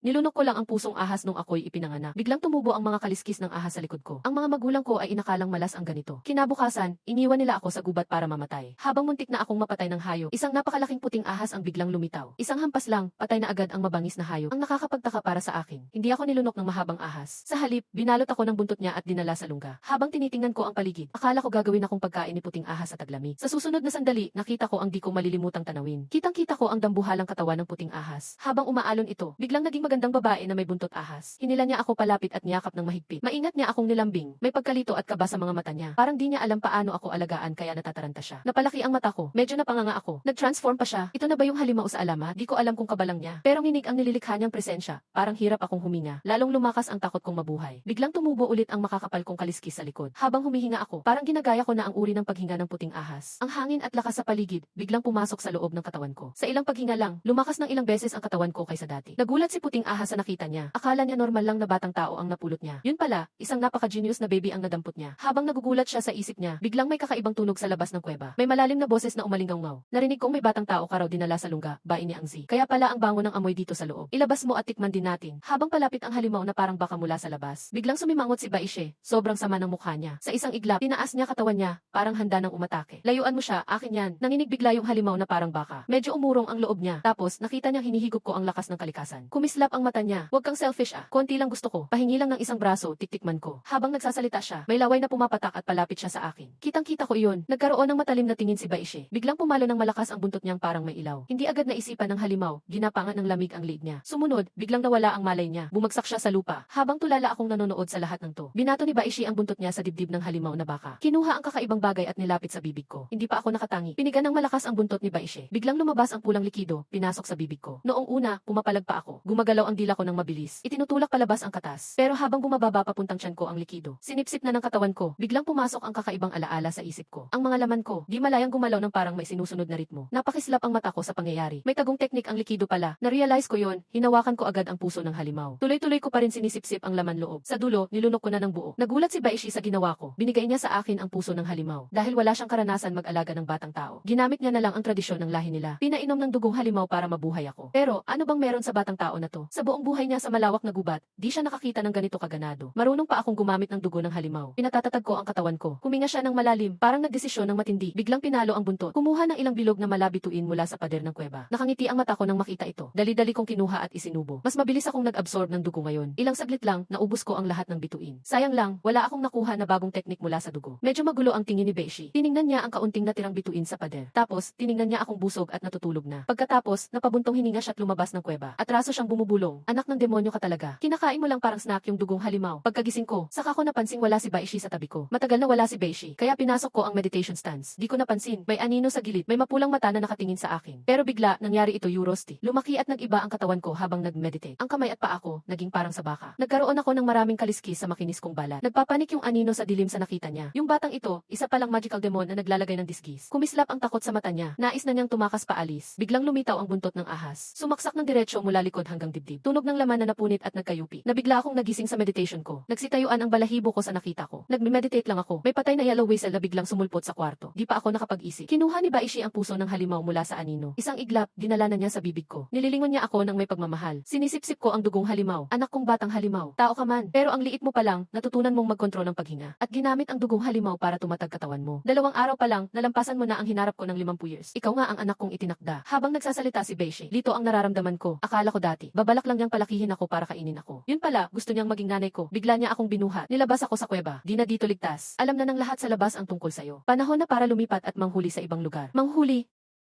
Nilunok ko lang ang pusong ahas nung ako'y ipinanganak. Biglang tumubo ang mga kaliskis ng ahas sa likod ko. Ang mga magulang ko ay inakalang malas ang ganito. Kinabukasan, iniwan nila ako sa gubat para mamatay. Habang muntik na akong mapatay ng hayop, isang napakalaking puting ahas ang biglang lumitaw. Isang hampas lang, patay na agad ang mabangis na hayop. Ang nakakapagtaka para sa akin, hindi ako nilunok ng mahabang ahas. Sa halip, binalot ako ng buntot niya at dinala sa lungga. Habang tinitingnan ko ang paligid, akala ko gagawin akong pagkain ni puting ahas sa taglami. Sa susunod na sandali, nakita ko ang di ko malilimutang tanawin. Kitang-kita ko ang dambuhalang katawan ng puting ahas. Habang umaalon ito, biglang naging magandang babae na may buntot ahas. Hinila niya ako palapit at niyakap ng mahigpit. Maingat niya akong nilambing. May pagkalito at kaba sa mga mata niya. Parang di niya alam paano ako alagaan kaya natataranta siya. Napalaki ang mata ko. Medyo napanganga ako. Nag-transform pa siya. Ito na ba yung halimaw sa alamat? Di ko alam kung kabalang niya. Pero nginig ang nililikha niyang presensya. Parang hirap akong huminga. Lalong lumakas ang takot kong mabuhay. Biglang tumubo ulit ang makakapal kong kaliskis sa likod. Habang humihinga ako, parang ginagaya ko na ang uri ng paghinga ng puting ahas. Ang hangin at lakas sa paligid, biglang pumasok sa loob ng katawan ko. Sa ilang paghinga lang, lumakas ng ilang beses ang katawan ko kaysa dati. Nagulat si puting ahas sa nakita niya. Akala niya normal lang na batang tao ang napulot niya. Yun pala, isang napaka-genius na baby ang nadampot niya. Habang nagugulat siya sa isip niya, biglang may kakaibang tunog sa labas ng kuweba. May malalim na boses na umalinggaw-ngaw. Narinig kong may batang tao ka raw dinala sa lungga, bain ni Ang Z. Kaya pala ang bango ng amoy dito sa loob. Ilabas mo at tikman din natin. Habang palapit ang halimaw na parang baka mula sa labas, biglang sumimangot si Baishe. Sobrang sama ng mukha niya. Sa isang iglap, tinaas niya katawan niya, parang handa ng umatake. Layuan mo siya, akin yan. Nanginig bigla yung halimaw na parang baka. Medyo umurong ang loob niya. Tapos, nakita niyang hinihigop ko ang lakas ng kalikasan. Kumislap ang mata niya. Huwag kang selfish ah. Konti lang gusto ko. Pahingi lang ng isang braso, tiktikman ko. Habang nagsasalita siya, may laway na pumapatak at palapit siya sa akin. Kitang-kita ko iyon. Nagkaroon ng matalim na tingin si Baishe. Biglang pumalo ng malakas ang buntot niyang parang may ilaw. Hindi agad naisipan ng halimaw. Ginapangan ng lamig ang liig niya. Sumunod, biglang nawala ang malay niya. Bumagsak siya sa lupa. Habang tulala akong nanonood sa lahat ng to, binato ni Baishe ang buntot niya sa dibdib ng halimaw na baka. Kinuha ang kakaibang bagay at nilapit sa bibig ko. Hindi pa ako nakatangi. Pinigan ng malakas ang buntot ni Baishe. Biglang lumabas ang pulang likido, pinasok sa bibig ko. Noong una, pumapalag pa ako. Gumagalaw ang dila ko ng mabilis. Itinutulak palabas ang katas. Pero habang bumababa papuntang tiyan ko ang likido, sinipsip na ng katawan ko. Biglang pumasok ang kakaibang alaala sa isip ko. Ang mga laman ko, di malayang gumalaw ng parang may sinusunod na ritmo. Napakislap ang mata ko sa pangyayari. May tagong teknik ang likido pala. Na-realize ko yon, hinawakan ko agad ang puso ng halimaw. Tuloy-tuloy ko pa rin sinisipsip ang laman loob. Sa dulo, nilunok ko na ng buo. Nagulat si Baishe sa ginawa ko. Binigay niya sa akin ang puso ng halimaw. Dahil wala siyang karanasan mag-alaga ng batang tao. Ginamit niya na lang ang tradisyon ng lahi nila. Pinainom ng dugong halimaw para mabuhay ako. Pero, ano bang meron sa batang tao na to? Sa buong buhay niya sa malawak na gubat, di siya nakakita ng ganito kaganado. Marunong pa akong gumamit ng dugo ng halimaw. Pinatatatag ko ang katawan ko. Huminga siya ng malalim, parang nagdesisyon ng matindi. Biglang pinalo ang buntot. Kumuha ng ilang bilog na malabituin mula sa pader ng kuweba. Nakangiti ang mata ko nang makita ito. Dali-dali kong kinuha at isinubo. Mas mabilis akong nag-absorb ng dugo ngayon. Ilang saglit lang, naubos ko ang lahat ng bituin. Sayang lang, wala akong nakuha na bagong teknik mula sa dugo. Medyo magulo ang tingin ni Baishe. Tiningnan niya ang kaunting natirang bituin sa pader. Tapos, tiningnan niya akong busog at natutulog na. Pagkatapos, napabuntong hininga siya at lumabas ng kuweba. Atraso siyang bumubulong. Anak ng demonyo ka talaga. Kinakain mo lang parang snack yung dugong halimaw. Pagkagising ko, saka ko napansing wala si Baishe sa tabi ko. Matagal na wala si Baishe, kaya pinasok ko ang meditation stance. Di ko napansin, may anino sa gilid, may mapulang mata na nakatingin sa akin. Pero bigla, nangyari ito Eurosti. Lumaki at nag-iba ang katawan ko habang nag-meditate. Ang kamay at paa ko, naging parang sa baka. Nagkaroon ako ng maraming kaliskis sa makinis kong balat. Nagpapanik yung anino sa dilim sa nakita niya. Yung batang ito, isa palang magical demon na naglalagay ng disgis. Kumislap ang takot sa mata niya. Nais na niyang tumakas paalis. Biglang lumitaw ang buntot ng ahas. Sumaksak ng diretsyo mula likod hanggang dibdib. Tunog ng laman na napunit at nagkayupi. Nabigla akong nagising sa meditation ko. Nagsitayuan ang balahibo ko sa nakita ko. Nagme-meditate lang ako. May patay na yellow whistle na biglang sumulpot sa kwarto. Di pa ako nakapag-isip. Kinuha ni Baishe ang puso ng halimaw mula sa anino. Isang iglap, dinala na niya sa bibig ko. Nililingon niya ako ng may pagmamahal. Sinisipsip ko ang dugong halimaw. Anak kong batang halimaw. Tao ka man. Pero ang liit mo pa lang, natutunan mong magkontrol ng paghinga. At ginamit ang dugong halimaw para tumatag katawan mo. 2 araw pa lang, nalampasan mo na ang hinarap ko ng 50 years. Ikaw nga ang anak kong itinakda. Habang nagsasalita si Baishe, lito ang nararamdaman ko. Akala ko dati, babalak lang niyang palakihin ako para kainin ako. Yun pala, gusto niyang maging nanay ko. Bigla niya akong binuhat. Nilabas ako sa kuweba. Di na dito ligtas. Alam na ng lahat sa labas ang tungkol sa'yo. Panahon na para lumipat at manghuli sa ibang lugar. Manghuli?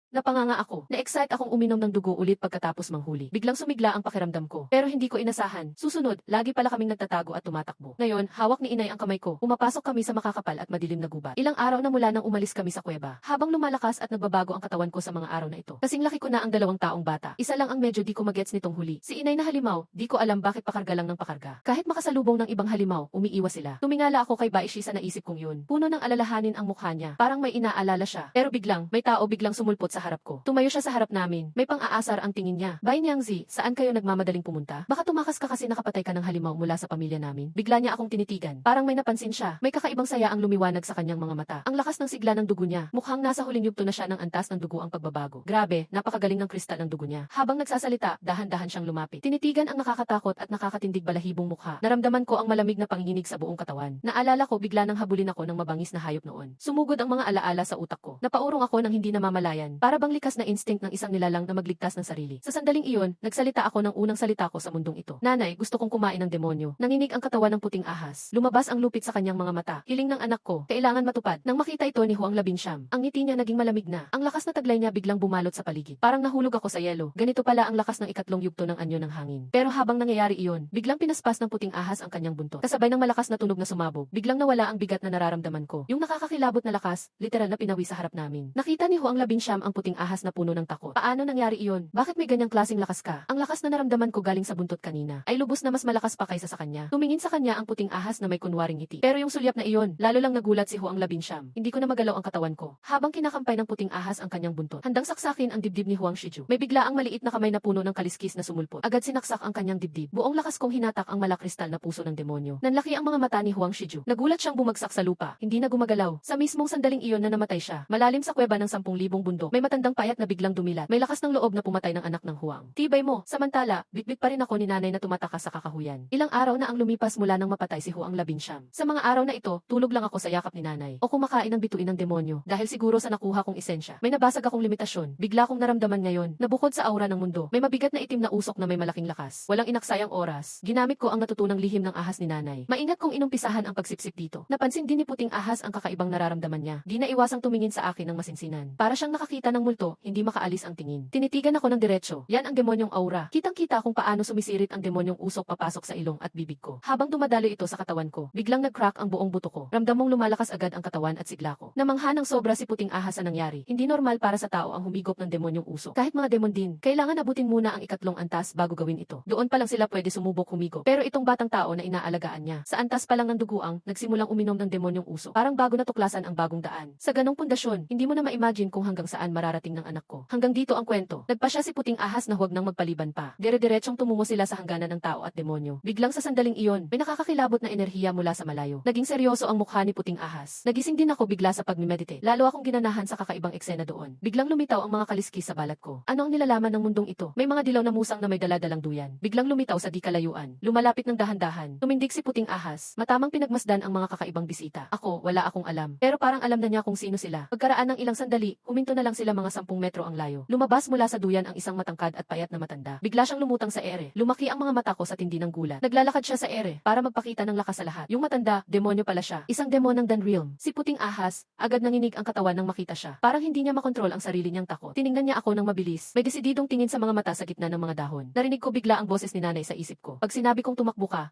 Napanganga ako. Na-excite akong uminom ng dugo ulit pagkatapos manghuli. Biglang sumigla ang pakiramdam ko. Pero hindi ko inasahan. Susunod, lagi pala kaming nagtatago at tumatakbo. Ngayon, hawak ni inay ang kamay ko. Umapasok kami sa makakapal at madilim na gubat. Ilang araw na mula nang umalis kami sa kuweba. Habang lumalakas at nagbabago ang katawan ko sa mga araw na ito. Kasing laki ko na ang 2 taong bata. Isa lang ang medyo di ko magets nitong huli. Si inay na halimaw, di ko alam bakit pakarga lang ng pakarga. Kahit makasalubong ng ibang halimaw, umiiwas sila. Tumingala ako kay Baishe sa naisip kong yun. Puno ng alalahanin ang mukha niya. Parang may inaalala siya. Pero biglang, may tao biglang sumulpot sa sa harap ko. Tumayo siya sa harap namin. May pang-aasar ang tingin niya. Bai Niangzi, saan kayo nagmamadaling pumunta? Baka tumakas ka kasi nakapatay ka ng halimaw mula sa pamilya namin. Bigla niya akong tinitigan. Parang may napansin siya. May kakaibang saya ang lumiwanag sa kanyang mga mata. Ang lakas ng sigla ng dugo niya. Mukhang nasa huling yugto na siya ng antas ng dugo ang pagbabago. Grabe, napakagaling ng kristal ng dugo niya. Habang nagsasalita, dahan-dahan siyang lumapit. Tinitigan ang nakakatakot at nakakatindig balahibong mukha. Naramdaman ko ang malamig na panginginig sa buong katawan. Naalala ko bigla nang habulin ako ng mabangis na hayop noon. Sumugod ang mga alaala sa utak ko. Napaurong ako ng hindi namamalayan. Para bang likas na instinct ng isang nilalang na magligtas ng sarili. Sa sandaling iyon, nagsalita ako ng unang salita ko sa mundong ito. Nanay, gusto kong kumain ng demonyo. Nanginig ang katawan ng puting ahas. Lumabas ang lupit sa kanyang mga mata. Hiling ng anak ko, kailangan matupad. Nang makita ito ni Huang Labinsyam, ang ngiti niya naging malamig na. Ang lakas na taglay niya biglang bumalot sa paligid. Parang nahulog ako sa yelo. Ganito pala ang lakas ng ikatlong yugto ng anyo ng hangin. Pero habang nangyayari iyon, biglang pinaspas ng puting ahas ang kanyang buntot. Kasabay ng malakas na tunog na sumabog, biglang nawala ang bigat na nararamdaman ko. Yung nakakakilabot na lakas, literal na pinawi sa harap namin. Nakita ni Huang Labinsyam ang puting ahas na puno ng takot. Paano nangyari iyon? Bakit may ganyang klaseng lakas ka? Ang lakas na naramdaman ko galing sa buntot kanina ay lubos na mas malakas pa kaysa sa kanya. Tumingin sa kanya ang puting ahas na may kunwaring ngiti. Pero yung sulyap na iyon, lalo lang nagulat si Huang Labinsyam. Hindi ko na magalaw ang katawan ko. Habang kinakampay ng puting ahas ang kanyang buntot, handang saksakin ang dibdib ni Huang Shiju. May bigla ang maliit na kamay na puno ng kaliskis na sumulpot. Agad sinaksak ang kanyang dibdib. Buong lakas kong hinatak ang malakristal na puso ng demonyo. Nanlaki ang mga mata ni Huang Shiju. Nagulat siyang bumagsak sa lupa. Hindi na gumagalaw. Sa mismong sandaling iyon na namatay siya. Malalim sa kuweba ng 10,000 bundok. May matandang payat na biglang dumilat. May lakas ng loob na pumatay ng anak ng Huang. Tibay mo. Samantala, bitbit pa rin ako ni nanay na tumatakas sa kakahuyan. Ilang araw na ang lumipas mula nang mapatay si Huang Labinsyam. Sa mga araw na ito, tulog lang ako sa yakap ni nanay. O kumakain ng bituin ng demonyo. Dahil siguro sa nakuha kong esensya. May nabasag akong limitasyon. Bigla kong naramdaman ngayon na bukod sa aura ng mundo, may mabigat na itim na usok na may malaking lakas. Walang inaksayang oras. Ginamit ko ang natutunang lihim ng ahas ni nanay. Maingat kong inumpisahan ang pagsipsip dito. Napansin din ni puting ahas ang kakaibang nararamdaman niya. Di na iwasang tumingin sa akin ng masinsinan. Para siyang nakakita ng multo, hindi makaalis ang tingin. Tinitigan ako ng diretsyo. Yan ang demonyong aura. Kitang-kita kung paano sumisirit ang demonyong usok papasok sa ilong at bibig ko. Habang dumadalo ito sa katawan ko, biglang nag-crack ang buong buto ko. Ramdam mong lumalakas agad ang katawan at sigla ko. Namangha ng sobra si puting ahas sa nangyari. Hindi normal para sa tao ang humigop ng demonyong usok. Kahit mga demon din, kailangan abutin muna ang ikatlong antas bago gawin ito. Doon pa lang sila pwede sumubok humigop. Pero itong batang tao na inaalagaan niya, sa antas pa lang ng duguang, nagsimulang uminom ng demonyong usok. Parang bago natuklasan ang bagong daan. Sa ganong pundasyon, hindi mo na ma-imagine kung hanggang saan mararating ng anak ko. Hanggang dito ang kwento. Nagpa siya si puting ahas na huwag nang magpaliban pa. Dire-diretsong tumungo sila sa hangganan ng tao at demonyo. Biglang sa sandaling iyon, may nakakakilabot na enerhiya mula sa malayo. Naging seryoso ang mukha ni puting ahas. Nagising din ako bigla sa pagmimeditate. Lalo akong ginanahan sa kakaibang eksena doon. Biglang lumitaw ang mga kaliskis sa balat ko. Ano ang nilalaman ng mundong ito? May mga dilaw na musang na may daladalang duyan. Biglang lumitaw sa di kalayuan. Lumalapit ng dahan-dahan. Tumindig si puting ahas. Matamang pinagmasdan ang mga kakaibang bisita. Ako, wala akong alam. Pero parang alam na niya kung sino sila. Pagkaraan ng ilang sandali, huminto na lang sila mga 10 metro ang layo. Lumabas mula sa duyan ang isang matangkad at payat na matanda. Bigla siyang lumutang sa ere. Lumaki ang mga mata ko sa tindi ng gulat. Naglalakad siya sa ere para magpakita ng lakas sa lahat. Yung matanda, demonyo pala siya. Isang demon ng Danrealm. Si puting ahas, agad nanginig ang katawan nang makita siya. Parang hindi niya makontrol ang sarili niyang takot. Tiningnan niya ako ng mabilis. May desididong tingin sa mga mata sa gitna ng mga dahon. Narinig ko bigla ang boses ni nanay sa isip ko. Pag sinabi kong tumakbo ka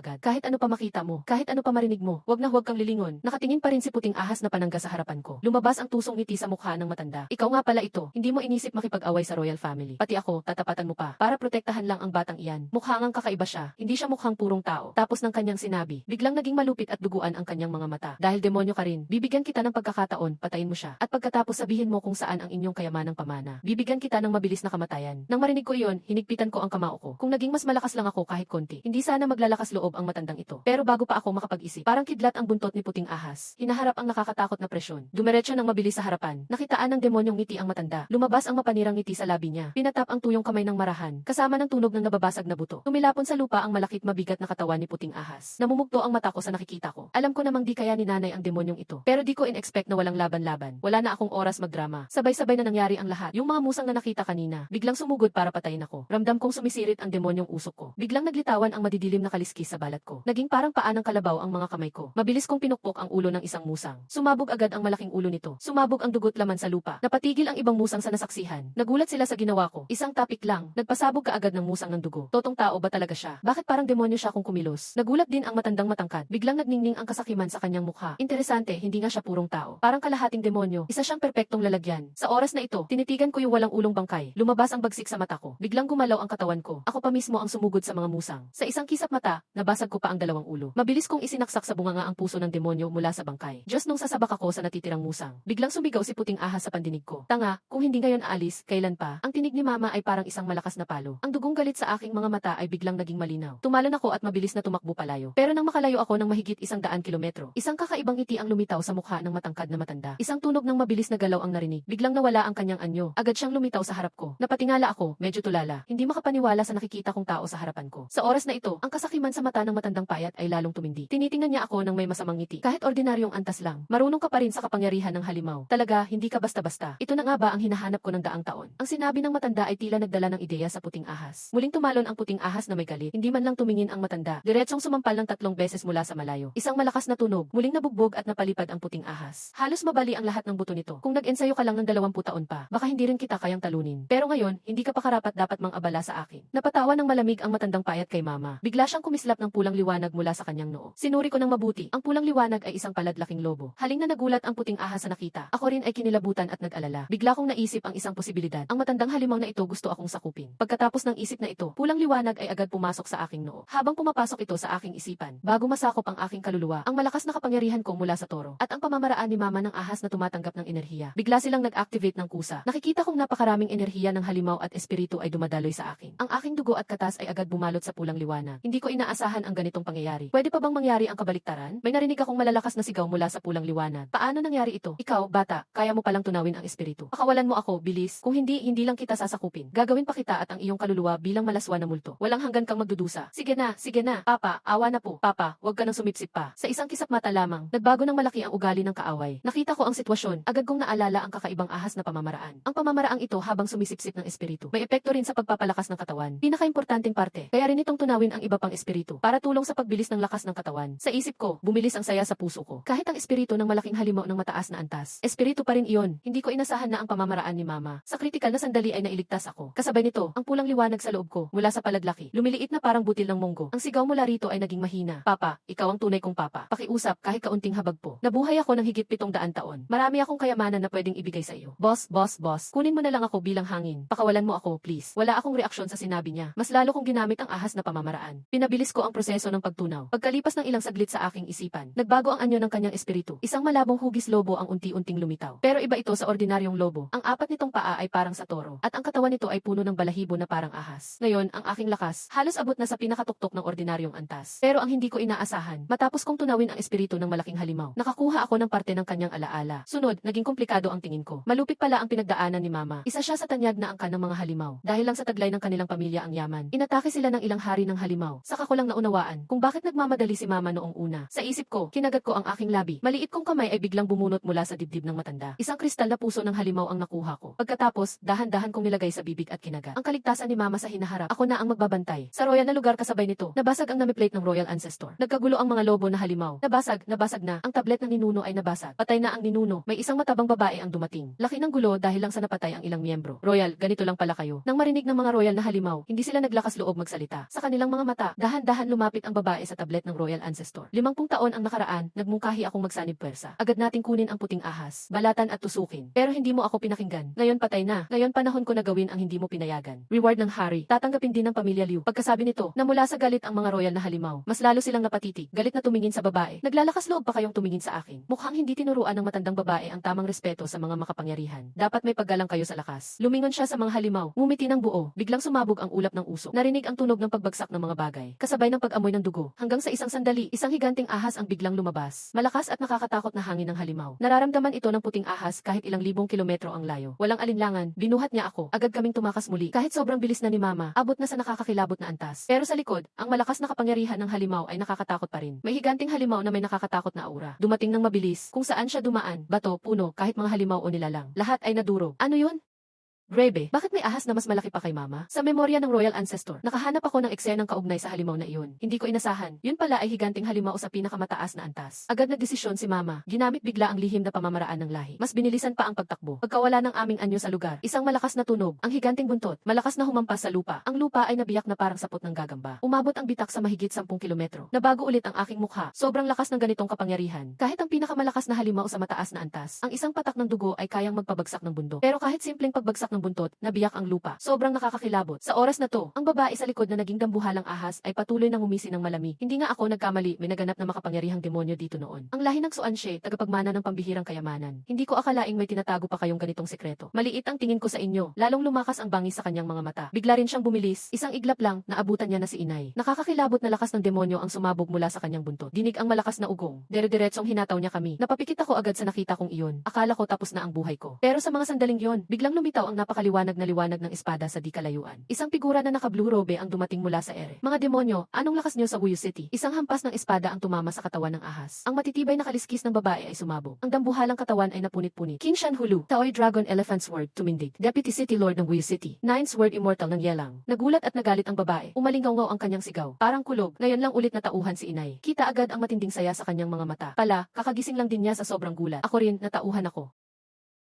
agad. Kahit ano pa makita mo, kahit ano pa marinig mo, wag na huwag kang lilingon. Nakatingin pa rin si puting ahas na panangga sa harapan ko. Lumabas ang tusong ngiti sa mukha ng matanda. Ikaw nga pala ito. Hindi mo inisip makipag-away sa royal family. Pati ako, tatapatan mo pa. Para protektahan lang ang batang iyan. Mukhang ang kakaiba siya. Hindi siya mukhang purong tao. Tapos ng kanyang sinabi, biglang naging malupit at duguan ang kanyang mga mata. Dahil demonyo ka rin, bibigyan kita ng pagkakataon, patayin mo siya. At pagkatapos sabihin mo kung saan ang inyong kayamanang pamana. Bibigyan kita ng mabilis na kamatayan. Nang marinig ko iyon, hinigpitan ko ang kamao ko. Kung naging mas malakas lang ako kahit konti, hindi sana maglalakas loob ang matandang ito. Pero bago pa ako makapag-isip, parang kidlat ang buntot ni puting ahas. Hinaharap ang nakakatakot na presyon. Dumiretso ng mabilis sa harapan. Nakitaan ng demonyong ngiti ang matanda. Lumabas ang mapanirang ngiti sa labi niya. Pinatap ang tuyong kamay ng marahan, kasama ng tunog ng nababasag na buto. Tumilapon sa lupa ang malakit mabigat na katawan ni puting ahas. Namumugto ang mata ko sa nakikita ko. Alam ko namang di kaya ni nanay ang demonyong ito. Pero di ko in-expect na walang laban-laban. Wala na akong oras magdrama. Sabay-sabay na nangyari ang lahat. Yung mga musang na nakita kanina, biglang sumugod para patayin ako. Ramdam kong sumisirit ang demonyong usok ko. Biglang naglitawan ang madidilim na kaliskis sa balat ko. Naging parang paa ng kalabaw ang mga kamay ko. Mabilis kong pinukpok ang ulo ng isang musang. Sumabog agad ang malaking ulo nito. Sumabog ang dugot laman sa lupa. Napatigil ang ibang musang sa nasaksihan. Nagulat sila sa ginawa ko. Isang tapik lang. Nagpasabog ka agad ng musang ng dugo. Totong tao ba talaga siya? Bakit parang demonyo siya kung kumilos? Nagulat din ang matandang matangkad. Biglang nagningning ang kasakiman sa kanyang mukha. Interesante, hindi nga siya purong tao. Parang kalahating demonyo. Isa siyang perpektong lalagyan. Sa oras na ito, tinitigan ko yung walang ulong bangkay. Lumabas ang bagsik sa mata ko. Biglang gumalaw ang katawan ko. Ako pa mismo ang sumugod sa mga musang. Sa isang kisap mata, nabasag ko pa ang dalawang ulo. Mabilis kong isinaksak sa bunganga ang puso ng demonyo mula sa bangkay. Just nung sasabak ako sa natitirang musang, biglang sumigaw si puting ahas sa pandinig tinig ko. Tanga, kung hindi ngayon aalis, kailan pa? Ang tinig ni Mama ay parang isang malakas na palo. Ang dugong galit sa aking mga mata ay biglang naging malinaw. Tumalon ako at mabilis na tumakbo palayo. Pero nang makalayo ako ng mahigit 100 kilometro, isang kakaibang ngiti ang lumitaw sa mukha ng matangkad na matanda. Isang tunog ng mabilis na galaw ang narinig. Biglang nawala ang kanyang anyo. Agad siyang lumitaw sa harap ko. Napatingala ako, medyo tulala. Hindi makapaniwala sa nakikita kong tao sa harapan ko. Sa oras na ito, ang kasakiman sa mata ng matandang payat ay lalong tumindi. Tinitingnan niya ako ng may masamang ngiti. Kahit ordinaryong antas lang, marunong ka pa rin sa kapangyarihan ng halimaw. Talaga, hindi ka basta-basta. Ito na nga ba ang hinahanap ko ng daang taon? Ang sinabi ng matanda ay tila nagdala ng ideya sa puting ahas. Muling tumalon ang puting ahas na may galit. Hindi man lang tumingin ang matanda. Diretsong sumampal ng 3 beses mula sa malayo. Isang malakas na tunog, muling nabugbog at napalipad ang puting ahas. Halos mabali ang lahat ng buto nito. Kung nag-ensayo ka lang ng 20 taon pa, baka hindi rin kita kayang talunin. Pero ngayon, hindi ka pa karapat dapat mang-abala sa akin. Napatawa ng malamig ang matandang payat kay Mama. Bigla siyang kumislap ng pulang liwanag mula sa kanyang noo. Sinuri ko ng mabuti. Ang pulang liwanag ay isang paladlaking lobo. Haling na nagulat ang puting ahas sa nakita. Ako rin ay kinilabutan at nag-alala. Bigla kong naisip ang isang posibilidad. Ang matandang halimaw na ito gusto akong sakupin. Pagkatapos ng isip na ito, pulang liwanag ay agad pumasok sa aking noo. Habang pumapasok ito sa aking isipan, bago masakop ang aking kaluluwa, ang malakas na kapangyarihan ko mula sa toro at ang pamamaraan ni Mama ng ahas na tumatanggap ng enerhiya. Bigla silang nag-activate ng kusa. Nakikita kong napakaraming enerhiya ng halimaw at espiritu ay dumadaloy sa akin. Ang aking dugo at katas ay agad bumalot sa pulang liwanag. Hindi ko inaasahan ang ganitong pangyayari. Pwede pa bang mangyari ang kabaliktaran? May narinig akong malalakas na sigaw mula sa pulang liwanag. Paano nangyari ito? Ikaw, bata, kaya mo palang tunawin ang espiritu. Pakawalan mo ako, bilis. Kung hindi, hindi lang kita sasakupin. Gagawin pa kita at ang iyong kaluluwa bilang malaswa na multo. Walang hanggan kang magdudusa. Sige na, sige na. Papa, awa na po. Papa, huwag ka nang sumipsip pa. Sa isang kisap mata lamang, nagbago ng malaki ang ugali ng kaaway. Nakita ko ang sitwasyon. Agad kong naalala ang kakaibang ahas na pamamaraan. Ang pamamaraang ito habang sumisipsip ng espiritu. May epekto rin sa pagpapalakas ng katawan. Pinakaimportanteng parte. Kaya rin itong tunawin ang iba pang espiritu para tulong sa pagbilis ng lakas ng katawan. Sa isip ko, bumilis ang saya sa puso ko. Kahit ang espiritu ng malaking halimaw ng mataas na antas, espiritu pa rin iyon. Hindi ko inasahan na ang pamamaraan ni Mama. Sa kritikal na sandali ay nailigtas ako. Kasabay nito, ang pulang liwanag sa loob ko mula sa paladlaki. Lumiliit na parang butil ng munggo. Ang sigaw mula rito ay naging mahina. Papa, ikaw ang tunay kong papa. Pakiusap kahit kaunting habag po. Nabuhay ako ng higit 700 taon. Marami akong kayamanan na pwedeng ibigay sa iyo. Boss, boss, boss. Kunin mo na lang ako bilang hangin. Pakawalan mo ako, please. Wala akong reaksyon sa sinabi niya. Mas lalo kong ginamit ang ahas na pamamaraan. Pinabilis ko ang proseso ng pagtunaw. Pagkalipas ng ilang saglit sa aking isipan, nagbago ang anyo ng kanyang espiritu. Isang malabong hugis lobo ang unti-unting lumitaw. Pero iba ito sa ordinaryong lobo. Ang apat nitong paa ay parang sa toro. At ang katawan nito ay puno ng balahibo na parang ahas. Ngayon, ang aking lakas, halos abot na sa pinakatuktok ng ordinaryong antas. Pero ang hindi ko inaasahan, matapos kong tunawin ang espiritu ng malaking halimaw, nakakuha ako ng parte ng kanyang alaala. Sunod, naging komplikado ang tingin ko. Malupit pala ang pinagdaanan ni Mama. Isa siya sa tanyag na angkan ng mga halimaw. Dahil lang sa taglay ng kanilang pamilya ang yaman. Inatake sila ng ilang hari ng halimaw. Saka ko lang naunawaan kung bakit nagmamadali si Mama noong una. Sa isip ko, kinagat ko ang aking labi. Maliit kong kamay ay biglang bumunot mula sa dibdib ng matanda. Isang kristal na puso ng halimaw ang nakuha ko. Pagkatapos, dahan-dahan kong nilagay sa bibig at kinagat. Ang kaligtasan ni Mama sa hinaharap, ako na ang magbabantay. Sa royal na lugar kasabay nito, nabasag ang nami-plate ng royal ancestor. Nagkagulo ang mga lobo na halimaw. Nabasag na. Ang tablet ng ninuno ay nabasag. Patay na ang ninuno. May isang matabang babae ang dumating. Laki ng gulo dahil lang sa napatay ang ilang miyembro. Royal, ganito lang pala kayo. Nang marinig ng mga royal na halimaw, hindi sila naglakas loob magsalita. Sa kanilang mga mata, dahan-dahan lumapit ang babae sa tablet ng royal ancestor. 50 taon ang nakaraan, nagmungkahi akong magsanib pwersa. Agad nating kunin ang puting ahas, balatan at tusukin. Pero hindi mo ako pinakinggan. Ngayon patay na. Ngayon panahon ko na gawin ang hindi mo pinayagan. Reward ng hari. Tatanggapin din ng pamilya Liu. Pagkasabi nito, namula sa galit ang mga royal na halimaw. Mas lalo silang napatitig. Galit na tumingin sa babae. Naglalakas loob pa kayong tumingin sa akin. Mukhang hindi tinuruan ng matandang babae ang tamang respeto sa mga makapangyarihan. Dapat may paggalang kayo sa lakas. Lumingon siya sa mga halimaw. Ngumiti ng buo. Biglang sumabog ang ulap ng usok. Narinig ang tunog ng pagbagsak ng mga bagay. Kasabay ng pag-amoy ng dugo. Hanggang sa isang sandali, isang higanting ahas ang biglang lumabas. Malakas at nakakatakot na hangin ng halimaw. Nararamdaman ito ng puting ahas kahit ilang libong kilometro ang layo. Walang alinlangan, binuhat niya ako. Agad kaming tumakas muli. Kahit sobrang bilis na ni Mama, abot na sa nakakakilabot na antas. Pero sa likod, ang malakas na kapangyarihan ng halimaw ay nakakatakot pa rin. May higanting halimaw na may nakakatakot na aura. Dumating ng mabilis. Kung saan siya dumaan, bato, puno, kahit mga halimaw o nilalang. Lahat ay nadurog. Ano yun? Grebe, bakit may ahas na mas malaki pa kay Mama? Sa memorya ng royal ancestor, nakahanap ako ng eksenang kaugnay sa halimaw na iyon. Hindi ko inasahan. Yun pala ay higanting halimaw sa pinakamataas na antas. Agad nagdesisyon si Mama. Ginamit bigla ang lihim na pamamaraan ng lahi. Mas binilisan pa ang pagtakbo. Pagkawala ng aming anyo sa lugar, isang malakas na tunog, ang higanting buntot, malakas na humampas sa lupa. Ang lupa ay nabiyak na parang sapot ng gagamba. Umabot ang bitak sa mahigit 10 kilometro. Nabago ulit ang aking mukha. Sobrang lakas ng ganitong kapangyarihan. Kahit ang pinakamalakas na halimaw sa mataas na antas, ang isang patak ng dugo ay kayang magpabagsak ng bundok. Pero kahit simpleng pagbagsak ng kanyang buntot, nabiyak ang lupa. Sobrang nakakakilabot. Sa oras na to, ang babae sa likod na naging dambuhalang ahas ay patuloy na ngumisi ng malami. Hindi nga ako nagkamali, may naganap na makapangyarihang demonyo dito noon. Ang lahi ng Suanshe, tagapagmana ng pambihirang kayamanan. Hindi ko akalaing may tinatago pa kayong ganitong sekreto. Maliit ang tingin ko sa inyo, lalong lumakas ang bangis sa kanyang mga mata. Bigla rin siyang bumilis, isang iglap lang, naabutan niya na si inay. Nakakakilabot na lakas ng demonyo ang sumabog mula sa kanyang buntot. Dinig ang malakas na ugong. Dire-diretsong hinataw niya kami. Napapikit ako agad sa nakita kong iyon. Akala ko tapos na ang buhay ko. Pero sa mga sandaling yon, biglang lumitaw ang napakaliwanag na liwanag ng espada sa di kalayuan. Isang figura na naka-blue robe ang dumating mula sa ere. Mga demonyo, anong lakas niyo sa Wuyu City? Isang hampas ng espada ang tumama sa katawan ng ahas. Ang matitibay na kaliskis ng babae ay sumabog. Ang dambuhalang katawan ay napunit-punit. King Shan Hulu, Taoy Dragon Elephant Sword, tumindig. Deputy City Lord ng Wuyu City. Nine Sword Immortal ng Yelang. Nagulat at nagalit ang babae. Umalingaw-ngaw ang kanyang sigaw. Parang kulog. Ngayon lang ulit natauhan si inay. Kita agad ang matinding saya sa kanyang mga mata. Pala, kakagising lang din niya sa sobrang gulat. Ako rin, natauhan ako.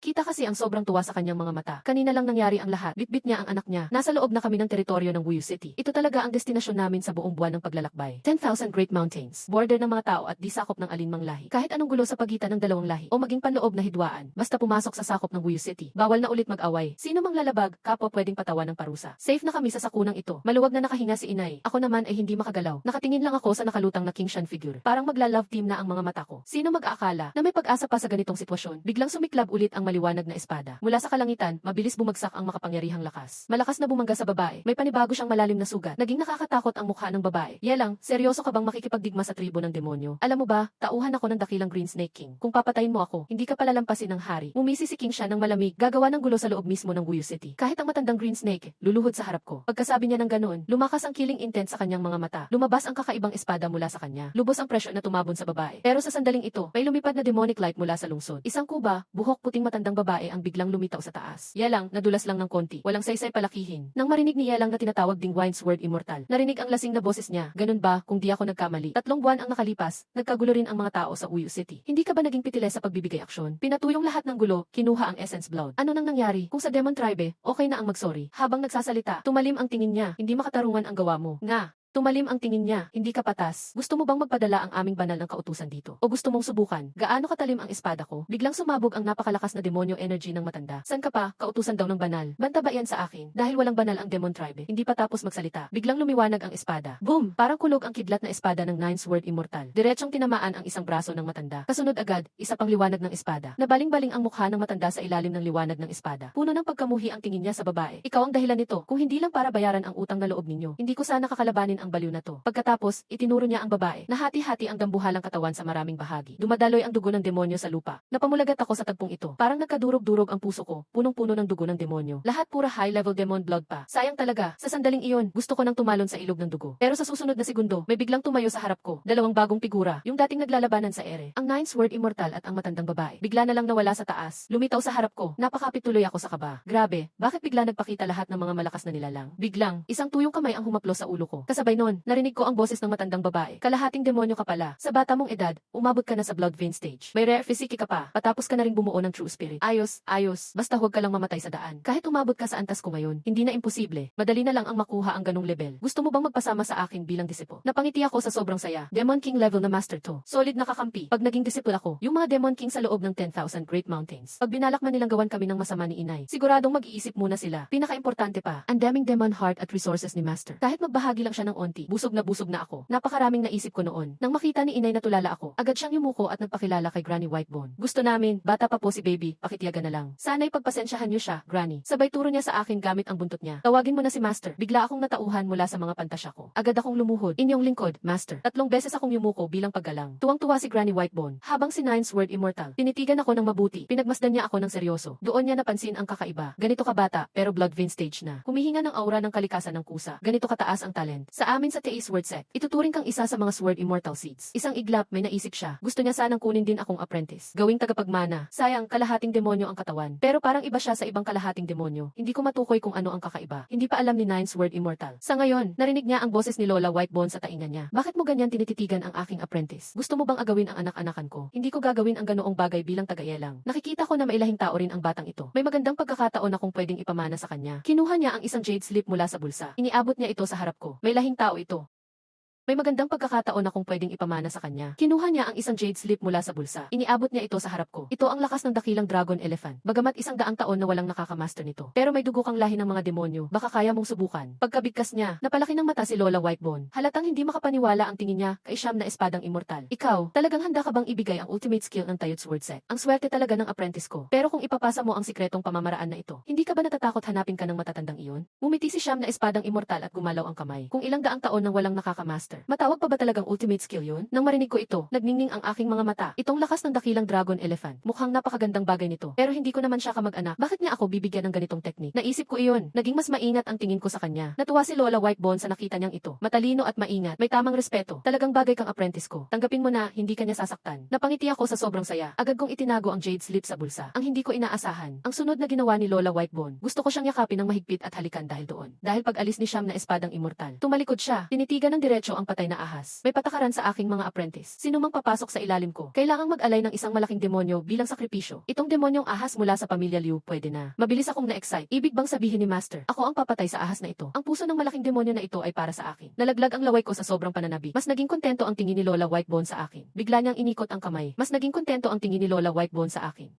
Kita kasi ang sobrang tuwa sa kanyang mga mata. Kanina lang nangyari ang lahat. Bitbit niya ang anak niya. Nasa loob na kami ng teritoryo ng Wuyu City. Ito talaga ang destinasyon namin sa buong buwan ng paglalakbay. 10,000 Great Mountains. Border ng mga tao at di sakop ng alinmang lahi. Kahit anong gulo sa pagitan ng dalawang lahi o maging panloob na hidwaan. Basta pumasok sa sakop ng Wuyu City. Bawal na ulit mag-away. Sino mang lalabag, kapwa pwedeng patawan ng parusa. Safe na kami sa sakunang ito. Maluwag na nakahinga si inay. Ako naman ay hindi makagalaw. Nakatingin lang ako sa nakalutang na King Shan figure. Parang magla-love team na ang mga mata ko. Sino mag-aakala na may pag-asa pa sa ganitong sitwasyon? Biglang sumiklab ulit ang maliwanag na espada. Mula sa kalangitan, mabilis bumagsak ang makapangyarihang lakas. Malakas na bumangga sa babae. May panibago siyang malalim na sugat. Naging nakakatakot ang mukha ng babae. Yelang, seryoso ka bang makikipagdigma sa tribo ng demonyo? Alam mo ba, tauhan ako ng dakilang Green Snake King. Kung papatayin mo ako, hindi ka palalampasin ng hari. Umisi si King Shan ng malamig, gagawa ng gulo sa loob mismo ng Wuyu City. Kahit ang matandang Green Snake, luluhod sa harap ko. Pagkasabi niya ng ganoon, lumakas ang killing intent sa kanyang mga mata. Lumabas ang kakaibang espada mula sa kanya. Lubos ang presyo na tumabon sa babae. Pero sa sandaling ito, may lumipad na demonic light mula sa lungsod. Isang kuba, buhok puting matandang babae ang biglang lumitaw sa taas. Yelang, nadulas lang ng konti. Walang saysay palakihin. Nang marinig ni Yelang na tinatawag ding Wine Sword Immortal, narinig ang lasing na boses niya. Ganun ba, kung di ako nagkamali? 3 buwan ang nakalipas, nagkagulo rin ang mga tao sa Wuyu City. Hindi ka ba naging pitile sa pagbibigay aksyon? Pinatuyong lahat ng gulo, kinuha ang Essence Blood. Ano nang nangyari? Kung sa Demon Tribe, okay na ang magsorry. Habang nagsasalita, tumalim ang tingin niya. Hindi makatarungan ang gawa mo. Nga. Tumalim ang tingin niya, hindi ka patas. Gusto mo bang magpadala ang aming banal ng kautusan dito? O gusto mong subukan? Gaano katalim ang espada ko? Biglang sumabog ang napakalakas na demonyo energy ng matanda. San ka pa? Kautusan daw ng banal. Banta ba yan sa akin? Dahil walang banal ang Demon Tribe. Hindi pa tapos magsalita. Biglang lumiwanag ang espada. Boom! Parang kulog ang kidlat na espada ng Nine Sword Immortal. Diretsong tinamaan ang isang braso ng matanda. Kasunod agad, isa pang liwanag ng espada. Nabaling-baling ang mukha ng matanda sa ilalim ng liwanag ng espada. Puno ng pagkamuhi ang tingin niya sa babae. Ikaw ang dahilan nito. Kung hindi lang para bayaran ang utang na loob ninyo, hindi ko sana kakalabanin ang baliw na to. Pagkatapos, itinuro niya ang babae. Nahati-hati ang dambuhalang katawan sa maraming bahagi. Dumadaloy ang dugo ng demonyo sa lupa. Napamulagat ako sa tagpong ito. Parang nagkadurog-durog ang puso ko, punong-puno ng dugo ng demonyo. Lahat pura high-level demon blood pa. Sayang talaga, sa sandaling iyon, gusto ko nang tumalon sa ilog ng dugo. Pero sa susunod na segundo, may biglang tumayo sa harap ko. 2 bagong figura, yung dating naglalabanan sa ere. Ang Nine Sword Immortal at ang matandang babae. Bigla na lang nawala sa taas. Lumitaw sa harap ko. Napakapit tuloy ako sa kaba. Grabe, bakit bigla nagpakita lahat ng mga malakas na nilalang? Biglang, isang tuyong kamay ang humaplo sa ulo ko. Kasabay nun, narinig ko ang boses ng matandang babae. Kalahating demonyo ka pala. Sa bata mong edad, umabot ka na sa blood vein stage. May rare physique ka pa. Patapos ka na ring bumuo ng true spirit. Ayos, ayos. Basta huwag ka lang mamatay sa daan. Kahit umabot ka sa antas ko ngayon, hindi na imposible. Madali na lang ang makuha ang ganung level. Gusto mo bang magpasama sa akin bilang disipo? Napangiti ako sa sobrang saya. Demon King level na master to. Solid na kakampi. Pag naging disipo ako, yung mga Demon King sa loob ng 10,000 Great Mountains. Pag binalak man nilang gawan kami ng masama ni inay, siguradong mag-iisip muna sila. Pinaka-importante pa, ang daming demon heart at resources ni master. Kahit magbahagi lang siya ng onti, busog na ako. Napakaraming naisip ko noon. Nang makita ni inay na tulala ako, agad siyang yumuko at nagpakilala kay Granny Whitebone. Gusto namin, bata pa po si baby, pakitiyaga na lang. Sana'y pagpasensyahan niyo siya, Granny. Sabay turo niya sa akin gamit ang buntot niya. Tawagin mo na si Master. Bigla akong natauhan mula sa mga pantasya ko. Agad akong lumuhod. Inyong lingkod, Master. 3 beses akong yumuko bilang paggalang. Tuwang-tuwa si Granny Whitebone. Habang si Nine Sword Immortal, tinitigan ako ng mabuti. Pinagmasdan niya ako ng seryoso. Doon niya napansin ang kakaiba. Ganito ka bata, pero blood vein stage na. Humihinga ng aura ng kalikasan ng kusa. Ganito kataas ang talent. Sa amin sa Teis Sword Sect, ituturing kang isa sa mga Sword Immortal Seeds. Isang iglap, may naisip siya. Gusto niya sanang kunin din akong apprentice. Gawing tagapagmana. Sayang, kalahating demonyo ang katawan. Pero parang iba siya sa ibang kalahating demonyo. Hindi ko matukoy kung ano ang kakaiba. Hindi pa alam ni Nine Sword Immortal. Sa ngayon, narinig niya ang boses ni Lola Whitebone sa tainga niya. Bakit mo ganyan tinititigan ang aking apprentice? Gusto mo bang agawin ang anak-anakan ko? Hindi ko gagawin ang ganoong bagay bilang tagayelang. Nakikita ko na mailahing tao rin ang batang ito. May magandang pagkakataon akong pwedeng ipamana sa kanya. Kinuha niya ang isang jade slip mula sa bulsa. Iniabot niya ito sa harap ko. May lahing tao ito. May magandang pagkakataon akong pwedeng ipamana sa kanya. Kinuha niya ang isang jade slip mula sa bulsa. Iniabot niya ito sa harap ko. Ito ang lakas ng dakilang dragon elephant. Bagamat 100 taon na walang nakakamaster nito. Pero may dugo kang lahi ng mga demonyo. Baka kaya mong subukan. Pagkabigkas niya, napalaki ng mata si Lola Whitebone. Halatang hindi makapaniwala ang tingin niya kay Siyam na espadang immortal. Ikaw, talagang handa ka bang ibigay ang ultimate skill ng Tayut Sword Set? Ang swerte talaga ng apprentice ko. Pero kung ipapasa mo ang sikretong pamamaraan na ito, hindi ka ba natatakot hanapin ka ng matatandang iyon? Ngumiti si Siyam na espadang immortal at gumalaw ang kamay. Kung ilang daang taon nang walang nakakamaster. Matawag pa ba talagang ultimate skill yun? Nang marinig ko ito, nagningning ang aking mga mata. Itong lakas ng dakilang dragon elephant. Mukhang napakagandang bagay nito. Pero hindi ko naman siya kamag-anak. Bakit niya ako bibigyan ng ganitong teknik? Naisip ko iyon. Naging mas maingat ang tingin ko sa kanya. Natuwa si Lola Whitebone sa nakita niyang ito. Matalino at maingat. May tamang respeto. Talagang bagay kang apprentice ko. Tanggapin mo na, hindi kanya sasaktan. Napangiti ako sa sobrang saya. Agad kong itinago ang jade slip sa bulsa. Ang hindi ko inaasahan. Ang sunod na ginawa ni Lola Whitebone. Gusto ko siyang yakapin ng mahigpit at halikan dahil doon. Dahil pag alis ni Siyam na espadang immortal. Tumalikod siya. Tinitigan ng diretso ang patay na ahas. May patakaran sa aking mga apprentice. Sino mang papasok sa ilalim ko, kailangang mag-alay ng isang malaking demonyo bilang sakripisyo. Itong demonyong ahas mula sa pamilya Liu, pwede na. Mabilis akong na-excite. Ibig bang sabihin ni Master, ako ang papatay sa ahas na ito? Ang puso ng malaking demonyo na ito ay para sa akin. Nalaglag ang laway ko sa sobrang pananabik. Mas naging kontento ang tingin ni Lola Whitebone sa akin. Bigla niyang inikot ang kamay. Mas naging kontento ang tingin ni Lola Whitebone sa akin.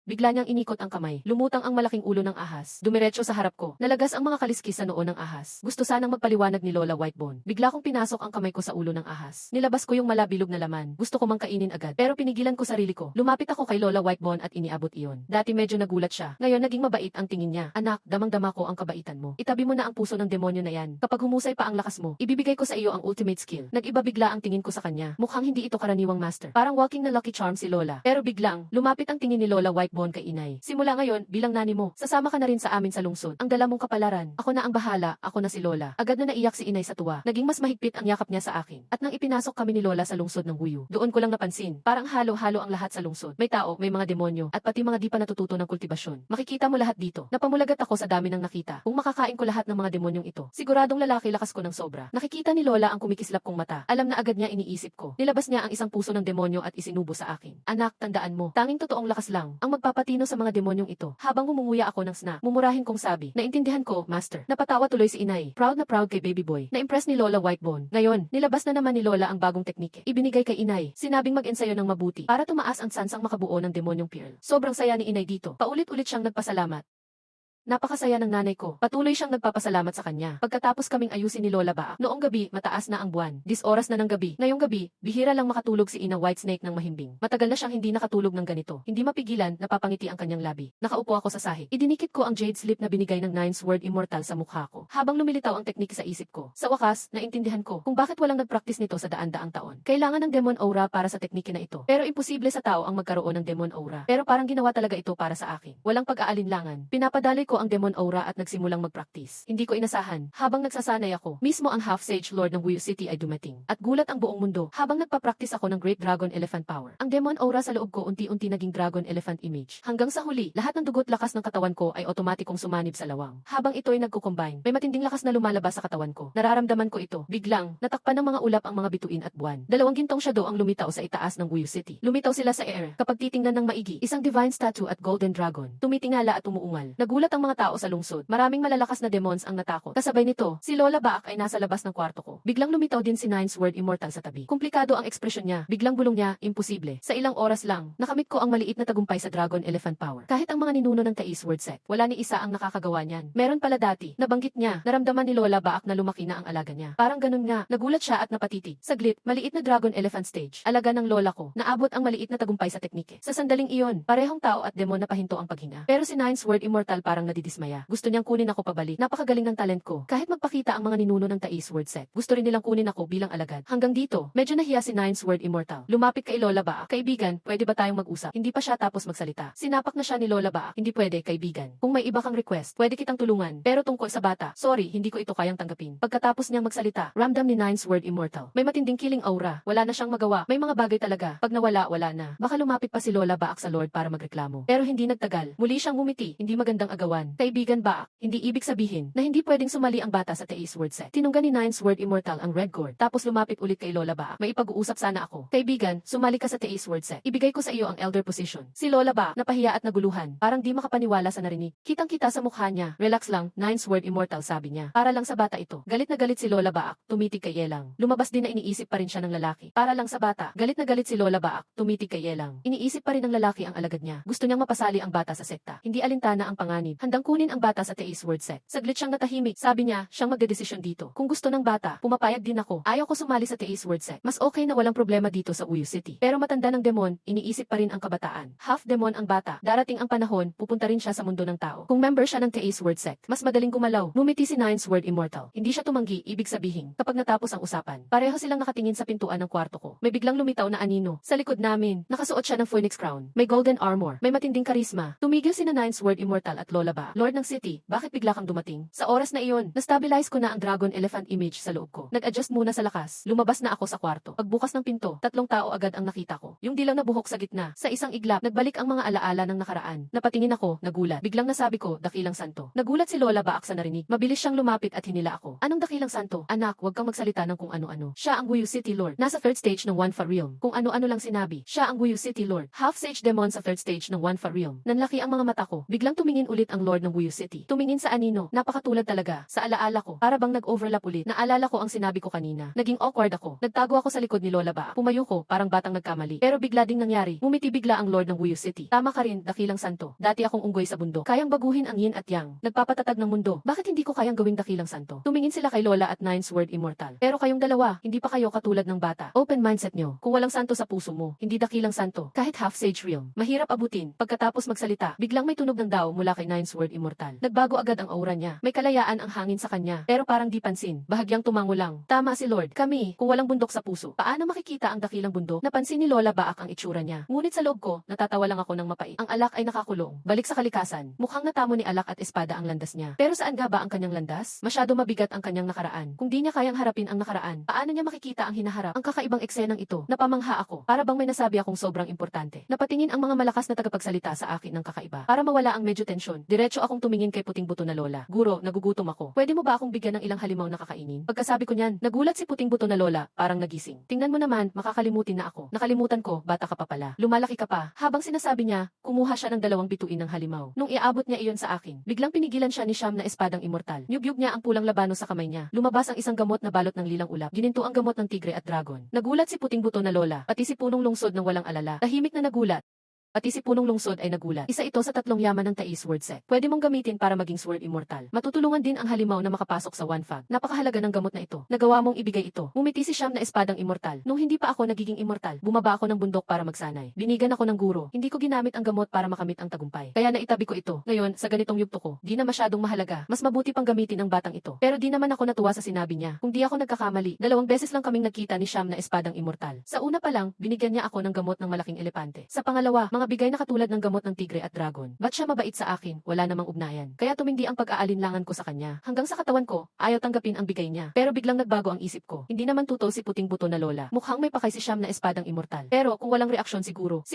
Bigla niyang inikot ang kamay. Lumutang ang malaking ulo ng ahas. Dumiretso sa harap ko. Nalagas ang mga kaliskis sa noo ng ahas. Gusto sanang magpaliwanag ni Lola Whitebone. Bigla kong pinasok ang kamay ko sa ulo ng ahas. Nilabas ko yung malabilog na laman. Gusto ko mang kainin agad. Pero pinigilan ko sarili ko. Lumapit ako kay Lola Whitebone at iniabot iyon. Dati medyo nagulat siya. Ngayon naging mabait ang tingin niya. Anak, damang-dama ko ang kabaitan mo. Itabi mo na ang puso ng demonyo na yan. Kapag humusay pa ang lakas mo, ibibigay ko sa iyo ang ultimate skill. Nag-iba bigla ang tingin ko sa kanya. Mukhang hindi ito karaniwang master. Parang walking na lucky charm si Lola. Pero biglang, lumapit ang tingin ni Lola Whitebone kay inay. Simula ngayon, bilang nani mo, sasama ka na rin sa amin sa lungsod. Ang dala mong kapalaran. Ako na ang bahala, ako na si Lola. Agad na naiyak si inay sa tuwa. Naging mas mahigpit ang yakap niya sa akin. At nang ipinasok kami ni Lola sa lungsod ng Wuyu, doon ko lang napansin, parang halo-halo ang lahat sa lungsod. May tao, may mga demonyo, at pati mga di pa natututo ng kultibasyon. Makikita mo lahat dito. Napamulagat ako sa dami ng nakita. Kung makakain ko lahat ng mga demonyong ito, siguradong lalaki lakas ko ng sobra. Nakikita ni Lola ang kumikislap kong mata. Alam na agad niya iniisip ko. Nilabas niya ang isang puso ng demonyo at isinubo sa akin. Anak, tandaan mo, tanging totoong lakas lang ang magpapatino sa mga demonyong ito. Habang ngumunguya ako ng snack, mumurahin kong sabi, naintindihan ko, Master. Napatawa tuloy si inay. Proud na proud kay baby boy. Na-impress ni Lola Whitebone. Ngayon, nilabas na naman ni Lola ang bagong teknike. Ibinigay kay inay. Sinabing mag-ensayo ng mabuti para tumaas ang sansang makabuo ng demonyong pearl. Sobrang saya ni inay dito. Paulit-ulit siyang nagpasalamat. Napakasaya ng nanay ko. Patuloy siyang nagpapasalamat sa kanya. Pagkatapos kaming ayusin ni Lola Baak. Noong gabi, mataas na ang buwan. 10 oras na ng gabi. Ngayong gabi, bihira lang makatulog si Ina Whitesnake ng mahimbing. Matagal na siyang hindi nakatulog ng ganito. Hindi mapigilan, napapangiti ang kanyang labi. Nakaupo ako sa sahig. Idinikit ko ang jade slip na binigay ng Nine Sword Immortal sa mukha ko. Habang lumilitaw ang teknik sa isip ko. Sa wakas, naintindihan ko kung bakit walang nagpractice nito sa daan-daang taon. Kailangan ng Demon Aura para sa teknike na ito. Pero imposible sa tao ang magkaroon ng Demon Aura. Pero parang ginawa talaga ito para sa akin. Walang pag-aalinlangan. Pinapadali ko ang Demon Aura at nagsimulang mag-practice. Hindi ko inasahan. Habang nagsasanay ako, mismo ang Half-Sage Lord ng Wuyu City ay dumating. At gulat ang buong mundo habang nagpa-practice ako ng Great Dragon Elephant Power. Ang Demon Aura sa loob ko unti-unti naging Dragon Elephant Image. Hanggang sa huli, lahat ng dugot lakas ng katawan ko ay otomatikong sumanib sa lawang. Habang ito ay nagko-combine, may matinding lakas na lumalabas sa katawan ko. Nararamdaman ko ito. Biglang, natakpan ng mga ulap ang mga bituin at buwan. Dalawang gintong shadow ang lumitaw sa itaas ng Wuyu City. Lumitaw sila sa air. Kapag titingnan ng maigi, isang divine statue at golden dragon. Tumitingala at umuungal. Nagulat ang mga tao sa lungsod. Maraming malalakas na demons ang natakot. Kasabay nito, si Lola Baak ay nasa labas ng kwarto ko. Biglang lumitaw din si Nine Sword Immortal sa tabi. Komplikado ang ekspresyon niya. Biglang bulong niya, imposible. Sa ilang oras lang, nakamit ko ang maliit na tagumpay sa Dragon Elephant Power. Kahit ang mga ninuno ng Tais Sword Set, wala ni isa ang nakakagawa niyan. Meron pala dati, nabanggit niya, naramdaman ni Lola Baak na lumaki na ang alaga niya. Parang ganun nga, nagulat siya at napatitig. Saglit, maliit na Dragon Elephant stage. Alaga ng lola ko, naabot ang maliit na tagumpay sa teknike. Sa sandaling iyon, parehong tao at demon na pahinto ang paghinga. Pero si Nine Sword Immortal parang nadidismaya. Gusto niyang kunin ako pabalik. Napakagaling ng talent ko. Kahit magpakita ang mga ninuno ng Tais Sword Set, gusto rin nilang kunin ako bilang alagad. Hanggang dito, medyo nahiya si Nine Sword Immortal. Lumapit kay Lola Baak. Kaibigan, pwede ba tayong mag-usap? Hindi pa siya tapos magsalita. Sinapak na siya ni Lola Baak. Hindi pwede, kaibigan. Kung may iba kang request, pwede kitang tulungan. Pero tungkol sa bata, sorry, hindi ko ito kayang tanggapin. Pagkatapos niyang magsalita, ramdam ni Nine Sword Immortal. May matinding killing aura. Wala na siyang magawa. May mga bagay talaga. Pag nawala, wala na. Baka lumapit pa si Lola Baak sa Lord para magreklamo. Pero hindi nagtagal. Muli siyang ngumiti. Hindi magandang agawan. kaguluhan. Kaibigan ba? Hindi ibig sabihin na hindi pwedeng sumali ang bata sa Teis Word Set. Tinunggan ni Nine Sword Immortal ang red cord, tapos lumapit ulit kay Lola Ba. May ipag-uusap sana ako. Kaibigan, sumali ka sa Teis Word Set. Ibigay ko sa iyo ang elder position. Si Lola Ba, napahiya at naguluhan. Parang di makapaniwala sa narinig. Kitang-kita sa mukha niya. Relax lang, Nine Sword Immortal, sabi niya. Para lang sa bata ito. Galit na galit si Lola Ba, tumitig kay Yelang. Lumabas din na iniisip pa rin siya ng lalaki. Para lang sa bata. Galit na galit si Lola Ba, tumitig kay Yelang. Iniisip pa rin ng lalaki ang alagad niya. Gusto niyang mapasali ang bata sa sekta. Hindi alintana ang panganib. Handang kunin ang bata sa Teis Word Set. Saglit siyang natahimik. Sabi niya, siyang magdedesisyon dito. Kung gusto ng bata, pumapayag din ako. Ayaw ko sumali sa Teis Word Set. Mas okay na walang problema dito sa Uyu City. Pero matanda ng demon, iniisip pa rin ang kabataan. Half demon ang bata. Darating ang panahon, pupunta rin siya sa mundo ng tao. Kung member siya ng Teis Word Set, mas madaling gumalaw. Ngumiti si Nine Sword Immortal. Hindi siya tumanggi, ibig sabihin, kapag natapos ang usapan. Pareho silang nakatingin sa pintuan ng kwarto ko. May biglang lumitaw na anino. Sa likod namin, nakasuot siya ng Phoenix Crown. May golden armor. May matinding karisma. Tumigil sina Nine Sword Immortal at Lola Ba. Lord ng City, bakit bigla kang dumating? Sa oras na iyon, na-stabilize ko na ang Dragon Elephant image sa loob ko. Nag-adjust muna sa lakas. Lumabas na ako sa kwarto. Pagbukas ng pinto, 3 tao agad ang nakita ko. Yung dilaw na buhok sa gitna. Sa isang iglap, nagbalik ang mga alaala ng nakaraan. Napatingin ako, nagulat. Biglang nasabi ko, Dakilang Santo. Nagulat si Lola Ba sa narinig. Mabilis siyang lumapit at hinila ako. Anong Dakilang Santo? Anak, huwag kang magsalita ng kung ano-ano. Siya ang Wuyu City Lord. Nasa 3rd stage ng One for Realm. Kung ano-ano lang sinabi. Siya ang Wuyu City Lord. Half Sage Demon sa 3rd stage ng One for Realm. Nanlaki ang mga mata ko. Biglang tumingin ulit ang Lord ng Wuyu City. Tumingin sa anino. Napakatulad talaga. Sa alaala ko. Para bang nag-overlap ulit. Naalala ko ang sinabi ko kanina. Naging awkward ako. Nagtago ako sa likod ni Lola Ba. Pumayo ko, parang batang nagkamali. Pero bigla ding nangyari. Ngumiti bigla ang Lord ng Wuyu City. Tama ka rin, Dakilang Santo. Dati akong unggoy sa bundok. Kayang baguhin ang yin at yang. Nagpapatatag ng mundo. Bakit hindi ko kayang gawing Dakilang Santo? Tumingin sila kay Lola at Nine Sword Immortal. Pero kayong dalawa, hindi pa kayo katulad ng bata. Open mindset nyo. Kung walang santo sa puso mo, hindi Dakilang Santo. Kahit half sage realm. Mahirap abutin. Pagkatapos magsalita, biglang may tunog ng dao mula kay Nine Sword Immortal. Nagbago agad ang aura niya. May kalayaan ang hangin sa kanya. Pero parang di pansin. Bahagyang tumango lang. Tama si Lord. Kami, kung walang bundok sa puso, paano makikita ang dakilang bundok? Napansin ni Lola Baak ang itsura niya. Ngunit sa loob ko, natatawa lang ako ng mapait. Ang alak ay nakakulong. Balik sa kalikasan. Mukhang natamo ni alak at espada ang landas niya. Pero saan nga ba ang kanyang landas? Masyado mabigat ang kanyang nakaraan. Kung di niya kayang harapin ang nakaraan, paano niya makikita ang hinaharap? Ang kakaibang eksenang ito. Napamangha ako. Para bang may nasabi akong sobrang importante. Napatingin ang mga malakas na tagapagsalita sa akin ng kakaiba. Para mawala ang medyo tensyon, diretso akong tumingin kay puting buto na Lola. Guro, nagugutom ako. Pwede mo ba akong bigyan ng ilang halimaw na kakainin? Pagkasabi ko niyan, nagulat si puting buto na Lola, parang nagising. Tingnan mo naman, makakalimutin na ako. Nakalimutan ko, bata ka pa pala. Lumalaki ka pa. Habang sinasabi niya, kumuha siya ng 2 bituin ng halimaw. Nung iaabot niya iyon sa akin, biglang pinigilan siya ni Siyam na espadang immortal. Nyugyug niya ang pulang labano sa kamay niya. Lumabas ang isang gamot na balot ng lilang ulap. Gininto ang gamot ng tigre at dragon. Nagulat si puting buto na Lola, pati si punong lungsod ng walang alala. Tahimik na nagulat. Pati si punong lungsod ay nagulat. Isa ito sa 3 yaman ng Teis Word Set. Pwede mong gamitin para maging Sword Immortal. Matutulungan din ang halimaw na makapasok sa One Fag. Napakahalaga ng gamot na ito. Nagawa mong ibigay ito. Ngumiti si Siyam na espadang immortal. Nung hindi pa ako nagiging immortal, bumaba ako ng bundok para magsanay. Binigan ako ng guro. Hindi ko ginamit ang gamot para makamit ang tagumpay. Kaya naitabi ko ito. Ngayon, sa ganitong yugto ko, di na masyadong mahalaga. Mas mabuti pang gamitin ang batang ito. Pero di naman ako natuwa sa sinabi niya. Kung di ako nagkakamali, 2 beses lang kaming nagkita ni Siyam na espadang immortal. Sa una pa lang, binigyan niya ako ng gamot ng malaking elepante. Sa pangalawa, mga bigay na katulad ng gamot ng tigre at dragon. Ba't siya mabait sa akin? Wala namang ugnayan. Kaya tumindi ang pag-aalinlangan ko sa kanya. Hanggang sa katawan ko, ayaw tanggapin ang bigay niya. Pero biglang nagbago ang isip ko. Hindi naman tutol si puting buto na Lola. Mukhang may pakay si Siyam na espadang immortal. Pero kung walang reaksyon siguro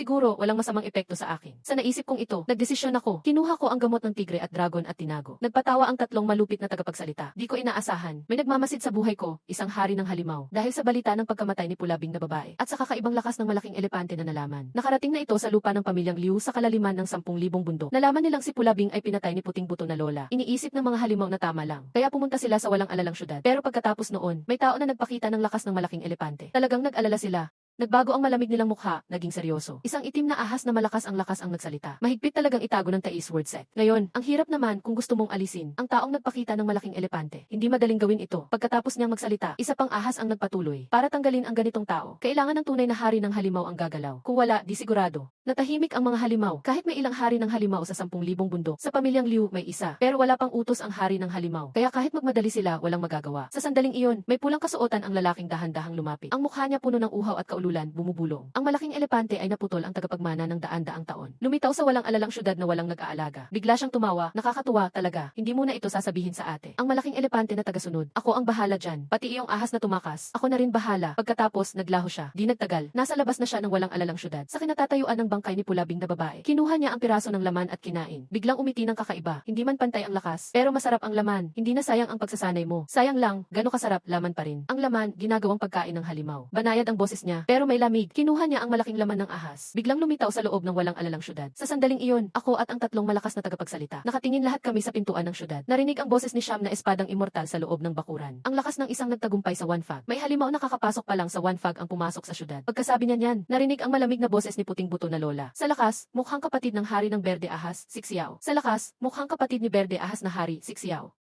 walang masamang epekto sa akin. Sa naisip kong ito, nagdesisyon ako. Kinuha ko ang gamot ng tigre at dragon at tinago. Nagpatawa ang 3 malupit na tagapagsalita. Di ko inaasahan. May nagmamasid sa buhay ko, isang hari ng halimaw. Dahil sa balita ng pagkamatay ni Pulabing na babae. At sa kakaibang lakas ng malaking elepante na nalaman. Nakarating na ito sa lupa ng pamilyang Liu sa kalaliman ng 10,000 bundok. Nalaman nilang si Pulabing ay pinatay ni puting buto na Lola. Iniisip ng mga halimaw na tama lang. Kaya pumunta sila sa walang alalang syudad. Pero pagkatapos noon, may tao na nagpakita ng lakas ng malaking elepante. Talagang nag-alala sila. Nagbago ang malamig nilang mukha, naging seryoso. Isang itim na ahas na malakas ang nagsalita. Mahigpit talagang itago ng Teis Word Set. Ngayon, ang hirap naman kung gusto mong alisin ang taong nagpakita ng malaking elepante. Hindi madaling gawin ito. Pagkatapos niyang magsalita, isa pang ahas ang nagpatuloy. Para tanggalin ang ganitong tao, kailangan ng tunay na hari ng halimaw ang gagalaw. Kung wala, di sigurado. Natahimik ang mga halimaw. Kahit may ilang hari ng halimaw sa 10,000 bundok, sa pamilyang Liu may isa. Pero wala pang utos ang hari ng halimaw. Kaya kahit magmadali sila, walang magagawa. Sa sandaling iyon, may pulang kasuotan ang lalaking dahan-dahang lumapit. Ang mukha niya puno ng uhaw at kaulugan. ululan, bumubulong. Ang malaking elepante ay naputol ang tagapagmana ng daan-daang taon. Lumitaw sa walang alalang syudad na walang nag-aalaga. Bigla siyang tumawa, nakakatuwa talaga. Hindi mo na ito sasabihin sa ate. Ang malaking elepante na tagasunod. Ako ang bahala dyan. Pati iyong ahas na tumakas. Ako na rin bahala. Pagkatapos, naglaho siya. Di nagtagal. Nasa labas na siya ng walang alalang syudad. Sa kinatatayuan ng bangkay ni Pulabing na babae. Kinuha niya ang piraso ng laman at kinain. Biglang umiti ng kakaiba. Hindi man pantay ang lakas, pero masarap ang laman. Hindi na sayang ang pagsasanay mo. Sayang lang, gano kasarap, laman pa rin. Ang laman, ginagawang pagkain ng halimaw. Banayad ang boses niya, pero may lamig. Kinuha niya ang malaking laman ng ahas. Biglang lumitaw sa loob ng walang alalang syudad. Sa sandaling iyon, ako at ang tatlong malakas na tagapagsalita. Nakatingin lahat kami sa pintuan ng syudad. Narinig ang boses ni Sham na espadang immortal sa loob ng bakuran. Ang lakas ng isang nagtagumpay sa One Fag. May halimaw na kakapasok pa lang sa One Fag ang pumasok sa syudad. Pagkasabi niya niyan, narinig ang malamig na boses ni puting buto na lola. Sa lakas, mukhang kapatid ng hari ng Berde Ahas, si Xiao. Sa lakas, mukhang kapatid ni Berde Ahas na hari, si Xiao.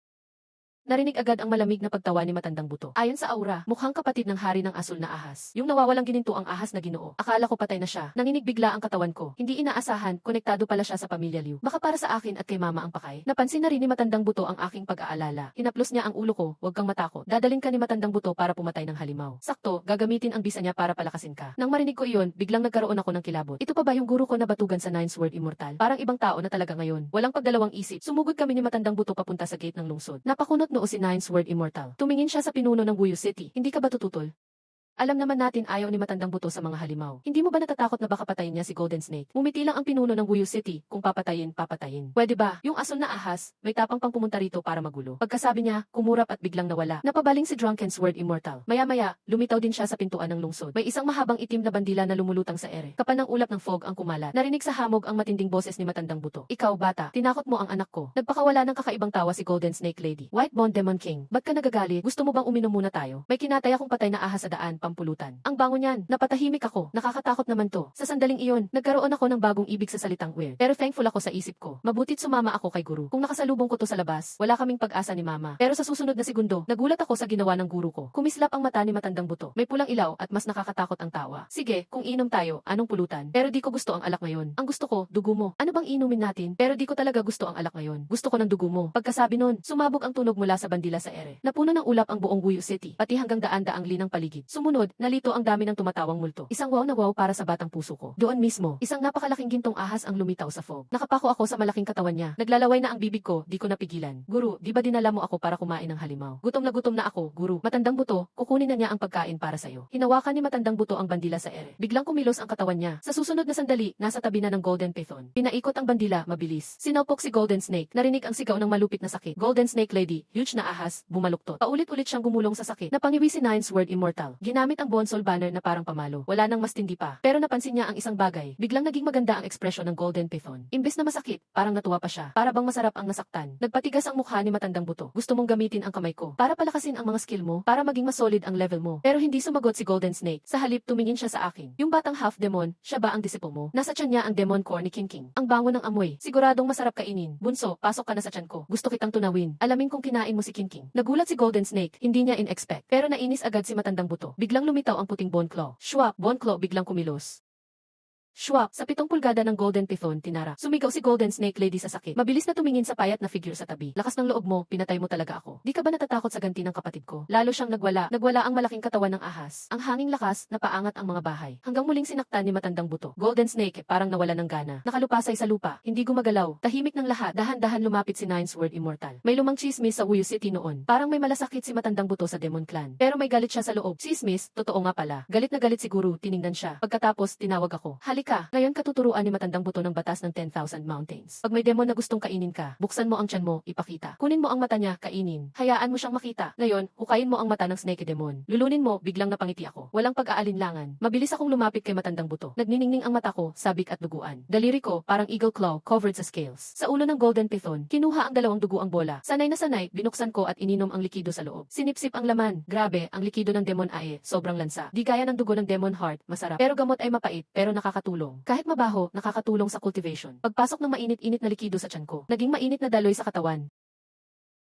Narinig agad ang malamig na pagtawa ni matandang buto. Ayon sa aura, mukhang kapatid ng hari ng asul na ahas. Yung nawawalang gininto ang ahas na Ginoo. Akala ko patay na siya. Nanginig bigla ang katawan ko. Hindi inaasahan, konektado pala siya sa pamilya Liu. Baka para sa akin at kay mama ang pakay. Napansin na rin ni matandang buto ang aking pag-aalala. Hinaplos niya ang ulo ko, huwag kang matakot. Dadalhin ka ni matandang buto para pumatay ng halimaw. Sakto, gagamitin ang bisa niya para palakasin ka. Nang marinig ko iyon, biglang nagkaroon ako ng kilabot. Ito pa ba yung guro ko na batugan sa Nine Sword Immortal? Parang ibang tao na talaga ngayon. Walang pagdalawang isip. Sumugod kami ni matandang buto papunta sa gate ng lungsod. Napakunot noo si Nine Sword Immortal. Tumingin siya sa pinuno ng Wuyu City. Hindi ka ba tututol? Alam naman natin ayaw ni matandang buto sa mga halimaw. Hindi mo ba natatakot na baka patayin niya si Golden Snake? Umiti lang ang pinuno ng Wuyu City. Kung papatayin, papatayin. Pwede ba? Yung asul na ahas, may tapang pang pumunta rito para magulo. Pagkasabi niya, kumurap at biglang nawala. Napabaling si Drunken Sword Immortal. Maya-maya, lumitaw din siya sa pintuan ng lungsod. May isang mahabang itim na bandila na lumulutang sa ere. Kapan ng ulap ng fog ang kumalat. Narinig sa hamog ang matinding boses ni matandang buto. Ikaw, bata, tinakot mo ang anak ko. Nagpakawala ng kakaibang tawa si Golden Snake Lady. White Bone Demon King. Ba't ka nagagalit? Gusto mo bang uminom muna tayo? May kinatay akong patay na ahas sa daan, pampulutan. Ang bango niyan, napatahimik ako. Nakakatakot naman to. Sa sandaling iyon, nagkaroon ako ng bagong ibig sa salitang weird. Pero thankful ako sa isip ko. Mabutit sumama ako kay guru. Kung nakasalubong ko to sa labas, wala kaming pag-asa ni mama. Pero sa susunod na segundo, nagulat ako sa ginawa ng guru ko. Kumislap ang mata ni matandang buto. May pulang ilaw at mas nakakatakot ang tawa. Sige, kung inom tayo, anong pulutan? Pero di ko gusto ang alak ngayon. Ang gusto ko, dugo mo. Ano bang inumin natin? Pero di ko talaga gusto ang alak ngayon. Gusto ko ng dugo mo. Pagkasabi nun, sumabog ang tunog mula sa bandila sa ere. Napuno ng ulap ang buong Wuyu City, pati hanggang daan-daang linang paligid. Sumunod, nalito ang dami ng tumatawang multo. Isang wow na wow para sa batang puso ko. Doon mismo, isang napakalaking gintong ahas ang lumitaw sa fog. Nakapako ako sa malaking katawan niya. Naglalaway na ang bibig ko, di ko napigilan. Guru, di ba dinala mo ako para kumain ng halimaw? Gutom na ako, guru. Matandang buto, kukunin na niya ang pagkain para sa'yo. Hinawakan ni matandang buto ang bandila sa ere. Biglang kumilos ang katawan niya. Sa susunod na sandali, nasa tabi na ng Golden Python. Pinaikot ang bandila, mabilis. Sinalpok si Golden Snake. Narinig ang sigaw ng malupit na sakit. Golden Snake Lady, huge na ahas, bumaluktot. Paulit-ulit siyang gumulong sa sakit. Napangiwi si Nine Sword Immortal. Ginamit ang Bonsol Banner na parang pamalo. Wala nang mas tindi pa. Pero napansin niya ang isang bagay. Biglang naging maganda ang ekspresyon ng Golden Python. Imbes na masakit, parang natuwa pa siya. Para bang masarap ang nasaktan. Nagpatigas ang mukha ni matandang buto. Gusto mong gamitin ang kamay ko para palakasin ang mga skill mo, para maging mas solid ang level mo. Pero hindi sumagot si Golden Snake. Sa halip tumingin siya sa akin. Yung batang half demon, siya ba ang disipo mo? Nasa tiyan niya ang demon core ni King King. Ang bango ng amoy. Siguradong masarap kainin. Bunso, pasok ka na sa tiyan ko. Gusto kitang tunawin. Alamin kung kinain mo si King King. Nagulat si Golden Snake. Hindi niya in-expect. Pero nainis agad si matandang buto. Biglang lumitaw ang puting Bone Claw. Shwap, Bone Claw biglang kumilos. Shwap, sa 7 pulgada ng Golden Python, tinara. Sumigaw si Golden Snake Lady sa sakit. Mabilis na tumingin sa payat na figure sa tabi. Lakas ng loob mo, pinatay mo talaga ako. Di ka ba natatakot sa ganti ng kapatid ko? Lalo siyang nagwala. Nagwala ang malaking katawan ng ahas. Ang hanging lakas, napaangat ang mga bahay. Hanggang muling sinaktan ni matandang buto. Golden Snake, parang nawala ng gana. Nakalupasay sa lupa. Hindi gumagalaw. Tahimik ng lahat. Dahan-dahan lumapit si Nine Sword Immortal. May lumang chismis sa Wuyu City noon. Parang may malasakit si matandang buto sa Demon Clan. Pero may galit siya sa loob. Chismis, totoo nga pala. Galit na galit siguro, tiningnan siya. Pagkatapos, tinawag ako. Halika, ngayon katuturuan ni matandang buto ng batas ng 10,000 mountains. Pag may demon na gustong kainin ka, buksan mo ang tiyan mo, ipakita. Kunin mo ang mata niya, kainin. Hayaan mo siyang makita. Ngayon, hukayin mo ang mata ng snake demon. Lulunin mo, biglang napangiti ako. Walang pag-aalinlangan. Mabilis akong lumapit kay matandang buto. Nagniningning ang mata ko, sabik at duguan. Daliri ko, parang eagle claw, covered sa scales. Sa ulo ng Golden Python, kinuha ang 2 duguang bola. Sanay na sanay, binuksan ko at ininom ang likido sa loob. Sinipsip ang laman. Grabe, ang likido ng Demon Ae, sobrang lansa. Di gaya ng dugo ng Demon Heart, masarap. Pero gamot ay mapait, pero nakakatulong. Kahit mabaho, nakakatulong sa cultivation. Pagpasok ng mainit-init na likido sa tiyan ko, naging mainit na daloy sa katawan.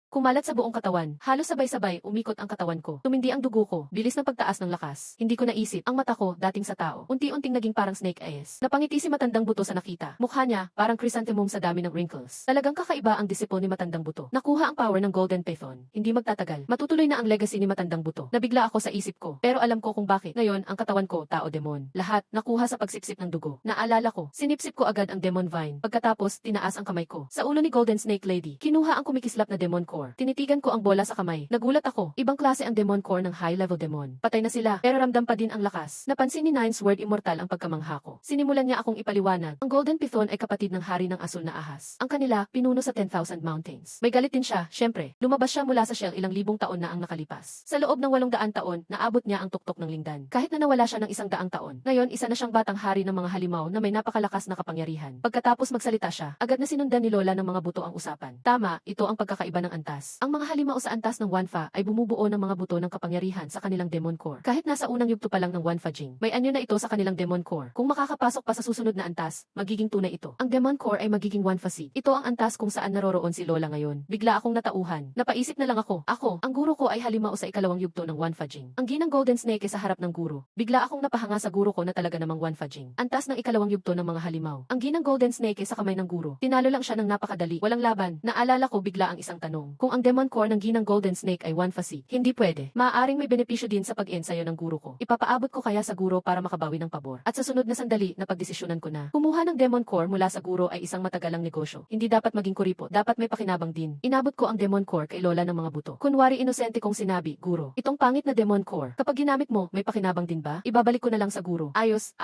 Kumalat sa buong katawan. Halos sabay-sabay umikot ang katawan ko. Tumindi ang dugo ko. Bilis ng pagtaas ng lakas. Hindi ko naisip. Ang mata ko, dating sa tao, unti-unting naging parang snake eyes. Napangiti si Matandang Buto sa nakita. Mukha niya, parang chrysanthemum sa dami ng wrinkles. Talagang kakaiba ang disipo ni Matandang Buto. Nakuha ang power ng Golden Python. Hindi magtatagal. Matutuloy na ang legacy ni Matandang Buto. Nabigla ako sa isip ko. Pero alam ko kung bakit. Ngayon, ang katawan ko, tao-demon. Lahat, nakuha sa pagsipsip ng dugo. Naalala ko, sinipsip ko agad ang Demon Vine. Pagkatapos, tinaas ang kamay ko. Sa ulo ni Golden Snake Lady, kinuha ang kumikislap na Demon Core. Tinitigan ko ang bola sa kamay. Nagulat ako. Ibang klase ang Demon Core ng high-level demon. Patay na sila, pero ramdam pa din ang lakas. Napansin ni Nine Sword Immortal ang pagkamangha ko. Sinimulan niya akong ipaliwanag. Ang Golden Python ay kapatid ng hari ng asul na ahas. Ang kanila, pinuno sa 10,000 mountains. May galit din siya, syempre. Lumabas siya mula sa shell ilang libong taon na ang nakalipas. Sa loob ng 800 taon, naabot niya ang tuktok ng lingdan. Kahit na nawala siya ng 100 taon. Ngayon, isa na siyang batang hari ng mga halimaw na may napakalakas na kapangyarihan. Pagkatapos magsalita siya, agad na sinundan ni Lola ng mga buto ang usapan. Tama, ito ang pagkakaiba ng antas. Ang mga halimaw sa antas ng Wanfa ay bumubuo ng mga buto ng kapangyarihan sa kanilang Demon Core. Kahit nasa unang yugto pa lang ng Wanfa Jing, may anyo na ito sa kanilang Demon Core. Kung makakapasok pa sa susunod na antas, magiging tunay ito. Ang Demon Core ay magiging Wanfa Seed. Ito ang antas kung saan naroroon si Lola ngayon. Bigla akong natauhan. Napaisip na lang ako. Ang guro ko ay halimaw sa ikalawang yugto ng Wanfa Jing. Ang ginang Golden Snake ay sa harap ng guro. Bigla akong napahanga sa guro ko na talaga namang Wanfa Jing. Antas ng ikalawang yugto ng mga halimaw. Ang ginang Golden Snake ay sa kamay ng guro. Tinalo lang siya ng napakadali. Walang laban. Naalala ko bigla ang isang tanong. Kung ang Demon Core ng ginang Golden Snake ay Wanfa Seed, hindi pwede. Maaaring may benepisyo din sa pag-ensayo ng guro ko. Ipapaabot ko kaya sa guro para makabawi ng pabor. At sa sunod na sandali, napagdesisyonan ko na. Kumuha ng Demon Core mula sa guro ay isang matagalang negosyo. Hindi dapat maging kuripot. Dapat may pakinabang din. Inabot ko ang Demon Core kay Lola ng mga buto. Kunwari inosente kong sinabi, guro, itong pangit na Demon Core, kapag ginamit mo, may pakinabang din ba? Ibabalik ko na lang sa guro. Ayos.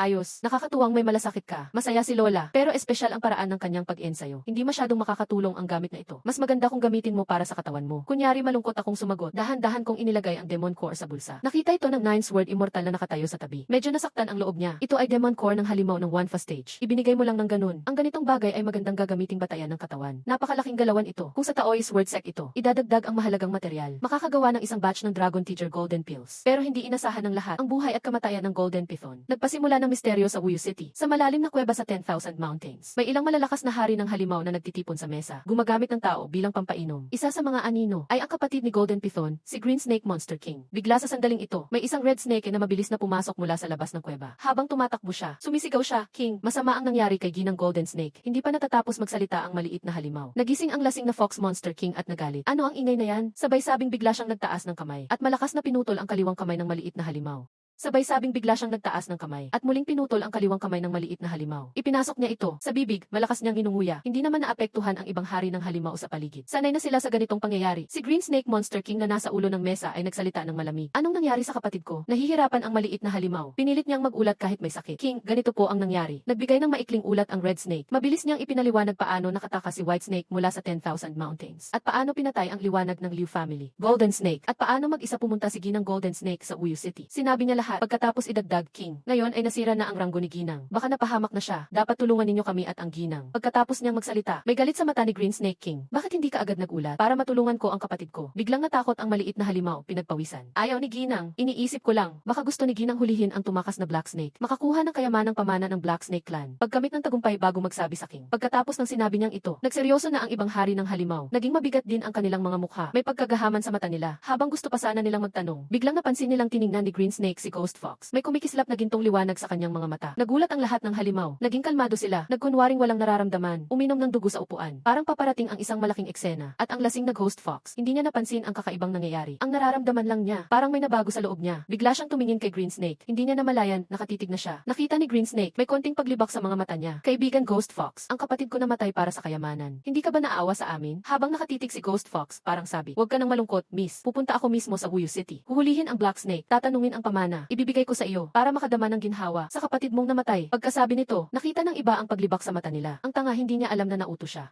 Nakakatuwang may malasakit ka. Masaya si Lola. Pero espesyal ang paraan ng kanyang pag-ensayo. Hindi masyadong makakatulong ang gamit na ito. Mas maganda kung gamitin mo para sa katawan mo. Kunyari malungkot akong sumagot, dahan-dahan kong inilagay ang Demon Core sa bulsa. Nakita ito ng Nine Sword Immortal na nakatayo sa tabi. Medyo nasaktan ang loob niya. Ito ay Demon Core ng halimaw ng Wanfa Stage. Ibinigay mo lang ng ganun. Ang ganitong bagay ay magandang gagamiting batayan ng katawan. Napakalaking galawan ito. Kung sa Taoist word sec ito, idadagdag ang mahalagang material. Makakagawa ng isang batch ng Dragon Teacher Golden Pills. Pero hindi inasahan ng lahat ang buhay at kamatayan ng Golden Python. Nagpasimula ng misteryo sa Wuyu City, sa malalim na kuweba sa 10,000 mountains. May ilang malalakas na hari ng halimaw na nagtitipon sa mesa, gumagamit ng tao bilang pampainom. Isa sa mga anino ay ang kapatid ni Golden Python, si Green Snake Monster King. Bigla sa sandaling ito, may isang red snake na mabilis na pumasok mula sa labas ng kuweba. Habang tumatakbo siya, sumisigaw siya, King, masama ang nangyari kay ginang Golden Snake. Hindi pa natatapos magsalita ang maliit na halimaw. Nagising ang lasing na Fox Monster King at nagalit. Ano ang ingay na yan? Sabay-sabing bigla siyang nagtaas ng kamay at malakas na pinutol ang kaliwang kamay ng maliit na halimaw. Sabay-sabing bigla siyang nagtaas ng kamay at muling pinutol ang kaliwang kamay ng maliit na halimaw. Ipinasok niya ito sa bibig, malakas niyang inunguya. Hindi naman naapektuhan ang ibang hari ng halimaw sa paligid. Sanay na sila sa ganitong pangyayari. Si Green Snake Monster King na nasa ulo ng mesa ay nagsalita ng malamig. Anong nangyari sa kapatid ko? Nahihirapan ang maliit na halimaw. Pinilit niyang magulat kahit may sakit. King, ganito po ang nangyari. Nagbigay ng maikling ulat ang Red Snake. Mabilis niyang ipinaliwanag paano nakatakas si White Snake mula sa 10,000 mountains. At paano pinatay ang liwanag ng Liu family. Golden Snake. At paano mag-isa pumunta si ginang Golden Snake sa Wuyu City. Sinabi niya lahat pagkatapos idagdag King. Ngayon ay nasira na ang ranggo ni Ginang. Baka napahamak na siya. Dapat tulungan ninyo kami at ang Ginang. Pagkatapos niyang magsalita, may galit sa mata ni Green Snake King. Bakit hindi ka agad nagulat? Para matulungan ko ang kapatid ko. Biglang natakot ang maliit na halimaw, pinagpawisan. Ayaw ni Ginang. Iniisip ko lang, baka gusto ni Ginang hulihin ang tumakas na Black Snake. Makakuha ng kayamanang pamana ng Black Snake Clan. Pagkamit ng tagumpay bago magsabi sa King. Pagkatapos ng sinabi niyang ito, nagseryoso na ang ibang hari ng halimaw. Naging mabigat din ang kanilang mga mukha. May pagkagahaman sa mata nila. Habang gusto pa sana nilang magtanong, biglang napansin nilang tiningnan ni Green Snake si Ghost Fox. May kumikislap na gintong liwanag sa kanyang mga mata. Nagulat ang lahat ng halimaw. Naging kalmado sila. Nagkunwaring walang nararamdaman. Uminom ng dugo sa upuan. Parang paparating ang isang malaking eksena. At ang lasing na Ghost Fox, hindi niya napansin ang kakaibang nangyayari. Ang nararamdaman lang niya, parang may nabago sa loob niya. Bigla siyang tumingin kay Green Snake. Hindi niya namalayan, nakatitig na siya. Nakita ni Green Snake, may konting paglibak sa mga mata niya. Kaibigan Ghost Fox, ang kapatid ko namatay para sa kayamanan. Hindi ka ba naawa sa amin? Habang nakatitig si Ghost Fox, parang sabi, "Huwag ka nang malungkot, miss. Pupunta ako mismo sa Wuyu City. Huhulihin ang Black Snake. Tatanungin ang pamana. Ibibigay ko sa iyo para makadama ng ginhawa sa kapatid mong namatay." Pagkasabi nito, nakita ng iba ang paglibak sa mata nila. Ang tanga hindi niya alam na nauto siya.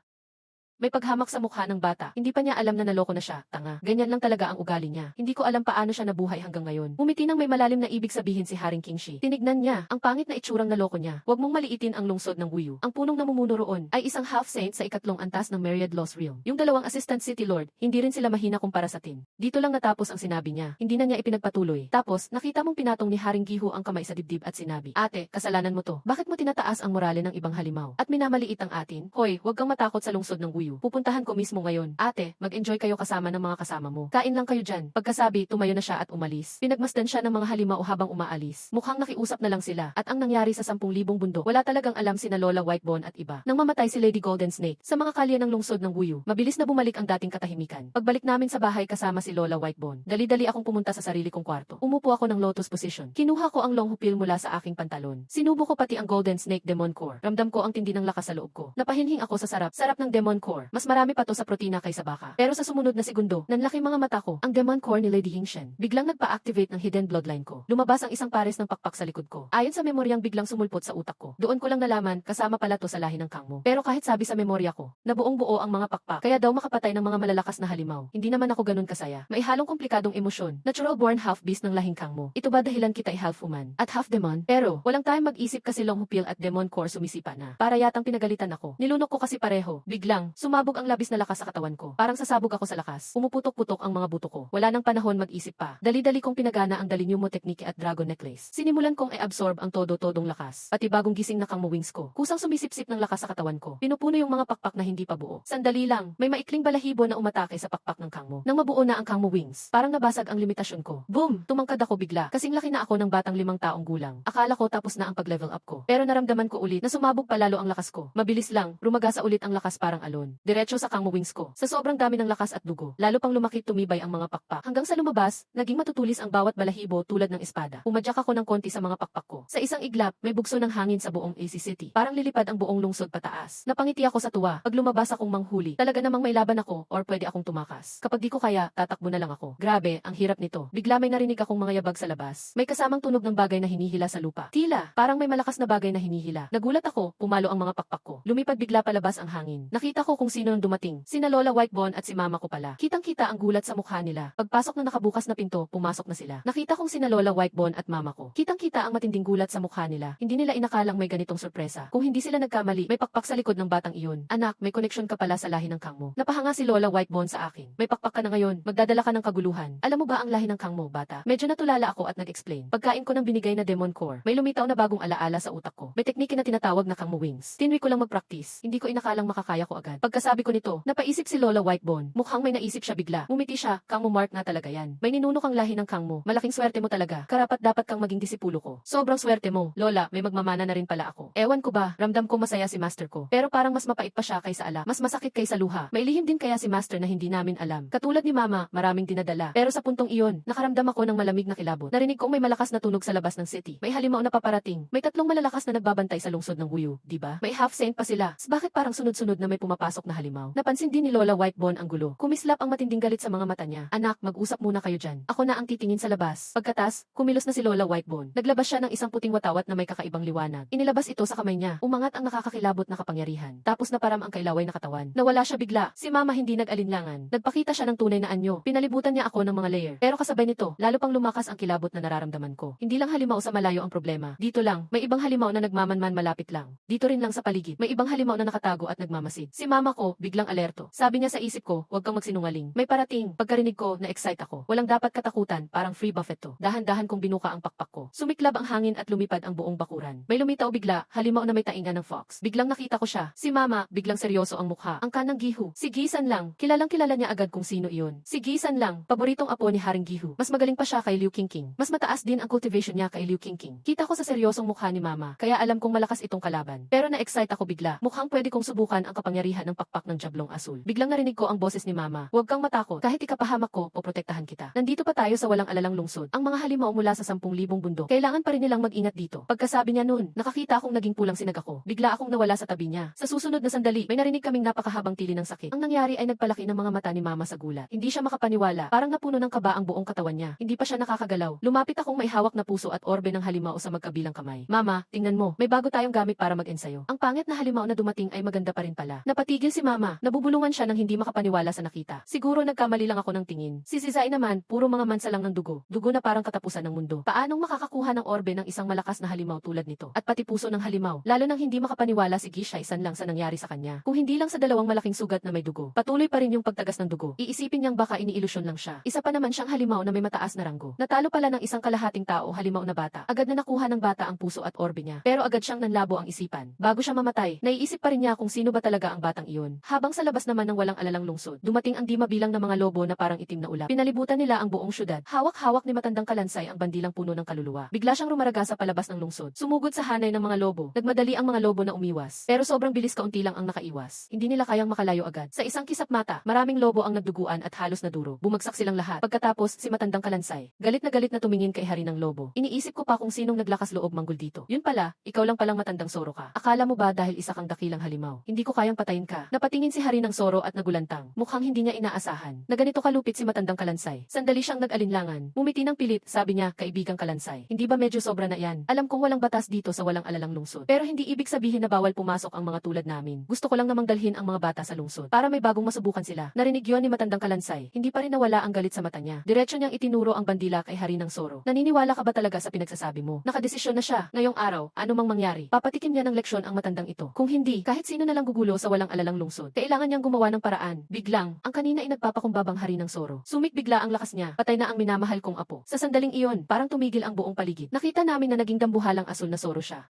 May paghamak sa mukha ng bata. Hindi pa niya alam na naloko na siya. Tanga. Ganyan lang talaga ang ugali niya. Hindi ko alam paano siya nabuhay hanggang ngayon. Umiti nang may malalim na ibig sabihin si Haring Kingshi. Tinignan niya ang pangit na itsurang naloko niya. Huwag mong maliitin ang lungsod ng Wuyu. Ang punong namumuno roon ay isang half-saint sa ikatlong antas ng Myriad Lost Realm. Yung dalawang assistant city lord, hindi rin sila mahina kumpara sa tin. Dito lang natapos ang sinabi niya. Hindi na niya ipinagpatuloy. Tapos, nakita mong pinatong ni Haring Gihu ang kamay sa dibdib at sinabi, "Ate, kasalanan mo to. Bakit mo tinataas ang morale ng ibang halimaw? At minamaliit ang atin? Hoy, huwag kang matakot sa lungsod ng Wuyu. Wuyu. Pupuntahan ko mismo ngayon. Ate, mag-enjoy kayo kasama ng mga kasama mo. Kain lang kayo dyan. Pagkasabi, tumayo na siya at umalis. Pinagmasdan siya ng mga halimaw habang umaalis. Mukhang nakiusap na lang sila. At ang nangyari sa 10,000 bundok, wala talagang alam sina Lola Whitebone at iba. Nang mamatay si Lady Golden Snake, sa mga kalye ng lungsod ng Wuyu, mabilis na bumalik ang dating katahimikan. Pagbalik namin sa bahay kasama si Lola Whitebone, dali-dali akong pumunta sa sarili kong kwarto. Umupo ako ng lotus position. Kinuha ko ang long hupil mula sa aking pantalon. Sinubo ko pati ang Golden Snake Demon Core. Ramdam ko ang tindi ng lakas sa loob ko. Napahinhing ako sa sarap ng Demon Core. Mas marami pa to sa protina kaysa baka. Pero sa sumunod na segundo, nanlaki mga mata ko. Ang Demon Core ni Lady Yingshen. Biglang nagpa-activate ng hidden bloodline ko. Lumabas ang isang pares ng pakpak sa likod ko. Ayon sa memoryang biglang sumulpot sa utak ko. Doon ko lang nalaman, kasama pala to sa lahi ng Kangmo. Pero kahit sabi sa memorya ko, na buong-buo ang mga pakpak, kaya daw makapatay ng mga malalakas na halimaw. Hindi naman ako ganun kasaya. May halong komplikadong emosyon. Natural born half beast ng lahing Kangmo. Ito ba dahilan kita ay half human at half demon? Pero walang tayong mag-isip kasi long hupil at Demon Core sumisipa na. Para yatang pinagalitan ako. Nilunok ko kasi pareho. Biglang, sumabog ang labis na lakas sa katawan ko. Parang sasabog ako sa lakas. Pumuputok-putok ang mga buto ko. Wala nang panahon mag-isip pa. Dali-dali kong pinagana ang Dalinyumo Technique at Dragon Necklace. Sinimulan kong i-absorb ang todo-todong lakas. Pati bagong gising na Kangmo wings ko. Kusang sumisipsip ng lakas sa katawan ko. Pinupuno yung mga pakpak na hindi pa buo. Sandali lang, may maikling balahibo na umatake sa pakpak ng Kangmo. Nang mabuo na ang Kangmo wings, parang nabasag ang limitasyon ko. Boom! Tumangkad ako bigla. Kasing laki na ako ng batang 5 taong gulang. Akala ko tapos na ang pag-level up ko. Pero naramdaman ko ulit na sumabog palalo ang lakas ko. Mabilis lang, rumagasa ulit ang lakas parang alon. Diretso sa Kangmo wings ko. Sa sobrang dami ng lakas at dugo, lalo pang lumaki tumibay ang mga pakpak. Hanggang sa lumabas, naging matutulis ang bawat balahibo tulad ng espada. Pumadyak ako ng konti sa mga pakpak ko. Sa isang iglap, may bugso ng hangin sa buong AC City. Parang lilipad ang buong lungsod pataas. Napangiti ako sa tuwa. Pag lumabas akong manghuli, talaga namang may laban ako or pwede akong tumakas. Kapag di ko kaya, tatakbo na lang ako. Grabe, ang hirap nito. Bigla may narinig akong mga yabag sa labas. May kasamang tunog ng bagay na hinihila sa lupa. Tila, parang may malakas na bagay na hinihila. Nagulat ako, pumalo ang mga pakpak ko. Lumipad bigla palabas ang hangin. Nakita ko kung sino ang dumating. Sina Lola Whitebone at si mama ko pala. Kitang-kita ang gulat sa mukha nila. Pagpasok ng nakabukas na pinto, pumasok na sila. Nakita kong sina Lola Whitebone at mama ko. Kitang-kita ang matinding gulat sa mukha nila. Hindi nila inakalang may ganitong sorpresa. Kung hindi sila nagkamali, may pakpak sa likod ng batang iyon. Anak, may koneksyon ka pala sa lahi ng Kangmo. Napahanga si Lola Whitebone sa akin. May pakpak ka na ngayon. Magdadala ka ng kaguluhan. Alam mo ba ang lahi ng Kangmo, bata? Medyo natulala ako at nag-explain. Pagkain ko ng binigay na Demon Core, may lumitaw na bagong alaala sa utak ko. May teknike na tinatawag na Kangmo wings. Tinwi ko lang mag-practice. Hindi ko inakalang makakaya ko agad. Pagkasabi ko nito, napaisip si Lola Whitebone. Mukhang may naisip siya bigla. Umiti siya, Kangmo mark na talaga yan. May ninunok ang lahi ng Kangmo. Malaking swerte mo talaga. Karapat dapat kang maging disipulo ko. Sobrang swerte mo. Lola, may magmamana na rin pala ako. Ewan ko ba, ramdam ko masaya si master ko. Pero parang mas mapait pa siya kaysa ala. Mas masakit kaysa luha. May lihim din kaya si master na hindi namin alam. Katulad ni mama, maraming dinadala. Pero sa puntong iyon, nakaramdam ako ng malamig na kilabot. Narinig kong may malakas na tunog sa labas ng city. May halimaw na paparating. May 3 malalakas na nagbabantay sa lungsod ng Wuyu, di ba? May half saint pa sila. Bakit parang sunod-sunod na may pumapasok na halimaw? Napansin din ni Lola Whitebone ang gulo. Kumislap ang matinding galit sa mga mata niya. Anak, mag-usap muna kayo dyan. Ako na ang titingin sa labas. Pagkatas, kumilos na si Lola Whitebone. Naglabas siya ng isang puting watawat na may kakaibang liwanag. Inilabas ito sa kamay niya. Umangat ang nakakakilabot na kapangyarihan. Tapos naparam ang kailaway na katawan. Nawala siya bigla. Si mama hindi nag-alinlangan. Nagpakita siya ng tunay na anyo. Pinalibutan niya ako ng mga layer. Pero kasabay nito, lalo pang lumakas ang kilabot na nararamdaman ko. Hindi lang halimaw sa malayo ang problema. Dito lang, may ibang halimaw na nagmamanman malapit lang. Dito rin lang sa paligid, may ibang halimaw na nakatago at nagmamasid. Si mama ko, biglang alerto. Sabi niya sa isip ko, huwag kang magsinungaling. May parating. Pagkarinig ko, na-excite ako. Walang dapat katakutan, parang free buffet to. Dahan-dahan kong binuka ang pakpak ko. Sumiklab ang hangin at lumipad ang buong bakuran. May lumitaw bigla, halimaw na may tainga ng fox. Biglang nakita ko siya. Si mama, biglang seryoso ang mukha. Ang kanang Gihu. Si Gisan lang. Kilalang kilala niya agad kung sino iyon. Si Gisan lang, paboritong apo ni Haring Gihu. Mas magaling pa siya kay Liu Qingqing. Mas mataas din ang cultivation niya kay Liu Qingqing. Kita ko sa seryosong mukha ni mama, kaya alam kong malakas itong kalaban. Pero na-excite ako bigla. Mukhang pwede kong subukan ang kapangyarihan ng pakpak ng Jablong Asul. Biglang narinig ko ang boses ni mama. Huwag kang matakot. Kahit ikapahamak ko, poprotektahan kita. Nandito pa tayo sa walang alalang lungsod. Ang mga halimaw mula sa 10,000 bundok. Kailangan pa rin nilang mag-ingat dito. Pagkasabi niya noon, nakakita akong naging pulang sinag ako. Bigla akong nawala sa tabi niya. Sa susunod na sandali, may narinig kaming napakahabang tili ng sakit. Ang nangyari ay nagpalaki ng mga mata ni mama sa gulat. Hindi siya makapaniwala. Parang napuno ng kaba ang buong katawan niya. Hindi pa siya nakakagalaw. Lumapit akong may hawak na puso at orbe ng halimaw sa magkabilang kamay. Mama, tingnan mo. May bago tayong gamit para mag-ensayo. Ang pangit na halimaw na dumating ay maganda pa rin pala. Napatigil si mama. Nabubulungan siya nang hindi makapaniwala sa nakita. Siguro nagkamali lang ako ng tingin. Si Zizai naman, puro mga mansa lang ng dugo. Dugo na parang katapusan ng mundo. Paanong makakakuha ng orbe ng isang malakas na halimaw tulad nito? At pati puso ng halimaw. Lalo nang hindi makapaniwala si Gishaisan lang sa nangyari sa kanya. Kung hindi lang sa 2 malaking sugat na may dugo. Patuloy pa rin yung pagtagas ng dugo. Iisipin niyang baka iniilusyon lang siya. Isa pa naman siyang halimaw na may mataas na ranggo. Natalo pala ng isang kalahating tao halimaw na bata. Agad na nakuha ng bata ang puso at orbe niya. Pero agad siyang nanlabo ang isipan. Bago siya mamatay, naiisip pa rin niya kung sino ba talaga ang batang iyon. Habang sa labas naman ng walang alalang lungsod, dumating ang di mabilang na mga lobo na parang itim na ulap. Pinalibutan nila ang buong syudad. Hawak-hawak ni matandang Kalansay ang bandilang puno ng kaluluwa. Bigla siyang rumaraga sa palabas ng lungsod. Sumugod sa hanay ng mga lobo. Nagmadali ang mga lobo na umiwas. Pero sobrang bilis, kaunti lang ang nakaiwas. Hindi nila kayang makalayo agad. Sa isang kisap mata, maraming lobo ang nagduguan at halos naduro. Bumagsak silang lahat. Pagkatapos, si matandang Kalansay, galit na tumingin kay hari ng lobo. Iniisip ko pa kung sinong naglakas loob manggol dito. Yun pala, ikaw lang palang matandang Soro ka. Akala mo ba dahil isa kang dakilang halimaw, hindi ko kayang patayin ka? Napatingin si hari ng Soro at nagulantang. Mukhang hindi niya inaasahan na ganito kalupit si matandang Kalansay. Sandali siyang nag-alinlangan. Mumiti ng pilit, sabi niya, kaibigang Kalansay. Hindi ba medyo sobra na yan? Alam kong walang batas dito sa walang alalang lungsod. Pero hindi ibig sabihin na bawal pumasok ang mga tulad namin. Gusto ko lang namang dalhin ang mga bata sa lungsod para may bagong masubukan sila. Narinig yon ni matandang Kalansay. Hindi pa rin nawala ang galit sa mata niya. Diretso niyang itinuro ang bandila kay hari ng Soro. Naniniwala ka ba talaga sa pinagsasabi mo? Nakadesisyon na siya. Ngayong araw, ano mang mangyari, papatikim niya ng leksyon ang matandang ito. Kung hindi, kahit sino na lang gugulo sa walang alalang lungsod, kailangan niyang gumawa ng paraan. Biglang, ang kanina ay nagpapakumbabang hari ng Soro. Sumik bigla ang lakas niya. Patay na ang minamahal kong apo. Sa sandaling iyon, parang tumigil ang buong paligid. Nakita namin na naging dambuhalang asul na Soro siya.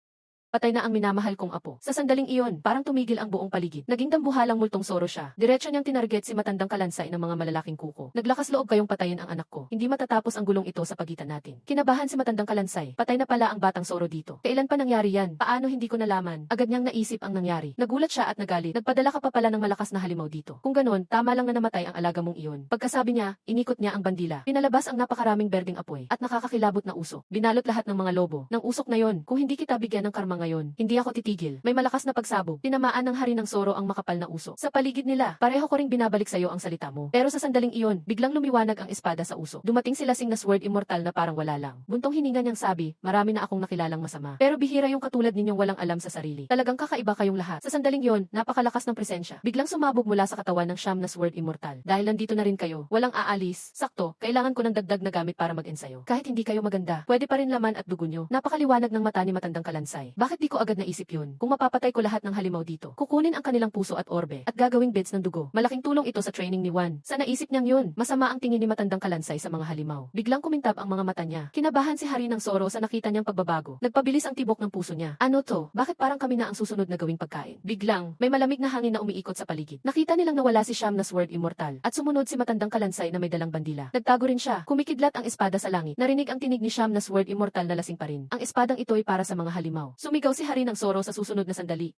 Patay na ang minamahal kong apo. Sa sandaling iyon, parang tumigil ang buong paligid. Naging dambuhalang multong Soro siya. Diretso niyang tinarget si matandang Kalansay ng mga malalaking kuko. Naglakas loob kayong patayin ang anak ko. Hindi matatapos ang gulong ito sa pagitan natin. Kinabahan si matandang Kalansay. Patay na pala ang batang Soro dito. Kailan pa nangyari yan? Paano hindi ko nalaman? Agad niyang naisip ang nangyari. Nagulat siya at nagalit. Nagpadala ka pa pala ng malakas na halimaw dito. Kung ganon, tama lang na namatay ang alaga mong iyon. Pagkasabi niya, inikot niya ang bandila. Pinalabas ang napakaraming berdeng apoy at nakakakilabot na usok. Binalot lahat ng mga lobo ng usok na yon. Kung hindi kita bigyan ng karma ngayon, hindi ako titigil. May malakas na pagsabog. Tinamaan ng hari ng Soro ang makapal na usok. Sa paligid nila, pareho ko ring binabalik sa'yo ang salita mo. Pero sa sandaling iyon, biglang lumiwanag ang espada sa usok. Dumating si lasing na sword immortal na parang wala lang. Buntong hininga niyang sabi, marami na akong nakilalang masama. Pero bihira yung katulad ninyong walang alam sa sarili. Talagang kakaiba kayong lahat. Sa sandaling iyon, napakalakas ng presensya. Biglang sumabog mula sa katawan ng siyam na sword immortal. Dahil nandito na rin kayo, walang aalis. Sakto, kailangan ko ng dagdag na gamit para mag-ensayo. Kahit hindi kayo maganda, pwede pa rin laman at dugo nyo. Napakaliwanag ng mata ni matandang Kalansay. Bakit di ko agad naisip yun? Kung mapapatay ko lahat ng halimaw dito, kukunin ang kanilang puso at orbe, at gagawing beds ng dugo. Malaking tulong ito sa training ni Juan. Sa naisip niyang yun, masama ang tingin ni matandang Kalansay sa mga halimaw. Biglang kumintab ang mga mata niya. Kinabahan si hari ng Soro sa nakita niyang pagbabago. Nagpabilis ang tibok ng puso niya. Ano to? Bakit parang kami na ang susunod na gawing pagkain? Biglang, may malamig na hangin na umiikot sa paligid. Nakita nilang nawala si Siyam na sword immortal, at sumunod si matandang Kalansay na may dalang bandila. Nagtago rin siya. Kumikidlat ang espada sa langit. Narinig ang tinig ni Siyam na sword immortal na lasing pa rin. Ang espadang ito ay para sa mga halimaw. Sumigaw si hari ng Soro sa susunod na sandali.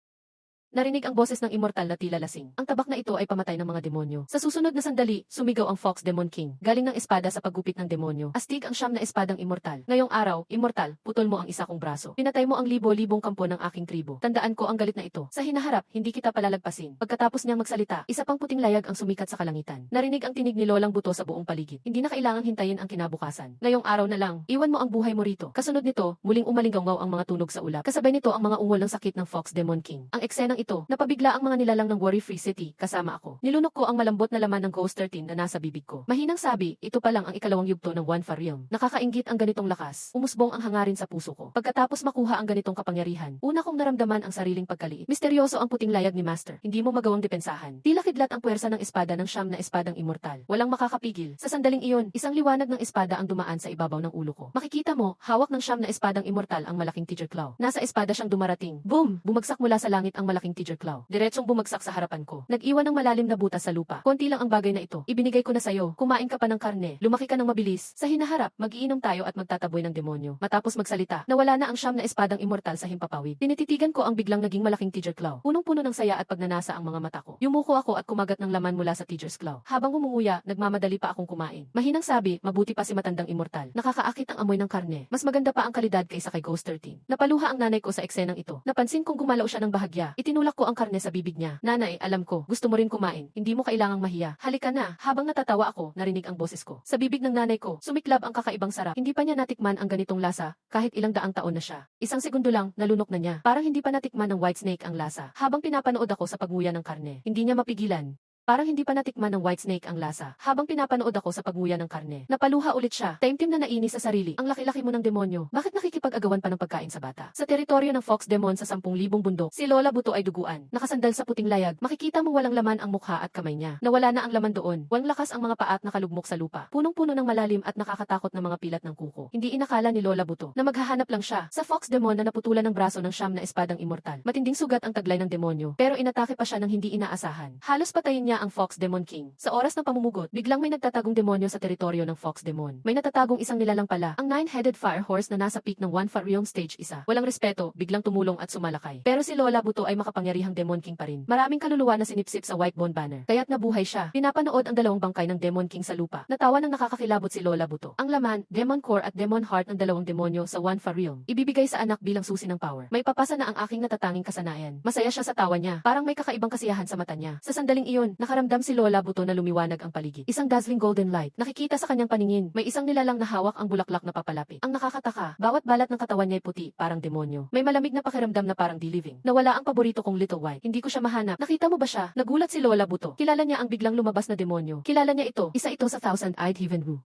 Narinig ang boses ng immortal na tila lasing. Ang tabak na ito ay pamatay ng mga demonyo. Sa susunod na sandali, sumigaw ang Fox Demon King. Galing ng espada sa paggupit ng demonyo. Astig ang siyam na espadang immortal. Ngayong araw, immortal, putol mo ang isa kong braso. Pinatay mo ang libo-libong kampo ng aking tribo. Tandaan ko ang galit na ito. Sa hinaharap, hindi kita palalagpasin. Pagkatapos niyang magsalita, isa pang puting layag ang sumikat sa kalangitan. Narinig ang tinig ni Lolang Buto sa buong paligid. Hindi na kailangang hintayin ang kinabukasan. Ngayong araw na lang, iwan mo ang buhay mo rito. Kasunod nito, muling umalinggaw ang mga tunog sa ulap. Kasabay nito ang mga ungol ng sakit ng Fox Demon King. Ang eksenang ito, napabigla ang mga nilalang ng Worry Free City, kasama ako. Nilunok ko ang malambot na laman ng Ghost 13 na nasa bibig ko. Mahinang sabi, ito pa lang ang ikalawang yugto ng One for Realm. Nakakainggit ang ganitong lakas. Umusbong ang hangarin sa puso ko. Pagkatapos makuha ang ganitong kapangyarihan, una kong naramdaman ang sariling pagkaliit. Misteryoso ang puting layag ni Master. Hindi mo magawang depensahan. Tila kidlat ang puwersa ng espada ng siyam na espadang immortal. Walang makakapigil. Sa sandaling iyon, isang liwanag ng espada ang dumaan sa ibabaw ng ulo ko. Makikita mo, hawak ng siyam na espadang immortal ang malaking teacher claw. Nasa espada siyang dumarating. Boom! Bumagsak mula sa langit ang malaking teacher claw. Diretsong bumagsak sa harapan ko. Nag-iwan ng malalim na butas sa lupa. Konti lang ang bagay na ito. Ibinigay ko na sa'yo. Kumain ka pa ng karne. Lumaki ka ng mabilis. Sa hinaharap, mag-iinom tayo at magtataboy ng demonyo. Matapos magsalita, nawala na ang siyam na espadang immortal sa himpapawid. Tinititigan ko ang biglang naging malaking teacher claw. Punong-puno ng saya at pagnanasa ang mga mata ko. Yumuko ako at kumagat ng laman mula sa teacher's claw. Habang umunguya, nagmamadali pa akong kumain. Mahinang sabi, mabuti pa si matandang immortal. Nakakaakit ang amoy ng karne. Mas maganda pa ang kalidad kaysa kay Ghost 13. Napaluha ang nanay ko sa eksenang ito. Napansin kong gumalaw siya ng bahagya. Itinulak ko ang karne sa bibig niya. Nanay, alam ko, gusto mo rin kumain. Hindi mo kailangang mahiya. Halika na. Habang natatawa ako, narinig ang boses ko. Sa bibig ng nanay ko, sumiklab ang kakaibang sarap. Hindi pa niya natikman ang ganitong lasa, kahit ilang daang taon na siya. Isang segundo lang, nalunok na niya. Parang hindi pa natikman ng white snake ang lasa. Habang pinapanood ako sa pagnguya ng karne, hindi niya mapigilan. Parang hindi pa natikman ng white snake ang lasa. Habang pinapanood ako sa pagnguya ng karne, napaluha ulit siya. Taimtim na nainis sa sarili. Ang laki-laki mo ng demonyo. Bakit nakikipag-agawan pa ng pagkain sa bata? Sa teritoryo ng Fox Demon sa 10,000 bundok, si Lola Buto ay duguan. Nakasandal sa puting layag. Makikita mo walang laman ang mukha at kamay niya. Nawala na ang laman doon. Walang lakas ang mga paa at nakalugmok sa lupa. Punong-puno ng malalim at nakakatakot na mga pilat ng kuko. Hindi inakala ni Lola Buto na maghahanap lang siya sa Fox Demon na naputulan ng braso ng siyam na espadang immortal. Matinding sugat ang taglay ng demonyo, pero inatake pa siya ng hindi inaasahan. Halos patayin niya ang Fox Demon King. Sa oras ng pamumugot, biglang may nagtatagong demonyo sa teritoryo ng Fox Demon. May natatagong isang nilalang pala, ang nine-headed fire horse na nasa peak ng One Farium Stage 1. Walang respeto, biglang tumulong at sumalakay. Pero si Lola Buto ay makapangyarihang Demon King pa rin. Maraming kaluluwa na sinipsip sa White Bone Banner, kaya't nabuhay siya. Pinapanood ang dalawang bangkay ng Demon King sa lupa. Natawa ng nakakakilabot si Lola Buto. Ang laman, Demon Core at Demon Heart ng dalawang demonyo sa One Farium. Ibibigay sa anak bilang susi ng power. May papasa na ang aking natatanging kasanayan. Masaya siya sa tawa niya. Parang may kakaibang kasiyahan sa mata niya. Sa sandaling iyon, nakaramdam si Lola Buto na lumiwanag ang paligid. Isang dazzling golden light. Nakikita sa kanyang paningin. May isang nilalang na hawak ang bulaklak na papalapit. Ang nakakataka, bawat balat ng katawan niya ay puti, parang demonyo. May malamig na pakiramdam na parang di-living. Nawala ang paborito kong Little White. Hindi ko siya mahanap. Nakita mo ba siya? Nagulat si Lola Buto. Kilala niya ang biglang lumabas na demonyo. Kilala niya ito. Isa ito sa Thousand-Eyed Heaven Wu.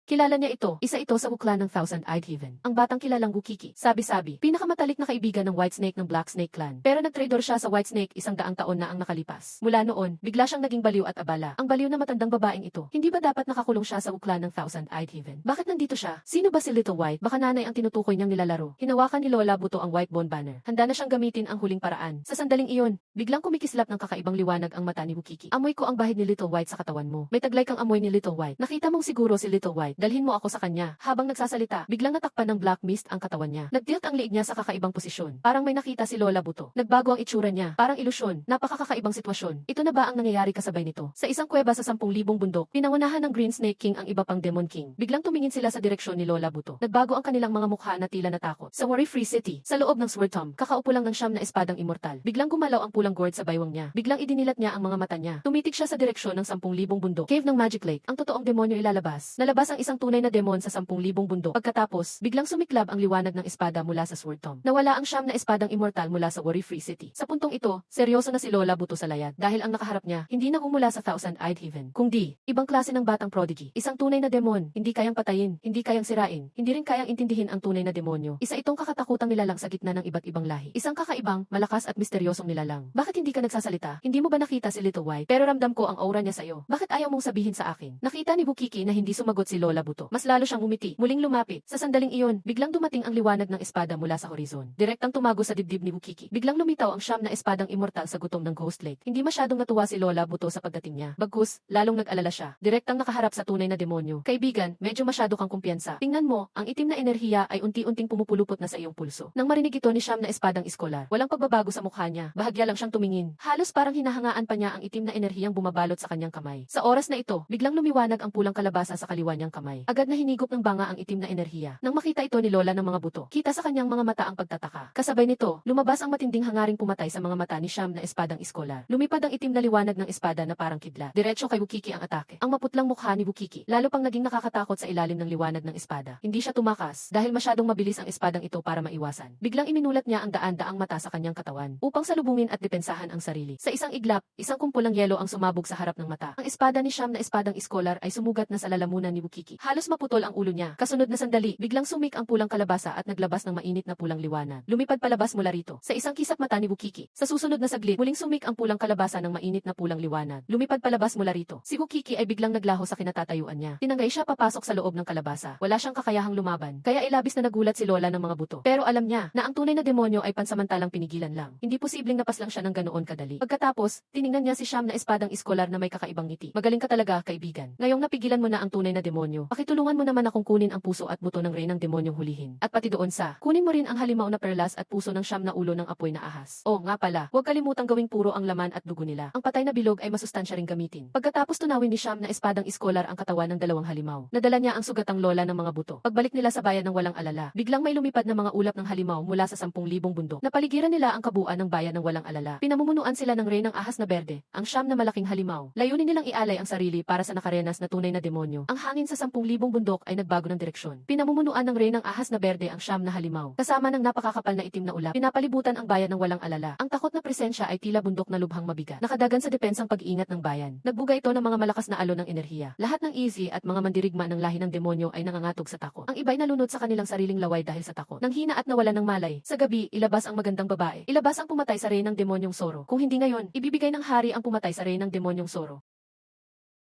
Kilala niya ito, isa ito sa wukla ng Thousand-Eyed Heaven. Ang batang kilalang Wukiki, sabi-sabi, pinakamatalik na kaibigan ng White Snake ng Black Snake Clan. Pero nagtraidor siya sa White Snake 100 taon na ang nakalipas. Mula noon, bigla siyang naging baliw at abala. Ang baliw na matandang babaeng ito, hindi ba dapat nakakulong siya sa wukla ng Thousand-Eyed Heaven? Bakit nandito siya? Sino ba si Little White? Baka nanay ang tinutukoy niyang nilalaro. Hinawakan ni Lola Buto ang White Bone Banner. Handa na siyang gamitin ang huling paraan. Sa sandaling iyon, biglang kumikislap ng kakaibang liwanag ang mata ni Wukiki. Amoy ko ang bahid ni Little White sa katawan mo. May taglay kang amoy ni Little White. Nakita mong siguro si Little White. Dalhin mo ako sa kanya. Habang nagsasalita, biglang natakpan ng black mist ang katawan niya. Nagtilt ang liig niya sa kakaibang posisyon. Parang may nakita si Lola Buto. Nagbago ang itsura niya. Parang ilusyon. Napakakakaibang sitwasyon. Ito na ba ang nangyayari kasabay nito? Sa isang kuweba sa 10,000 bundok, pinangunahan ng Green Snake King ang iba pang Demon King. Biglang tumingin sila sa direksyon ni Lola Buto. Nagbago ang kanilang mga mukha na tila natakot. Sa Worry-Free City, sa loob ng Sword Tomb, kakaupo lang ng siyam na espadang immortal. Biglang gumalaw ang pulang gourd sa baywang niya. Biglang idinilat niya ang mga mata niya. Tumitig siya sa direksyon ng 10,000 bundok. Cave ng Magic Lake. Ang totoong demonyo ilalabas. Nalabas ang isang tunay na demon sa 10,000 bundok. Pagkatapos, biglang sumiklab ang liwanag ng espada mula sa Sword Tomb. Nawala ang siyam na espadang immortal mula sa Worry-Free City. Sa puntong ito, seryoso na si Lola Buto sa layad dahil ang nakaharap niya hindi na mula sa Thousand-Eyed Heaven, kundi ibang klase ng batang prodigy. Isang tunay na demon, hindi kayang patayin, hindi kayang sirain, hindi rin kayang intindihin ang tunay na demonyo. Isa itong kakatakutang nilalang sa gitna ng iba't ibang lahi. Isang kakaibang, malakas at misteryosong nilalang. Bakit hindi ka nagsasalita? Hindi mo ba nakita si Little White? Pero ramdam ko ang aura niya sa iyo. Bakit ayaw mong sabihin sa akin? Nakita ni Wukiki na hindi sumagot si Lola Buto. Mas lalo siyang umiti, muling lumapit. Sa sandaling iyon, biglang dumating ang liwanag ng espada mula sa horizon. Direktang tumago sa dibdib ni Wukiki. Biglang lumitaw ang siyam na espadang immortal sa gutom ng Ghost Lake. Hindi masyadong natuwa si Lola Buto sa pagdating niya. Bagkus, lalong nag-alala siya. Direktang nakaharap sa tunay na demonyo. Kaibigan, medyo masyado kang kumpiyansa. Tingnan mo, ang itim na enerhiya ay unti-unting pumupulupot na sa iyong pulso. Nang marinig ito ni siyam na espadang iskolar, walang pagbabago sa mukha niya. Bahagya lang siyang tumingin. Halos parang hinahangaan pa niya ang itim na enerhiyang bumabalot sa kanyang kamay. Sa oras na ito, biglang lumiwanag ang pulang kalabasa sa kaliwa niyang kamay. Agad na hinigop ng banga ang itim na enerhiya. Nang makita ito ni Lola ng mga buto, kita sa kanyang mga mata ang pagtataka. Kasabay nito, lumabas ang matinding hangaring pumatay sa mga mata ni siyam na espadang iskolar. Lumipad ang itim na liwanag ng espada na parang kidlat. Diretso kay Wukiki ang atake. Ang maputlang mukha ni Wukiki, lalo pang naging nakakatakot sa ilalim ng liwanag ng espada. Hindi siya tumakas dahil masyadong mabilis ang espadang ito para maiwasan. Biglang iminulat niya ang daan-daang mata sa kanyang katawan upang salubungin at depensahan ang sarili. Sa isang iglap, isang kumpulang yelo ang sumabog sa harap ng mata. Ang espada ni siyam na espadang iskolar ay sumugat na sa lalamunan ni Wukiki. Halos maputol ang ulo niya. Kasunod na sandali, biglang sumik ang pulang kalabasa at naglabas ng mainit na pulang liwanag. Lumipad palabas mula rito. Sa isang kisap mata ni Wukiki. Sa susunod na saglit, muling sumik ang pulang kalabasa ng mainit na pulang liwanag. Lumipad palabas mula rito. Si Wukiki ay biglang naglaho sa kinatatayuan niya. Tinanggay siya papasok sa loob ng kalabasa. Wala siyang kakayahang lumaban. Kaya ilabis na nagulat si Lola ng mga buto. Pero alam niya na ang tunay na demonyo ay pansamantalang pinigilan lang. Hindi posibleng napas lang siya ng ganoon kadali. Pagkatapos, tiningnan niya si siyam na espadang iskolar na may kakaibang ngiti. Magaling ka talaga, kaibigan. Ngayong napigilan mo na ang tunay na demonyo, pakitulungan mo naman akong kunin ang puso at buto ng reynang demonyong hulihin. At pati doon sa, kunin mo rin ang halimaw na perlas at puso ng siyam na ulo ng apoy na ahas. Oh, nga pala, huwag kalimutang gawing puro ang laman at dugo nila. Ang patay na bilog ay masustansya ring gamitin. Pagkatapos tunawin ni siyam na espadang iskolar ang katawan ng dalawang halimaw. Nadala niya ang sugatang Lola ng mga buto. Pagbalik nila sa bayan ng walang alala, biglang may lumipad na mga ulap ng halimaw mula sa 10,000 bundok. Napaligiran nila ang kabuuan ng bayan ng walang alala. Pinamumunuan sila ng reynang ahas na berde, ang siyam na malaking halimaw. Layunin nilang ialay ang sarili para sa nakarenas na tunay na demonyo. Ang hangin sa 10,000 10,000 bundok ay nagbago ng direksyon. Pinamumunuan ng Reynang Ahas na Berde ang siyam na halimaw. Kasama ng napakakapal na itim na ulap, pinapalibutan ang bayan ng walang alala. Ang takot na presensya ay tila bundok na lubhang mabigat. Nakadagan sa depensang pag-iingat ng bayan. Nagbuga ito ng mga malakas na alon ng enerhiya. Lahat ng easy at mga mandirigma ng lahi ng demonyo ay nangangatog sa takot. Ang iba'y nalunod sa kanilang sariling laway dahil sa takot. Nang hina at nawalan ng malay. Sa gabi, ilabas ang magandang babae. Ilabas ang pumatay sa Reynang Demonyong Soro. Kung hindi ngayon, ibibigay ng hari ang pumatay sa Reynang Demonyong Soro.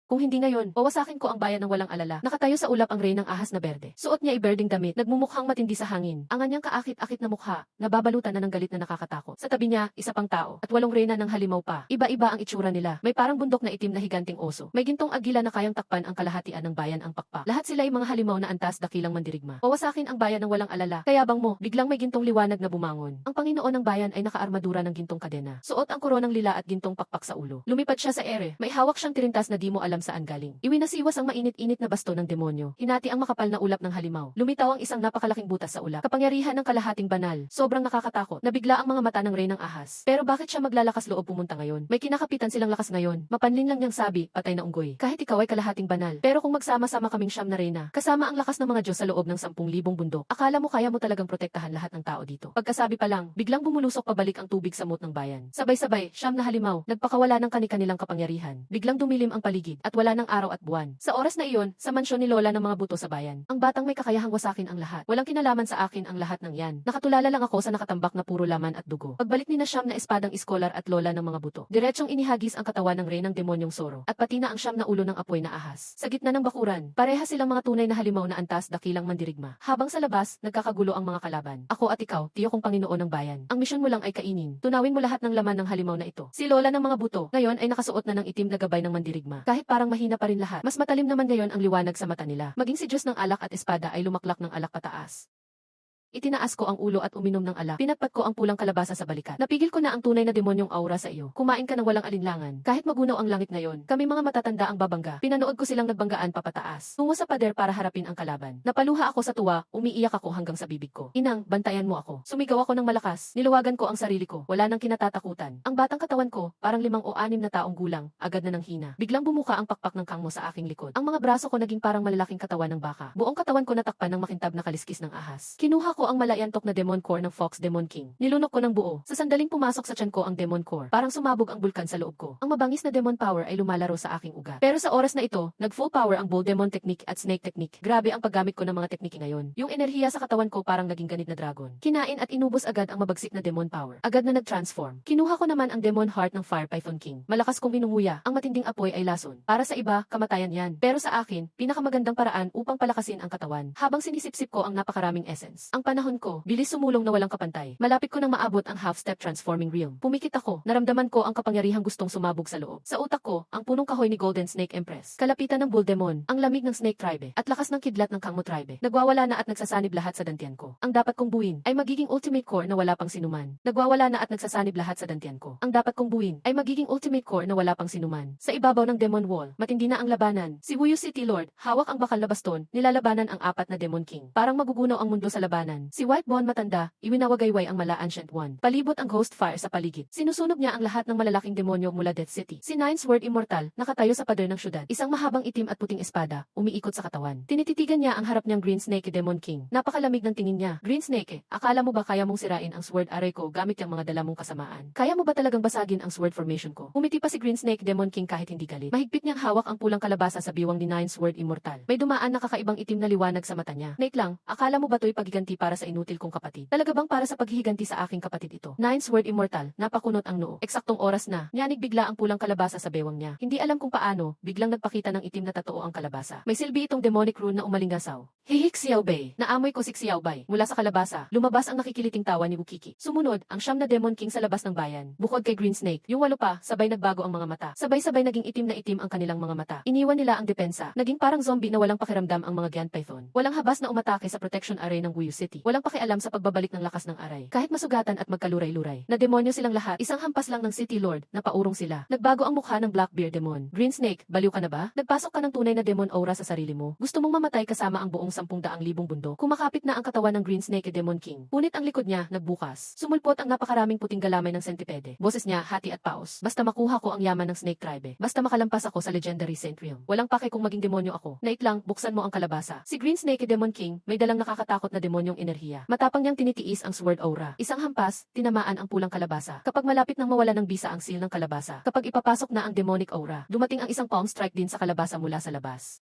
Kung hindi ngayon, wawasakin ko ang bayan ng walang alala. Nakatayo sa ulap ang Reynang Ahas na Berde. Suot niya ay berdeng damit, nagmumukhang matindi sa hangin. Ang kanyang kaakit-akit na mukha, nababalutan na ng galit na nakakatakot. Sa tabi niya, isa pang tao, at 8 reyna ng halimaw pa. Iba-iba ang itsura nila. May parang bundok na itim na higanting oso. May gintong agila na kayang takpan ang kalahatian ng bayan ang pakpak. Lahat sila ay mga halimaw na antas dakilang mandirigma. Wawasakin ang bayan ng walang alala. Kaya bang mo, biglang may gintong liwanag na bumangon. Ang Panginoon ng bayan ay nakaarmadura ng gintong kadena. Suot ang koronang lila at gintong pakpak sa ulo. Lumipad siya sa ere. May hawak siyang tirintas na di mo alam saan galing. Iwinasiwas ang mainit-init na basto ng demonyo. Hinati ang makapal na ulap ng halimaw. Lumitaw ang isang napakalaking butas sa ulap. Kapangyarihan ng kalahating banal. Sobrang nakakatakot. Nabigla ang mga mata ng Reynang Ahas. Pero bakit siya maglalakas loob pumunta ngayon? May kinakapitan silang lakas ngayon. Mapanlin lang niyang sabi, patay na unggoy. Kahit ikaw ay kalahating banal. Pero kung magsama-sama kaming siyam na reyna, kasama ang lakas ng mga Diyos sa loob ng 10,000 bundok, akala mo kaya mo talagang protektahan lahat ng tao dito. Pagkasabi pa lang, biglang bumulusok pabalik ang tubig sa mut ng bayan. Sabay-sabay, siyam na halimaw, nagpakawala ng kani-kanilang kapangyarihan. Biglang dumilim ang paligid at wala ng araw at buwan. Sa oras na iyon, sa mansyon ni Lola ng mga buto sa bayan. Ang batang may kakayahang wasakin ang lahat. Walang kinalaman sa akin ang lahat ng yan. Nakatulala lang ako sa nakatambak na puro laman at dugo. Pagbalik ni na siyam na espadang iskolar at lola ng mga buto, diretsong inihagis ang katawan ng Reynang Demonyong Soro, at pati na ang siyam na ulo ng apoy na ahas. Sa gitna ng bakuran, pareha silang mga tunay na halimaw na antas dakilang mandirigma. Habang sa labas, nagkakagulo ang mga kalaban. Ako at ikaw, tiyo kong Panginoon ng bayan. Ang misyon mo lang ay kainin. Tunawin mo lahat ng laman ng halimaw na ito. Si lola ng mga buto, ngayon ay nakasuot na ng itim na gabay ng mandirigma. Kahit parang mahina pa rin lahat, mas matalim naman ngayon ang liwanag sa mata nila. Maging si Diyos ng alak at espada ay lumaklak ng alak pataas. Itinaas ko ang ulo at uminom ng alak. Pinatpat ko ang pulang kalabasa sa balikat. Napigil ko na ang tunay na demonyong aura sa iyo. Kumain ka ng walang alinlangan. Kahit magunaw ang langit ngayon, kami mga matatanda ang babangga. Pinanood ko silang nagbanggaan papataas. Tungo sa pader para harapin ang kalaban. Napaluha ako sa tuwa, umiiyak ako hanggang sa bibig ko. Inang, bantayan mo ako. Sumigaw ako ng malakas. Niluwagan ko ang sarili ko. Wala nang kinatatakutan. Ang batang katawan ko, parang 5 o 6 na taong gulang, agad na nang hina. Biglang bumuka ang pakpak ng kangmo sa aking likod. Ang mga braso ko naging parang malalaking katawan ng baka. Buong katawan ko natakpan ng makintab na kaliskis ng ahas. Kinuha ko ang malayantok na Demon Core ng Fox Demon King. Nilunok ko ng buo. Sa sandaling pumasok sa tiyan ko ang Demon Core. Parang sumabog ang bulkan sa loob ko. Ang mabangis na Demon Power ay lumalaro sa aking ugat. Pero sa oras na ito, nag-full power ang Bull Demon Technique at Snake Technique. Grabe ang paggamit ko ng mga teknike ngayon. Yung enerhiya sa katawan ko parang naging ganit na dragon. Kinain at inubos agad ang mabagsik na Demon Power. Agad na nag-transform. Kinuha ko naman ang Demon Heart ng Fire Python King. Malakas kong minunguya. Ang matinding apoy ay lason. Para sa iba, kamatayan yan. Pero sa akin, pinakamagandang paraan upang palakasin ang katawan. Habang sinisipsip ko ang napakaraming essence. Ang panahon ko, bilis sumulong na walang kapantay. Malapit ko nang maabot ang half-step transforming realm. Pumikit ako, naramdaman ko ang kapangyarihang gustong sumabog sa loob. Sa utak ko, ang punong kahoy ni Golden Snake Empress. Kalapitan ng Bull Demon, ang lamig ng Snake Tribe, at lakas ng kidlat ng Kangmo Tribe. Nagwawala na at nagsasanib lahat sa dantian ko. Ang dapat kong buuin ay magiging ultimate core na wala pang sinuman. Nagwawala na at nagsasanib lahat sa dantian ko. Ang dapat kong buuin ay magiging ultimate core na wala pang sinuman. Sa ibabaw ng Demon Wall, matindi na ang labanan. Si Wuyu City Lord, hawak ang bakal na baston, nilalabanan ang 4 na Demon King. Parang magugunaw ang mundo sa labanan. Si White Bone matanda, iwinawagayway ang mala Ancient One. Palibot ang Ghost Fire sa paligid. Sinusunog niya ang lahat ng malalaking demonyo mula Death City. Si Nine Sword Immortal, nakatayo sa pader ng syudad. Isang mahabang itim at puting espada, umiikot sa katawan. Tinititigan niya ang harap niyang Green Snake Demon King. Napakalamig ng tingin niya. Green Snake, akala mo ba kaya mong sirain ang sword array ko gamit yung mga dala mong kasamaan? Kaya mo ba talagang basagin ang sword formation ko? Umiti pa si Green Snake Demon King kahit hindi galit. Mahigpit niyang hawak ang pulang kalabasa sa biwang ni Nine Sword Immortal. May dumaan na kakaibang itim na liwanag sa mata niya. Nate lang, akala mo ba to'y paghiganti para sa inutil kong kapatid? Talaga bang para sa paghihiganti sa aking kapatid ito? Nine Sword Immortal, napakunot ang noo. Eksaktong oras na, nyanig bigla ang pulang kalabasa sa bewang niya. Hindi alam kung paano, biglang nagpakita ng itim na tatoo ang kalabasa. May silbi itong demonic rune na umalingasaw. Hihik Xiao Bei. Naamoy ko si Xiao Bai. Mula sa kalabasa, lumabas ang nakikiliting tawa ni Wukiki. Sumunod, ang siyam na Demon King sa labas ng bayan. Bukod kay Green Snake, yung 8 pa, sabay nagbago ang mga mata. Sabay-sabay naging itim na itim ang kanilang mga mata. Iniwan nila ang depensa. Naging parang zombie na walang pakiramdam ang mga Giant Python. Walang habas na umatake sa protection array ng Wuyu City. City. Walang pakialam sa pagbabalik ng lakas ng aray. Kahit masugatan at magkaluray-luray. Na demonyo silang lahat, isang hampas lang ng City Lord na paurong sila. Nagbago ang mukha ng Blackbeard Demon. Green Snake, baliw ka na ba? Nagpasok ka ng tunay na demon aura sa sarili mo. Gusto mong mamatay kasama ang buong 10,000 bundok. Kumakapit na ang katawan ng Green Snake Demon King. Punit ang likod niya, nagbukas. Sumulpot ang napakaraming puting galamay ng sentipede. Boses niya, hati at paos. Basta makuha ko ang yaman ng Snake Tribe. Basta makalampas ako sa legendary Saint Realm. Walang pake kung maging demonyo ako. Nait lang, buksan mo ang kalabasa. Si Green Snake Demon King, may dalang nakakatakot na demonyong enerhiya. Matapang niyang tinitiis ang Sword Aura. Isang hampas, tinamaan ang pulang kalabasa. Kapag malapit nang mawala ng bisa ang seal ng kalabasa. Kapag ipapasok na ang demonic aura, dumating ang isang palm strike din sa kalabasa mula sa labas.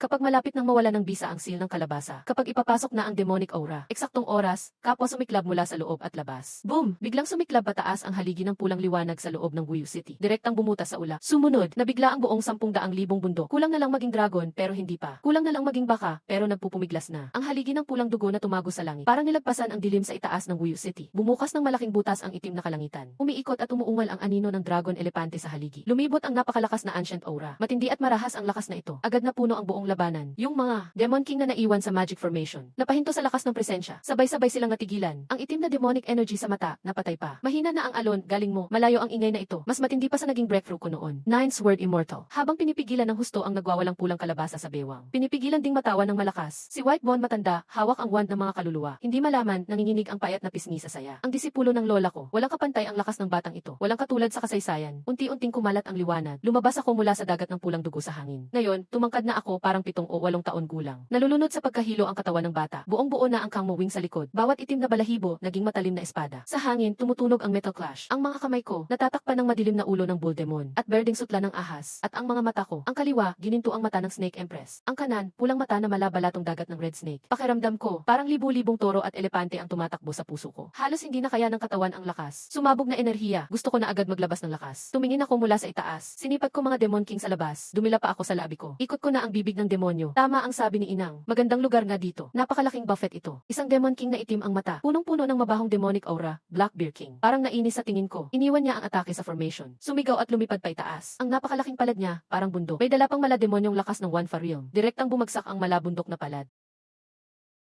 Kapag malapit nang mawala ng bisa ang seal ng kalabasa, kapag ipapasok na ang demonic aura, eksaktong oras, kapwa sumiklab mula sa loob at labas. Boom! Biglang sumiklab pataas ang haligi ng pulang liwanag sa loob ng Wuyu City. Direktang bumuta sa ula. Sumunod, nabigla ang buong 10,000 bundok. Kulang na lang maging dragon, pero hindi pa. Kulang na lang maging baka, pero nagpupumiglas na. Ang haligi ng pulang dugo na tumago sa langit. Parang nilagpasan ang dilim sa itaas ng Wuyu City. Bumukas ng malaking butas ang itim na kalangitan. Umiikot at umuungal ang anino ng dragon elepante sa haligi. Lumibot ang napakalakas na ancient aura. Matindi at marahas ang lakas na ito. Agad na puno ang buong labanan. Yung mga Demon King na naiwan sa Magic Formation. Napahinto sa lakas ng presensya. Sabay-sabay silang natigilan. Ang itim na demonic energy sa mata, napatay pa. Mahina na ang alon, galing mo. Malayo ang ingay na ito. Mas matindi pa sa naging breakthrough ko noon. Ninth Sword Immortal. Habang pinipigilan ng husto ang nagwawalang pulang kalabasa sa bewang. Pinipigilan ding matawan ng malakas. Si White Bone matanda, hawak ang wand ng mga kaluluwa. Hindi malaman, nanginginig ang payat na pisngi sa saya. Ang disipulo ng lola ko. Walang kapantay ang lakas ng batang ito. Walang katulad sa kasaysayan. Unti-unting kumalat ang liwanag. Lumabas ako mula sa dagat ng pulang dugo sa hangin. Ngayon, tumangkad na ako parang 7 o 8 taon gulang. Nalulunod sa pagkahilo ang katawan ng bata. Buong-buo na ang kangmo wing sa likod. Bawat itim na balahibo, naging matalim na espada. Sa hangin, tumutunog ang metal clash. Ang mga kamay ko, natatakpan ng madilim na ulo ng bull demon. At berdeng sutla ng ahas. At ang mga mata ko, ang kaliwa, gininto ang mata ng Snake Empress. Ang kanan, pulang mata na malabalatong dagat ng Red Snake. Pakiramdam ko, parang libu-libong toro at elepante ang tumatakbo sa puso ko. Halos hindi na kaya ng katawan ang lakas. Sumabog na enerhiya. Gusto ko na agad maglabas ng lakas. Tumingin ako mula sa itaas. Sinipat ko mga Demon King sa labas. Dumila pa ako sa labi ko. Ikot ko na ang bibig ng demonyo. Tama ang sabi ni Inang. Magandang lugar nga dito. Napakalaking buffet ito. Isang Demon King na itim ang mata. Punong-puno ng mabahong demonic aura. Blackbeard King. Parang nainis sa tingin ko. Iniwan niya ang atake sa formation. Sumigaw at lumipad pa itaas. Ang napakalaking palad niya, parang bundok. May dala pang malademonyong lakas ng One for Realm. Direktang bumagsak ang malabundok na palad.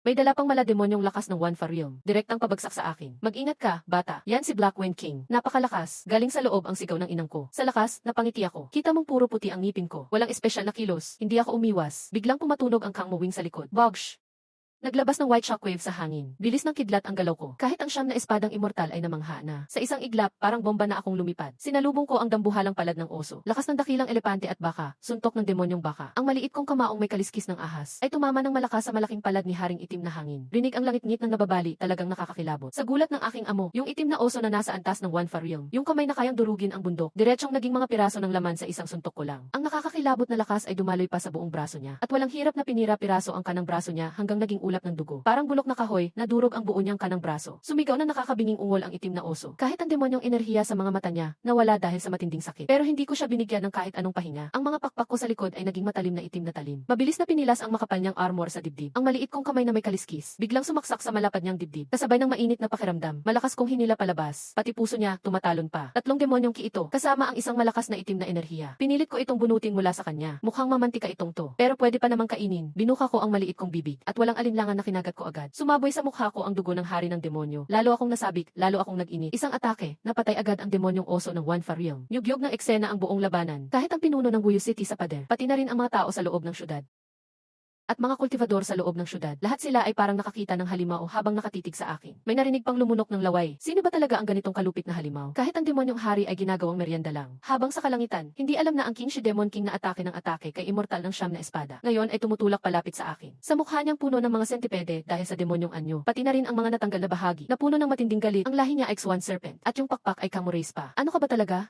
May dala pang malademonyong lakas ng One for Realm. Direktang pabagsak sa akin. Mag-ingat ka, bata. Yan si Black Wind King. Napakalakas. Galing sa loob ang sigaw ng inang ko. Sa lakas, napangiti ako. Kita mong puro puti ang ngipin ko. Walang espesyal na kilos. Hindi ako umiwas. Biglang pumatunog ang kangmo wing sa likod. Bogsh! Naglabas ng white shockwave sa hangin. Bilis ng kidlat ang galaw ko. Kahit ang siyam na espadang immortal ay namangha na. Sa isang iglap, parang bomba na akong lumipad. Sinalubong ko ang dambuhalang palad ng oso. Lakas ng dakilang elepante at baka. Suntok ng demonyong baka. Ang maliit kong kamaong may kaliskis ng ahas ay tumama ng malakas sa malaking palad ni Haring Itim na hangin. Rinig ang langit-ngit ng nababali, talagang nakakakilabot. Sa gulat ng aking amo, yung itim na oso na nasa antas ng One for Realm. Yung kamay na kayang durugin ang bundok. Diretsong naging mga piraso ng laman sa isang suntok ko lang. Ang nakakakilabot na lakas ay dumaloy pa sa buong braso niya. At walang hirap na pinira-piraso ang kanang braso niya hanggang naging ulap ng dugo. Parang bulok na kahoy, nadurog ang buo niyang kanang braso. Sumigaw na nakakabinging ungol ang itim na oso. Kahit ang demonyong enerhiya sa mga mata niya, nawala dahil sa matinding sakit. Pero hindi ko siya binigyan ng kahit anong pahinga. Ang mga pakpak ko sa likod ay naging matalim na itim na talim. Mabilis na pinilas ang makapal niyang armor sa dibdib. Ang maliit kong kamay na may kaliskis, biglang sumaksak sa malapad niyang dibdib. Kasabay ng mainit na pakiramdam, malakas kong hinila palabas. Pati puso niya, tumatalon pa. Tatlong demonyong ki ito, kasama ang isang malakas na itim na enerhiya. Pinilit ko itong bunutin mula sa kanya. Mukhang mamantika itong to. Pero pwede pa namang kainin. Binuka ko ang maliit kong bibig at walang alinlangan na kinagat ko agad. Sumaboy sa mukha ko ang dugo ng hari ng demonyo. Lalo akong nasabik, lalo akong nag-init. Isang atake, napatay agad ang demonyong oso ng One for Realm. Nyugyog ng eksena ang buong labanan. Kahit ang pinuno ng Wuyu City sa pader, pati na rin ang mga tao sa loob ng syudad. At mga kultivador sa loob ng syudad. Lahat sila ay parang nakakita ng halimaw habang nakatitig sa akin. May narinig pang lumunok ng laway. Sino ba talaga ang ganitong kalupit na halimaw? Kahit ang demonyong hari ay ginagawang merienda lang. Habang sa kalangitan, hindi alam na ang King Shi Demon King na atake ng atake kay immortal ng siyam na espada. Ngayon ay tumutulak palapit sa akin. Sa mukha niyang puno ng mga sentipede dahil sa demonyong anyo. Pati na rin ang mga natanggal na bahagi na puno ng matinding galit. Ang lahi niya ay X1 Serpent. At yung pakpak ay Camurace pa. Ano ka ba talaga?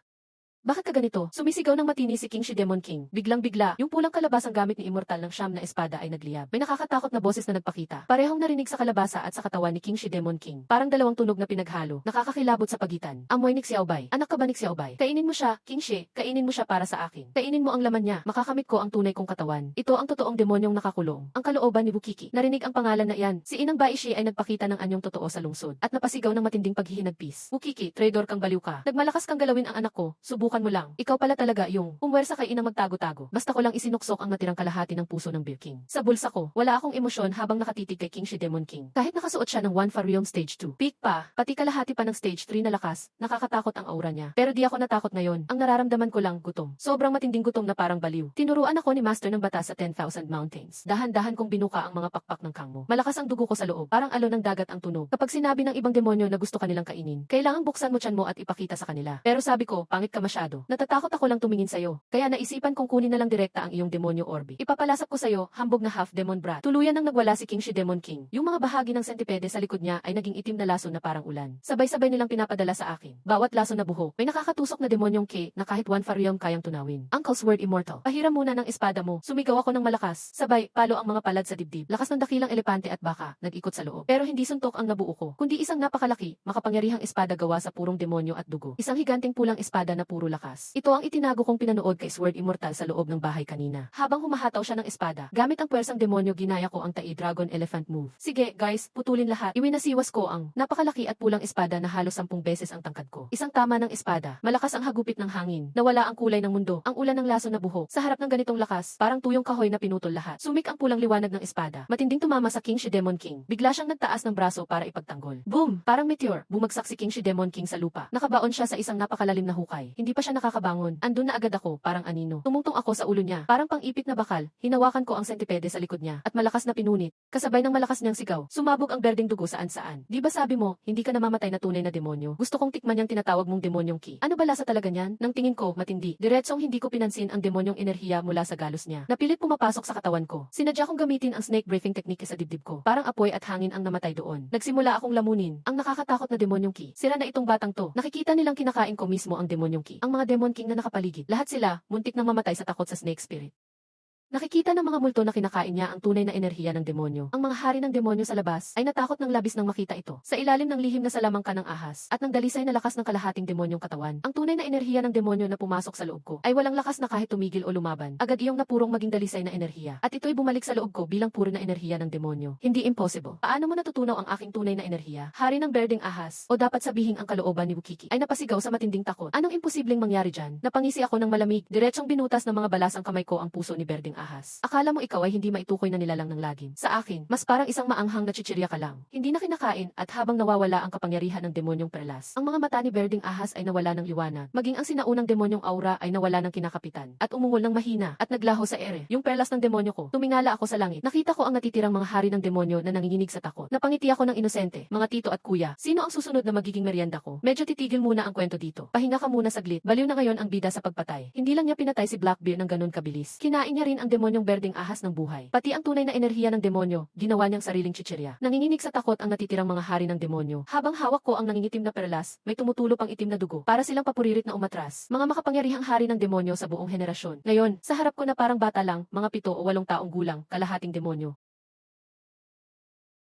Bakit ka ganito? Sumisigaw ng matini si King Shi Demon King. Biglang-bigla, yung pulang kalabasang gamit ni immortal ng siyam na espada ay nagliyab. May nakakatakot na boses na nagpakita. Parehong narinig sa kalabasa at sa katawan ni King Shi Demon King. Parang dalawang tunog na pinaghalo. Nakakakilabot sa pagitan. Amoy ni Xiaobay. Anak ka ba ni Xiaobay? Kainin mo siya, King Shi. Kainin mo siya para sa akin. Kainin mo ang laman niya. Makakamit ko ang tunay kong katawan. Ito ang totoong demonyong nakakulong. Ang kalooban ni Bukiki. Narinig ang pangalan na iyan. Si Inang Baishi ay nagpakita ng anyong totoo sa lungsod. At napasigaw ng matinding paghihinagpis. Bukiki, traidor kang baliw ka. Nagmalakas kang galawin ang anak ko. Subukan Subukan mo lang. Ikaw pala talaga yung pumwersa kay inang magtago-tago. Basta ko lang isinuksok ang natirang kalahati ng puso ng Bear King. Sa bulsa ko, wala akong emosyon habang nakatitig kay King Shidemon King. Kahit nakasuot siya ng One for Realm Stage 2. Peak pa, pati kalahati pa ng Stage 3 na lakas, nakakatakot ang aura niya. Pero di ako natakot ngayon. Ang nararamdaman ko lang, gutom. Sobrang matinding gutom na parang baliw. Tinuruan ako ni Master ng Batas sa 10,000 Mountains. Dahan-dahan kong binuka ang mga pakpak ng kangmo. Malakas ang dugo ko sa loob, parang alon ng dagat ang tunog. Kapag sinabi ng ibang demonyo na gusto kanilang kainin, kailangang buksan mo tiyan mo at ipakita sa kanila. Pero sabi ko, pangit ka masyado. Natatakot ako lang tumingin sa'yo. Kaya naisipan kong kunin na lang direkta ang iyong demonyo orbi. Ipapalasap ko sa'yo, hambog na half demon brat. Tuluyan nang nagwala si King Shidemon King. Yung mga bahagi ng sentipede sa likod niya ay naging itim na laso na parang ulan. Sabay-sabay nilang pinapadala sa akin. Bawat laso na buhok, may nakakatusok na demonyong K na kahit one for realm kayang tunawin. Uncle's Word Immortal. Pahiram muna ng espada mo. Sumigaw ako ng malakas. Sabay, palo ang mga palad sa dibdib. Lakas ng dakilang elepante at baka, nag-ikot sa loob. Pero hindi suntok ang nabuo ko, kundi isang napakalaki, makapangyarihang espada gawa sa purong demonyo at dugo. Isang higanting pulang espada na puro lakas. Ito ang itinago kong pinanood kay Sword Immortal sa loob ng bahay kanina. Habang humahataw siya ng espada, gamit ang puwersang demonyo ginaya ko ang Tai Dragon Elephant move. Sige, guys, putulin lahat. Iwinasiwas ko ang napakalaki at pulang espada na halos 10 beses ang tangkad ko. Isang tama ng espada. Malakas ang hagupit ng hangin. Nawala ang kulay ng mundo. Ang ulan ng laso na buhok. Sa harap ng ganitong lakas, parang tuyong kahoy na pinutol lahat. Sumik ang pulang liwanag ng espada. Matinding tumama sa King Shidemon King. Bigla siyang nagtaas ng braso para ipagtanggol. Boom! Parang meteor. Bumagsak si King Shidemon King sa lupa. Nakabaon siya sa isang napakalalim na hukay. Hindi pa siya nakakabangon. Andun na agad ako, parang anino. Tumungtong ako sa ulo niya. Parang pang-ipit na bakal. Hinawakan ko ang sentipede sa likod niya at malakas na pinunit. Kasabay ng malakas niyang sigaw, sumabog ang berdeng dugo saan-saan. Di ba sabi mo, hindi ka namamatay na tunay na demonyo? Gusto kong tikman yung tinatawag mong demonyong Ki. Ano ba lasa talaga niyan? Nang tingin ko, matindi. Diretsong hindi ko pinansin ang demonyong enerhiya mula sa galos niya. Napilit pumapasok sa katawan ko. Sinadya kong gamitin ang snake breathing technique sa dibdib ko. Parang apoy at hangin ang namatay doon. Nagsimula akong lamunin ang nakakatakot na demonyong Ki. Sira na itong batang to. Nakikita nilang kinakain ko mismo ang demonyong Ki. Ang mga demon king na nakapaligid. Lahat sila, muntik nang mamatay sa takot sa snake spirit. Nakikita ng mga multo na kinakain niya ang tunay na enerhiya ng demonyo. Ang mga hari ng demonyo sa labas ay natakot ng labis nang makita ito. Sa ilalim ng lihim na salamangka ng ahas at ng dalisay na lakas ng kalahating demonyong katawan, ang tunay na enerhiya ng demonyo na pumasok sa loob ko ay walang lakas na kahit tumigil o lumaban. Agad iyong napurong maging dalisay na enerhiya. At ito'y bumalik sa loob ko bilang puro na enerhiya ng demonyo. Hindi impossible. Paano mo natutunaw ang aking tunay na enerhiya? Hari ng berdeng ahas, o dapat sabihing ang kalooban ni Wukiki ay napasigaw sa matinding takot. Anong imposibleng mangyari dyan? Napangisi ako ng malamig, diretsong binutas ng mga balas ang kamay ko ang puso ni berdeng ahas. Akala mo ikaw ay hindi maitukoy na nilalang ng lagim. Sa akin, mas parang isang maanghang na chichirya ka lang. Hindi na kinakain at habang nawawala ang kapangyarihan ng demonyong perlas, ang mga mata ni berdeng ahas ay nawala ng liwanag. Maging ang sinaunang demonyong aura ay nawala ng kinakapitan at umungol ng mahina at naglaho sa ere. Yung perlas ng demonyo ko, tumingala ako sa langit. Nakita ko ang natitirang mga hari ng demonyo na nanginginig sa takot. Napangiti ako ng inosente, mga tito at kuya. Sino ang susunod na magiging merienda ko? Medyo titigil muna ang kwento dito. Pahinga ka muna saglit. Baliw na ngayon ang bida sa pagpatay. Hindi lang niya pinatay si Blackbeard ng ganun kabilis. Kinain niya rin ang demonyong berdeng ahas ng buhay. Pati ang tunay na enerhiya ng demonyo, ginawa niyang sariling chichirya. Nanginginig sa takot ang natitirang mga hari ng demonyo. Habang hawak ko ang nangingitim na perlas, may tumutulo pang itim na dugo para silang papuririt na umatras. Mga makapangyarihang hari ng demonyo sa buong henerasyon. Ngayon, sa harap ko na parang bata lang, mga 7 o 8 taong gulang, kalahating demonyo.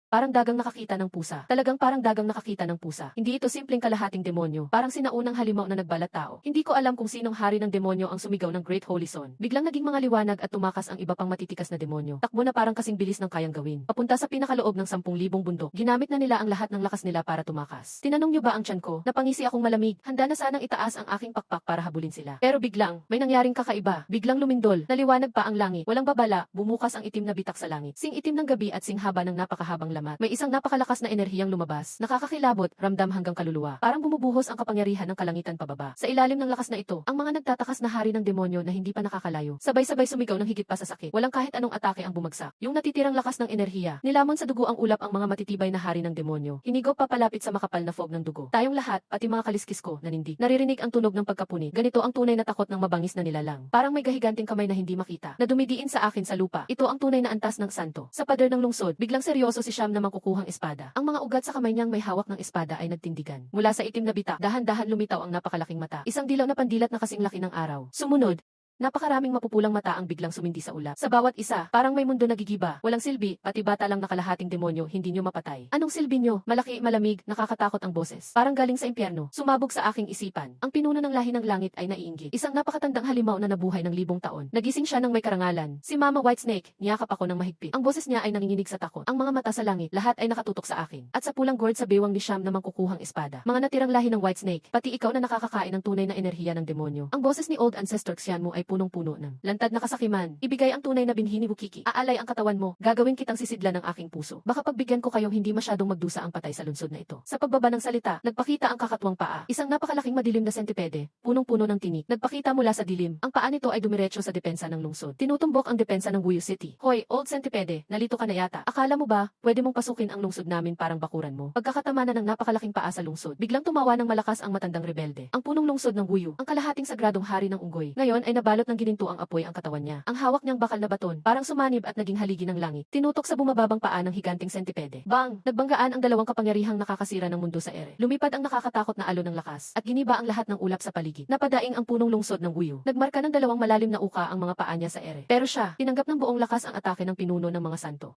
Parang dagang nakakita ng pusa. Talagang parang dagang nakakita ng pusa. Hindi ito simpleng kalahating demonyo. Parang sinaunang halimaw na nagbalat tao. Hindi ko alam kung sinong hari ng demonyo ang sumigaw ng Great Holy Son. Biglang naging mga liwanag at tumakas ang iba pang matitikas na demonyo. Takbo na parang kasing bilis ng kayang gawin. Papunta sa pinakaloob ng 10,000 bundok. Ginamit na nila ang lahat ng lakas nila para tumakas. Tinanong niyo ba ang tiyan ko? Napangisi akong malamig. Handa na sanang itaas ang aking pakpak para habulin sila. Pero biglang, may nangyaring kakaiba. Biglang lumindol. Naliwanag pa ang langit. Walang babala, bumukas ang itim na bitak sa langit. Sing itim ng gabi at sing haba ng napakahabang lamat. May isang napakalakas na enerhiyang lumabas. Nakakakilabot, ramdam hanggang kaluluwa. Parang bumubuhos ang kapangyarihan ng kalangitan pababa. Sa ilalim ng lakas na ito, ang mga nagtatakas na hari ng demonyo na hindi pa nakakalayo. Sabay-sabay sumigaw ng higit pa sa sakit. Walang kahit anong atake ang bumagsak. Yung natitirang lakas ng enerhiya, nilamon sa dugo ang ulap ang mga matitibay na hari ng demonyo. Hinigaw papalapit sa makapal na fog ng dugo. Tayong lahat, pati mga kaliskis ko, nanindig. Naririnig ang tunog ng pagkapunit. Ganito ang tunay na takot ng mabangis na nilalang. Parang may gahiganting kamay na hindi makita, na dumidiin sa akin sa lupa. Ito ang tunay na antas ng santo. Sa pader ng lungsod, biglang seryoso si Sham na mangkukuhang espada. Ang mga ugat sa kamay niyang may hawak ng espada ay nagtindigan. Mula sa itim na bitak, dahan-dahan lumitaw ang napakalaking mata. Isang dilaw na pandilat na kasing laki ng araw. Sumunod, Napakaraming mapupulang mata ang biglang sumindi sa ulap. Sa bawat isa, parang may mundo nagigiba, walang silbi, pati bata lang nakalahating demonyo, hindi nyo mapatay. Anong silbi nyo? Malaki, malamig, nakakatakot ang boses. Parang galing sa impyerno. Sumabog sa aking isipan. Ang pinuno ng lahi ng langit ay naiinggit. Isang napakatandang halimaw na nabuhay ng 1000 taon. Nagising siya ng may karangalan. Si Mama Whitesnake, niyakap ako ng mahigpit. Ang boses niya ay nanginginig sa takot. Ang mga mata sa langit, lahat ay nakatutok sa akin. At sa pulang gourd sa bewang ni Sham na mangkukuhang espada. Mga natirang lahi ng Whitesnake, pati ikaw na nakakakain ng tunay na enerhiya ng demonyo. Ang boses ni Old Ancestor Xianmu ay punong-puno ng lantad na kasakiman. Ibigay ang tunay na binhi ni Wukiki. Aalay ang katawan mo. Gagawin kitang sisidlan ng aking puso. Baka pagbigyan ko kayong hindi masyadong magdusa ang patay sa lungsod na ito. Sa pagbaba ng salita, nagpakita ang kakatwang paa. Isang napakalaking madilim na sentipede, punong-puno ng tinik. Nagpakita mula sa dilim. Ang paa nito ay dumiretso sa depensa ng lungsod. Tinutumbok ang depensa ng Wuyu City. Hoy, Old Sentipede, nalito ka na yata. Akala mo ba, pwede mong pasukin ang lungsod namin parang bakuran mo? Pagkakatamanan ng napakalaking paa sa lungsod, biglang tumawa ng malakas ang matandang rebelde. Ang punong lungsod ng Wuyu, ang kalahating sagradong hari ng unggoy. Ngayon ay nabalot ng gininto ang apoy ang katawan niya. Ang hawak niyang bakal na baton, parang sumanib at naging haligi ng langit. Tinutok sa bumababang paa ng higanting sentipede. Bang! Nagbanggaan ang dalawang kapangyarihang nakakasira ng mundo sa ere. Lumipad ang nakakatakot na alon ng lakas, at giniba ang lahat ng ulap sa paligid. Napadaing ang punong lungsod ng Wuyu. Nagmarka ng dalawang malalim na uka ang mga paa niya sa ere. Pero siya, tinanggap ng buong lakas ang atake ng pinuno ng mga santo.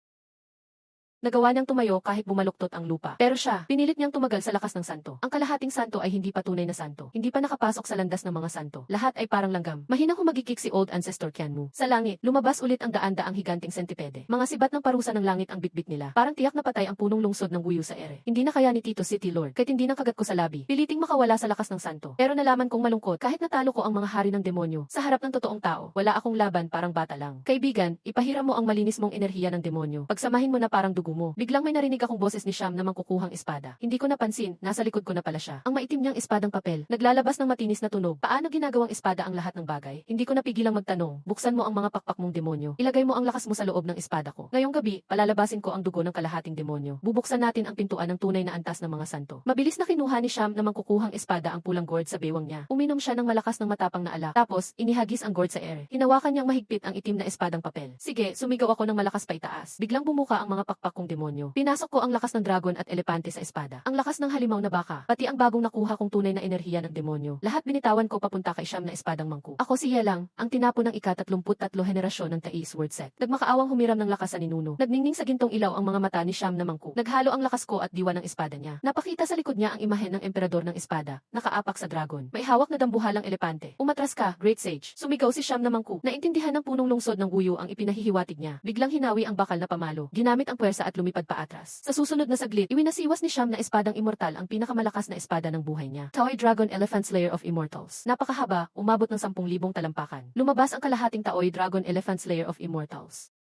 Nagawa niyang tumayo kahit bumaluktot ang lupa. Pero siya, pinilit niyang tumagal sa lakas ng santo. Ang kalahating santo ay hindi pa tunay na santo. Hindi pa nakapasok sa landas ng mga santo. Lahat ay parang langgam. Mahinang humagikik si Old Ancestor Qianmu. Sa langit, lumabas ulit ang daan-daang higanting sentipede. Mga sibat ng parusa ng langit ang bitbit nila. Parang tiyak na patay ang punong lungsod ng Wuyu sa ere. Hindi na kaya ni Tito City Lord. Kahit hindi nang kagat ko sa labi. Piliting makawala sa lakas ng santo. Pero nalaman kong malungkot kahit natalo ko ang mga hari ng demonyo. Sa harap ng totoong tao, wala akong laban, parang bata lang. Kaibigan, ipahiram mo ang malinis mong enerhiya ng demonyo. Pagsamahin mo na parang dugo mo. Biglang may narinig akong boses ni Sham na mangkukuhang espada. Hindi ko napansin, nasa likod ko na pala siya. Ang maitim niyang espadang papel, naglalabas ng matinis na tunog. Paano ginagawang espada ang lahat ng bagay? Hindi ko napigilang magtanong. Buksan mo ang mga pakpak mong demonyo. Ilagay mo ang lakas mo sa loob ng espada ko. Ngayong gabi, palalabasin ko ang dugo ng kalahating demonyo. Bubuksan natin ang pintuan ng tunay na antas ng mga santo. Mabilis na kinuha ni Sham na mangkukuhang espada ang pulang gourd sa bewang niya. Uminom siya ng malakas ng matapang na alak. Tapos, inihagis ang gourd sa ere. Hinawakan niyang mahigpit ang itim na espadang papel. Sige, sumigaw ako ng malakas pa itaas. Biglang bumuka ang mga pakpak kong demonyo. Pinasok ko ang lakas ng dragon at elepante sa espada. Ang lakas ng halimaw na baka, pati ang bagong nakuha kong tunay na enerhiya ng demonyo. Lahat binitawan ko papunta kay Sham na espadang mangku. Ako si Yelang, ang tinapo ng ika-33 henerasyon ng Tais Word Set. Nagmakaawang humiram ng lakas sa ninuno. Nagningning sa gintong ilaw ang mga mata ni Sham na mangku. Naghalo ang lakas ko at diwa ng espada niya. Napakita sa likod niya ang imahe ng emperador ng espada, nakaapak sa dragon. May hawak na dambuhalang elepante. Umatras ka, Great Sage. Sumigaw si Sham na mangku. Naintindihan ng punong lungsod ng Wuyu ang ipinahihiwatig niya. Biglang hinawi ang bakal na pamalo. Ginamit ang puwersa at lumipad pa atras. Sa susunod na saglit, iwinasiwas ni Sham na espadang immortal ang pinakamalakas na espada ng buhay niya. Taoy Dragon Elephant Slayer of Immortals. Napakahaba, umabot ng 10,000 talampakan. Lumabas ang kalahating Taoy Dragon Elephant Slayer of Immortals.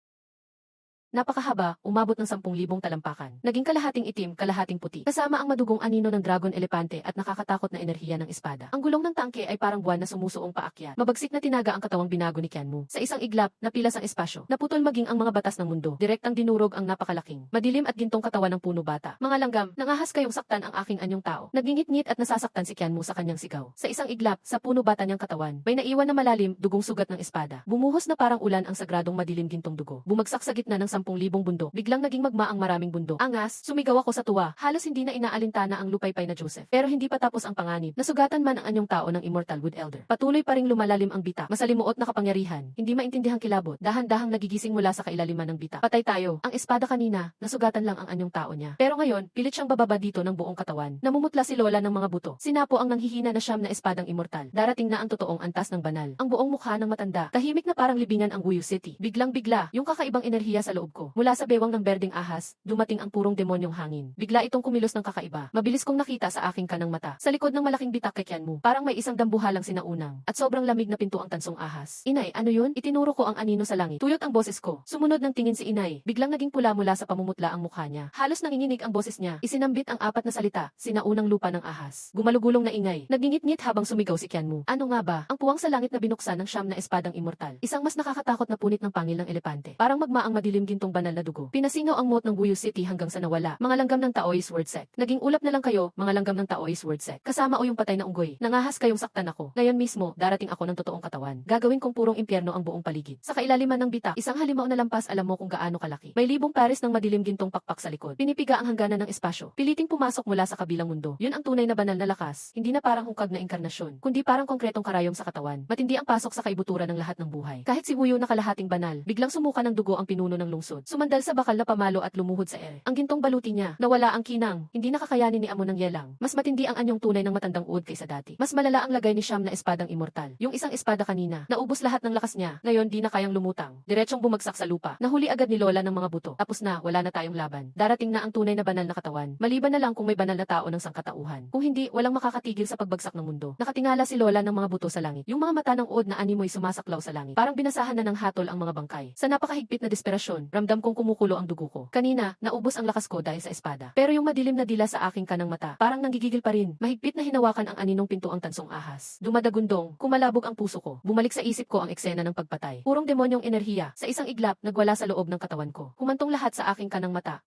Napakahaba, umabot ng 10,000 talampakan. Naging kalahating itim, kalahating puti. Kasama ang madugong anino ng dragon elepante at nakakatakot na enerhiya ng espada. Ang gulong ng tangke ay parang buwan na sumusuong paakyat. Mabagsik na tinaga ang katawang binago ni Qianmu. Sa isang iglap, napilas ang espasyo. Naputol maging ang mga batas ng mundo. Direktang dinurog ang napakalaking, madilim at gintong katawan ng puno bata. Mga langgam, nangahas kayong saktan ang aking anyong tao. Nagingit-ngit at nasasaktan si Qianmu sa kanyang sigaw. Sa isang iglap, sa puno bata niyang katawan, may naiwan na malalim, dugong sugat ng espada. Bumuhos na parang ulan ang sagradong madilim gintong dugo. Bumagsak sa gitna ng 10,000 bundok. Biglang naging magma ang maraming bundok. Angas, sumigaw ako sa tuwa. Halos hindi na inaalintana ang lupaypay na Joseph. Pero hindi pa tapos ang panganib. Nasugatan man ang anyong tao ng Immortal Wood Elder. Patuloy pa ring lumalalim ang bita. Masalimuot na kapangyarihan. Hindi maintindihang kilabot. Dahan-dahang nagigising mula sa kailaliman ng bita. Patay tayo. Ang espada kanina, nasugatan lang ang anyong tao niya. Pero ngayon, pilit siyang bababa dito ng buong katawan. Namumutla si Lola ng mga buto. Sinapo ang nanghihina na Sham na espadang immortal. Darating na ang totoong antas ng banal. Ang buong mukha ng matanda. Tahimik na parang libingan ang Wuyu City. Biglang-bigla, yung kakaibang enerhiya sa loob ko. Mula sa bewang ng berdeng ahas, dumating ang purong demonyong hangin. Bigla itong kumilos ng kakaiba. Mabilis kong nakita sa aking kanang mata. Sa likod ng malaking bitak kay Qianmu, parang may isang dambuhalang sinaunang, at sobrang lamig na pinto ang tansong ahas. Inay, ano yun? Itinuro ko ang anino sa langit. Tuyot ang boses ko. Sumunod ng tingin si Inay. Biglang naging pula mula sa pamumutla ang mukha niya. Halos nanginginig ang boses niya. Isinambit ang 4 na salita, sinaunang lupa ng ahas. Gumalugulong na ingay. Nagingit-ngit habang sumigaw si Qianmu. Ano nga ba? Ang puwang sa langit na binuksan ng Sham na espadang immortal. Isang mas nakakatakot na punit ng pangil ng elepante. Parang magmaang madilim gintong gintong banal na dugo. Pinasingaw ang moat ng Wuyu City hanggang sa nawala. Mga langgam ng Taoist word sect. Naging ulap na lang kayo, mga langgam ng Taoist word sect. Kasama o yung patay na unggoy. Nangahas kayong saktan ako. Ngayon mismo, darating ako ng totoong katawan. Gagawin kong purong impyerno ang buong paligid. Sa kailaliman ng bitak, isang halimaw na lampas, alam mo kung gaano kalaki. May libong pares ng madilim gintong pakpak sa likod. Pinipiga ang hangganan ng espasyo. Piliting pumasok mula sa kabilang mundo. Yun ang tunay na banal na lakas. Hindi na parang hukag na inkarnasyon, kundi parang konkretong karayom sa katawan. Matindi ang pasok sa kaibuturan ng lahat ng buhay. Kahit si Wuyu na kalahating banal, biglang sumuka ng dugo ang pinuno ng lungsod. Sumandal sa bakal na pamalo at lumuhod sa ere. Ang gintong baluti niya, nawala ang kinang. Hindi nakakayanin ni amo ng yelang. Mas matindi ang anyong tunay ng matandang uod kaysa dati. Mas malala ang lagay ni Siyam na espadang immortal. Yung isang espada kanina, naubos lahat ng lakas niya. Ngayon di na kayang lumutang. Diretsong bumagsak sa lupa. Nahuli agad ni Lola ng mga buto. Tapos na, wala na tayong laban. Darating na ang tunay na banal na katawan. Maliban na lang kung may banal na tao ng sangkatauhan. Kung hindi, walang makakatigil sa pagbagsak ng mundo. Nakatingala si Lola ng mga buto sa langit. Yung mga mata ng uod na animoy sumasaklaw sa langit. Parang binasahan na ng hatol ang mga bangkay. Sa napakahigpit na desperasyon, ramdam kong kumukulo ang dugo ko. Kanina, naubos ang lakas ko dahil sa espada. Pero yung madilim na dila sa aking kanang mata, parang nanggigigil pa rin. Mahigpit na hinawakan ang aninong pinto ang tansong ahas. Dumadagundong, kumalabog ang puso ko. Bumalik sa isip ko ang eksena ng pagpatay. Purong demonyong enerhiya. Sa isang iglap, nagwala sa loob ng katawan ko. Humantong lahat sa aking kanang mata.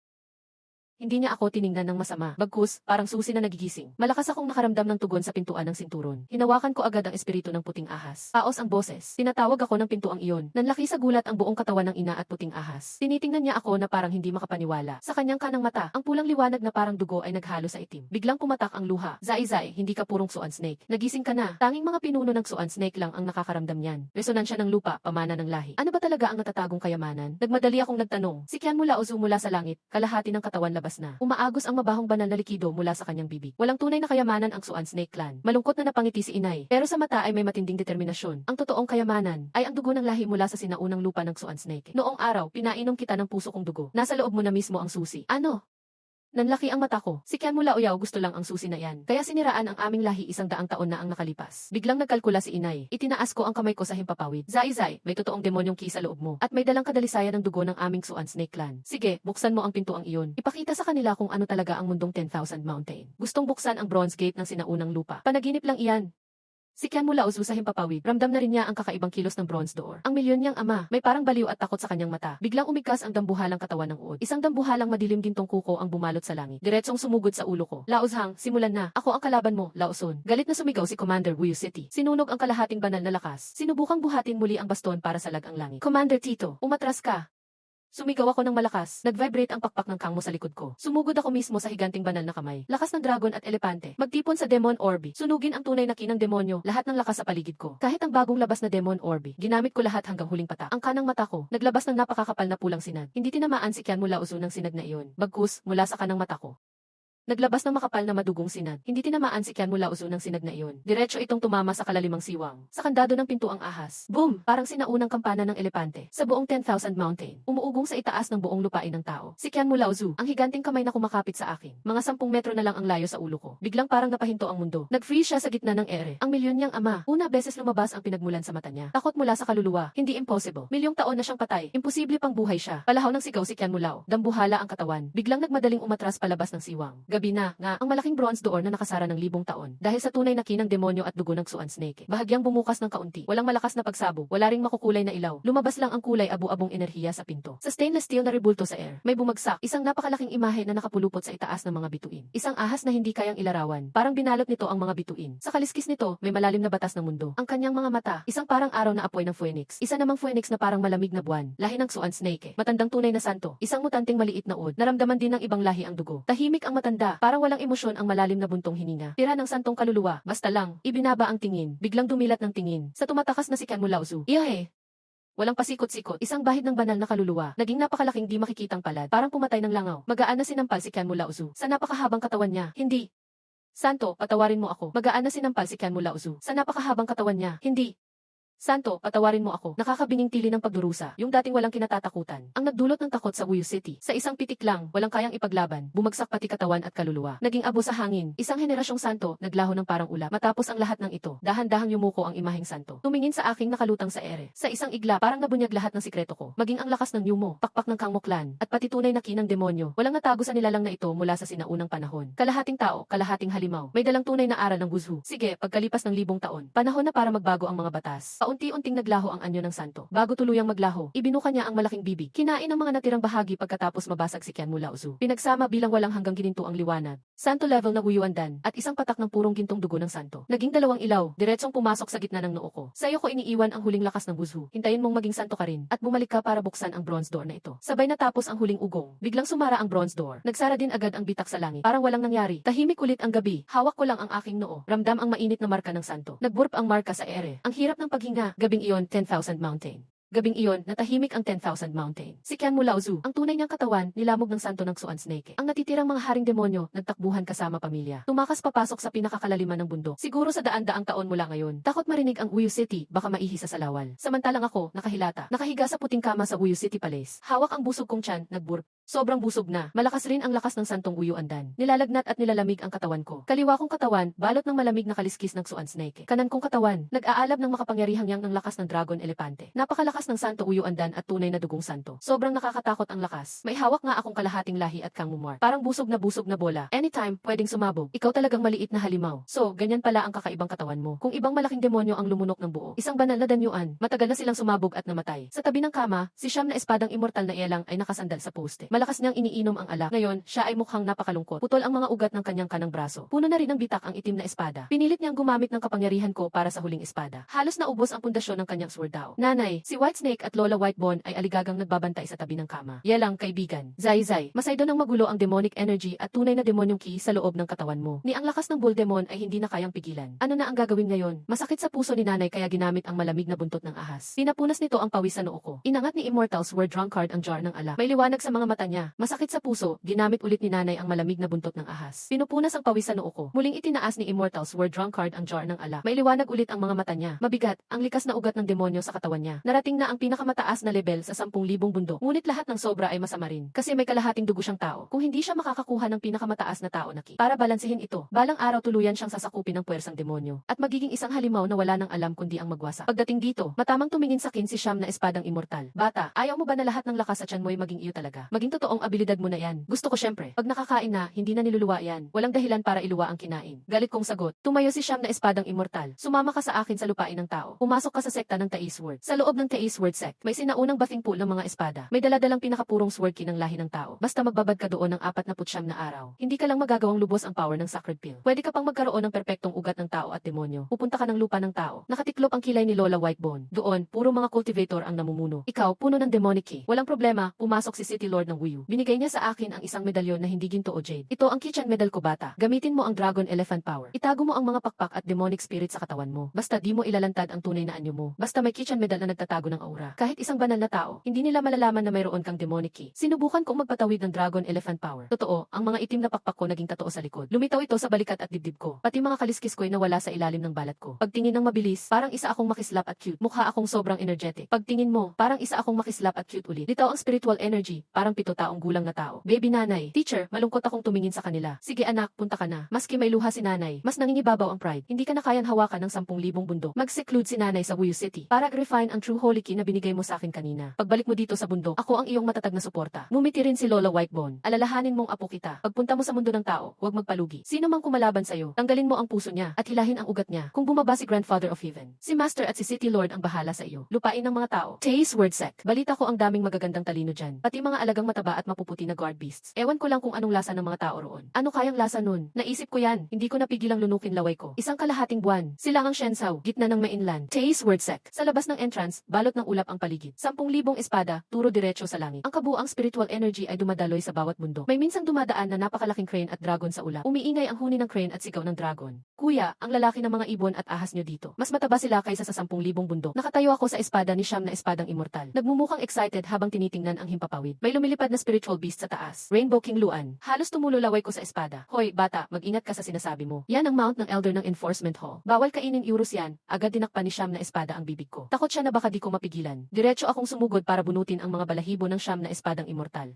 Hindi niya ako tiningnan ng masama. Bagkus, parang susi na nagigising. Malakas akong nakaramdam ng tugon sa pintuan ng sinturon. Hinawakan ko agad ang espiritu ng puting ahas. Paos ang boses. Tinatawag ako ng pintuang iyon. Nanlaki sa gulat ang buong katawan ng ina at puting ahas. Tinitingnan niya ako na parang hindi makapaniwala. Sa kanyang kanang mata, ang pulang liwanag na parang dugo ay naghalo sa itim. Biglang pumatak ang luha. Zai, hindi ka purong Suan Snake. Nagising ka na. Tanging mga pinuno ng Suan Snake lang ang nakakaramdam niyan. Resonansya ng lupa, pamana ng lahi. Ano ba talaga ang natatagong kayamanan? Nagmadali akong nagtanong. Si Qian mula Ozu mula sa langit, kalahati ng katawan labas na. Umaagos ang mabahong banal na likido mula sa kanyang bibig. Walang tunay na kayamanan ang Suan Snake Clan. Malungkot na napangiti si inay, pero sa mata ay may matinding determinasyon. Ang totoong kayamanan ay ang dugo ng lahi mula sa sinaunang lupa ng Suan Snake. Noong araw, pinainom kita ng puso kong dugo. Nasa loob mo na mismo ang susi. Ano? Nanlaki ang mata ko. Si Qian mula Uyaw gusto lang ang susi na yan. Kaya siniraan ang aming lahi 100 taon na ang nakalipas. Biglang nagkalkula si inay. Itinaas ko ang kamay ko sa himpapawid. Zai, may totoong demonyong ki sa loob mo. At may dalang kadalisayan ng dugo ng aming Suan Snake Clan. Sige, buksan mo ang pintuang iyon. Ipakita sa kanila kung ano talaga ang mundong 10,000 Mountain. Gustong buksan ang Bronze Gate ng sinaunang lupa. Panaginip lang iyan. Si Qian mula Ozu sa himpapawid, ramdam na rin niya ang kakaibang kilos ng bronze door. Ang milyon niyang ama, may parang baliw at takot sa kanyang mata. Biglang umigkas ang dambuhalang katawan ng uod. Isang dambuhalang madilim gintong kuko ang bumalot sa langit. Diretsong sumugod sa ulo ko. Laozhang, simulan na. Ako ang kalaban mo, Laosun. Galit na sumigaw si Commander Wuyu City. Sinunog ang kalahating banal na lakas. Sinubukang buhatin muli ang baston para salag ang langit. Commander Tito, umatras ka. Sumigaw ako ng malakas. Nag-vibrate ang pakpak ng kangmo sa likod ko. Sumugod ako mismo sa higanting banal na kamay. Lakas ng dragon at elepante. Magtipon sa Demon Orbi. Sunugin ang tunay na kinang demonyo. Lahat ng lakas sa paligid ko. Kahit ang bagong labas na Demon Orbi. Ginamit ko lahat hanggang huling patak. Ang kanang mata ko. Naglabas ng napakakapal na pulang sinag. Hindi tinamaan si Qian mula Uzu ng sinag na iyon. Bagkus, mula sa kanang mata ko. Naglabas ng makapal na madugong sinag. Hindi tinamaan si Qian mula Uzu ng sinag na iyon. Diretso itong tumama sa kalalimang siwang. Sa kandado ng pintuang ahas. Boom! Parang sinaunang kampana ng elepante. Sa buong 10,000 Mountain. Umuugong sa itaas ng buong lupain ng tao. Si Qian mula Uzu, ang higanting kamay na kumakapit sa akin. Mga 10 metro na lang ang layo sa ulo ko. Biglang parang napahinto ang mundo. Nag-freeze siya sa gitna ng ere. Ang milyon niyang ama. Una beses lumabas ang pinagmulan sa mata niya. Takot mula sa kaluluwa. Hindi impossible. Milyong taon na siyang patay. Imposible pang buhay siya. Palahaw ng sigaw si Qian Mulao. Dambuhala ang katawan. Biglang nagmadaling umatras palabas ng siwang. Gabi na, nga, ang malaking bronze door na nakasara ng 1,000 taon. Dahil sa tunay na kinang demonyo at dugo ng Suan Snake. Bahagyang bumukas ng kaunti. Walang malakas na pagsabog. Wala ring makukulay na ilaw. Lumabas lang ang kulay abu-abong enerhiya sa pinto. Sa stainless steel na rebulto sa air, may bumagsak. Isang napakalaking imahe na nakapulupot sa itaas ng mga bituin. Isang ahas na hindi kayang ilarawan. Parang binalot nito ang mga bituin. Sa kaliskis nito, may malalim na batas ng mundo. Ang kanyang mga mata, isang parang araw na apoy ng phoenix. Isa namang phoenix na parang malamig na buwan. Lahi ng Suan Snake. Matandang tunay na santo. Isang mutanteng maliit na ud. Naramdaman din ng ibang lahi ang dugo. Tahimik ang matanda. Parang walang emosyon ang malalim na buntong hininga. Tira ng santong kaluluwa. Basta lang, ibinaba ang tingin. Biglang dumilat ng tingin. Sa tumatakas na si Qian mula Uzu. Iyahe! Walang pasikot-sikot. Isang bahid ng banal na kaluluwa. Naging napakalaking di makikitang palad. Parang pumatay ng langaw. Magaan na sinampal si Qian mula Uzu. Sa napakahabang katawan niya. Hindi. Santo, patawarin mo ako. Magaan na sinampal si Qian mula Uzu. Sa napakahabang katawan niya. Hindi. Santo, patawarin mo ako. Nakakabinging tili ng pagdurusa, yung dating walang kinatatakutan. Ang nagdulot ng takot sa Wuyu City. Sa isang pitik lang, walang kayang ipaglaban, bumagsak pati katawan at kaluluwa. Naging abo sa hangin. Isang henerasyong santo, naglaho ng parang ulap. Matapos ang lahat ng ito, dahan-dahang yumuko ang imaheng santo. Tumingin sa aking nakalutang sa ere. Sa isang igla, parang nabunyag lahat ng sikreto ko. Maging ang lakas ng Yumo, pakpak ng Kangmoklan, at pati tunay na kinang demonyo. Walang natago sa nilalang na ito mula sa sinaunang panahon. Kalahating tao, kalahating halimaw. May dalang tunay na aral ng Wuzhu. Sige, pagkalipas ng 1,000 taon, panahon na para magbago ang mga batas. Paunti-unting naglaho ang anyo ng santo. Bago tuluyang maglaho, ibinuka niya ang malaking bibig. Kinain ang mga natirang bahagi pagkatapos mabasag si Qian mula uzu. Pinagsama bilang walang hanggang gininto ang liwanag. Santo level na Wuyuandan at isang patak ng purong gintong dugo ng santo. Naging dalawang ilaw, diretsong pumasok sa gitna ng noo ko. Sa iyo ko iniiwan ang huling lakas ng wuzu. Hintayin mong maging santo ka rin at bumalik ka para buksan ang bronze door na ito. Sabay natapos ang huling ugong. Biglang sumara ang bronze door. Nagsara din agad ang bitak sa langit. Parang walang nangyari. Tahimik ulit ang gabi. Hawak ko lang ang aking noo. Ramdam ang mainit na marka ng santo. Nagburp ang marka sa ere. Ang hirap ng paghinga. Gabing iyon, 10,000 mountain. Gabing iyon, natahimik ang 10,000 mountain. Si Qian mula uzu, ang tunay niyang katawan, nilamog ng santo ng Xuan Snake. Ang natitirang mga haring demonyo, nagtakbuhan kasama pamilya. Tumakas papasok sa pinakakalaliman ng bundok. Siguro sa daan-daang taon mula ngayon. Takot marinig ang Wuyu City, baka maihi sa salawal. Samantalang ako, nakahilata, nakahiga sa puting kama sa Wuyu City Palace. Hawak ang busog kong tiyan, nagburp. Sobrang busog na. Malakas rin ang lakas ng santong Wuyuandan. Nilalagnat at nilalamig ang katawan ko. Kaliwa kong katawan, balot ng malamig na kaliskis ng Xuan Snake. Kanan kong katawan, nag-aalab ng makapangyarihang yang ng lakas ng Dragon Elepante. Napakalakas ng santo Wuyuandan at tunay na dugong santo. Sobrang nakakatakot ang lakas. May hawak nga akong kalahating lahi at kangmumar. Parang busog na bola. Anytime, pwedeng sumabog. Ikaw talagang maliit na halimaw. So, ganyan pala ang kakaibang katawan mo. Kung ibang malaking demonyo ang lumunok ng buo, isang banal na danyuan, matagal na silang sumabog at namatay. Sa tabi ng kama, si Siyam na espadang immortal na iyalang ay nakasandal sa poste. Malakas niyang iniinom ang alak. Ngayon, siya ay mukhang napakalungkot. Putol ang mga ugat ng kanyang kanang braso. Puno na rin ng bitak ang itim na espada. Pinilit niyang gumamit ng kapangyarihan ko para sa huling espada. Halos naubos ang pundasyon ng kanyang sword dao. Nanay, si White Snake at Lola Whitebone ay aligagang nagbabantay sa tabi ng kama. Yalang, kaibigan. Zai, masaydo ng magulo ang demonic energy at tunay na demonyong ki sa loob ng katawan mo. Ni ang lakas ng bull demon ay hindi na kayang pigilan. Ano na ang gagawin ngayon? Masakit sa puso ni nanay kaya ginamit ang malamig na buntot ng ahas. Pinapunas nito ang pawis sa noo ko. Inangat ni Immortal Sword Drunkard ang jar ng alak. May liwanag sa mga mata niya. Masakit sa puso, ginamit ulit ni nanay ang malamig na buntot ng ahas. Pinupunas ang pawis sa noo ko. Muling itinaas ni Immortal Sword Drunkard ang jar ng alak. May liwanag ulit ang mga mata niya. Mabigat, ang likas na ugat ng demonyo sa katawan niya. Narating na ang pinakamataas na level sa 10,000 bundok. Ngunit lahat ng sobra ay masama rin. Kasi may kalahating dugo siyang tao. Kung hindi siya makakakuha ng pinakamataas na tao na ki. Para balansehin ito, balang araw tuluyan siyang sasakupin ng puwersang demonyo. At magiging isang halimaw na wala nang alam kundi ang magwasak. Pagdating dito, matamang tumingin sa akin si Siyam na espadang immortal. Bata, ayaw mo ba na lahat ng lakas sa tiyan mo'y maging iyo talaga? Maging totoong abilidad mo na yan. Gusto ko syempre. Pag nakakain na, hindi na niluluwa yan. Walang dahilan para iluwa ang kinain. Galit kong sagot. Tumayo si Siyam na espadang immortal. Sumama ka sa akin sa lupain ng tao. Pumasok ka sa sekta ng Tais Word. Sa loob ng Tais Word sect, may sinaunang bathing pool ng mga espada. May daladalang pinakapurong sword ki ng lahi ng tao. Basta magbabad ka doon ng 49 na araw. Hindi ka lang magagawang lubos ang power ng sacred pill. Pwede ka pang magkaroon ng perpektong ugat ng tao at demonyo. Pupunta ka ng lupa ng tao. Nakatiklop ang kilay ni Lola Whitebone. Doon, puro mga cultivator ang namumuno. Ikaw, puno ng demonic ki. Walang problema, pumasok si City Lord ng Wuyu. Binigay niya sa akin ang isang medalyon na hindi ginto o jade. Ito ang kitchen medal ko bata. Gamitin mo ang Dragon Elephant Power. Itago mo ang mga pakpak at demonic spirit sa katawan mo. Basta di mo ilalantad ang tunay na anyo mo. Basta may kitchen medal na nagtatago ng aura. Kahit isang banal na tao, hindi nila malalaman na mayroon kang demonic ki. Sinubukan kong magpatawid ng Dragon Elephant Power. Totoo, ang mga itim na pakpak ko naging totoo sa likod. Lumitaw ito sa balikat at dibdib ko. Pati mga kaliskis ko'y nawala sa ilalim ng balat ko. Pagtingin ng mabilis, parang isa akong makislap at cute. Mukha akong sobrang energetic. Pagtingin mo, parang isa akong makislap at cute ulit. Litaw ang spiritual energy, parang 7 taong gulang na tao. Baby nanay, teacher, malungkot akong tumingin sa kanila. Sige anak, punta ka na. Maski may luha si nanay, mas nangingibabaw ang pride. Hindi ka na kayang hawakan ng 10,000 bundok. Mag-seclude si nanay sa Wuyu City para refine ang true holy key na binigay mo sa akin kanina. Pagbalik mo dito sa bundok, ako ang iyong matatag na suporta. Ngumiti rin si Lola Whitebone. Alalahanin mong apo kita. Pagpunta mo sa mundo ng tao, huwag magpalugi. Sino mang kumalaban sa'yo, tanggalin mo ang puso niya at hilahin ang ugat niya. Kung bumaba si Grandfather of Heaven, si Master at si City Lord ang bahala sa iyo. Lupain ng mga tao. Tais Word Sect. Balita ko ang daming magagandang talino dyan. Pati mga alagang mataba at mapuputi na guard beasts. Ewan ko lang kung anong lasa ng mga tao roon. Ano kayang lasa nun? Naisip ko yan. Hindi ko napigilang lunukin laway ko. Isang kalahating buwan. Silangang Shenzhou, gitna ng mainland. Tais Word Sect. Sa labas ng entrance, balot ng ulap ang paligid. 10,000 espada, turo diretso sa langit. Ang kabuang spiritual energy ay dumadaloy sa bawat mundo. May minsang dumadaan na napakalaking crane at dragon sa ulap. Umiingay ang huni ng crane at sigaw ng dragon. Kuya, ang lalaki ng mga ibon at ahas nyo dito. Mas mataba sila kaysa sa 10,000 bundok. Nakatayo ako sa espada ni Siyam na espadang immortal. Nagmumukhang excited habang tinitingnan ang himpapawid. May lumilipad na spiritual beast sa taas. Rainbow King Luan. Halos tumululaway ko sa espada. Hoy, bata, mag-ingat ka sa sinasabi mo. Yan ang mount ng elder ng enforcement hall. Bawal kainin euros yan. Agad dinakpan ni Siyam na espada ang bibig ko. Takot siya na baka di ko mapigilan. Diretso akong sumugod para bunutin ang mga balahibo ng Siyam na espadang immortal.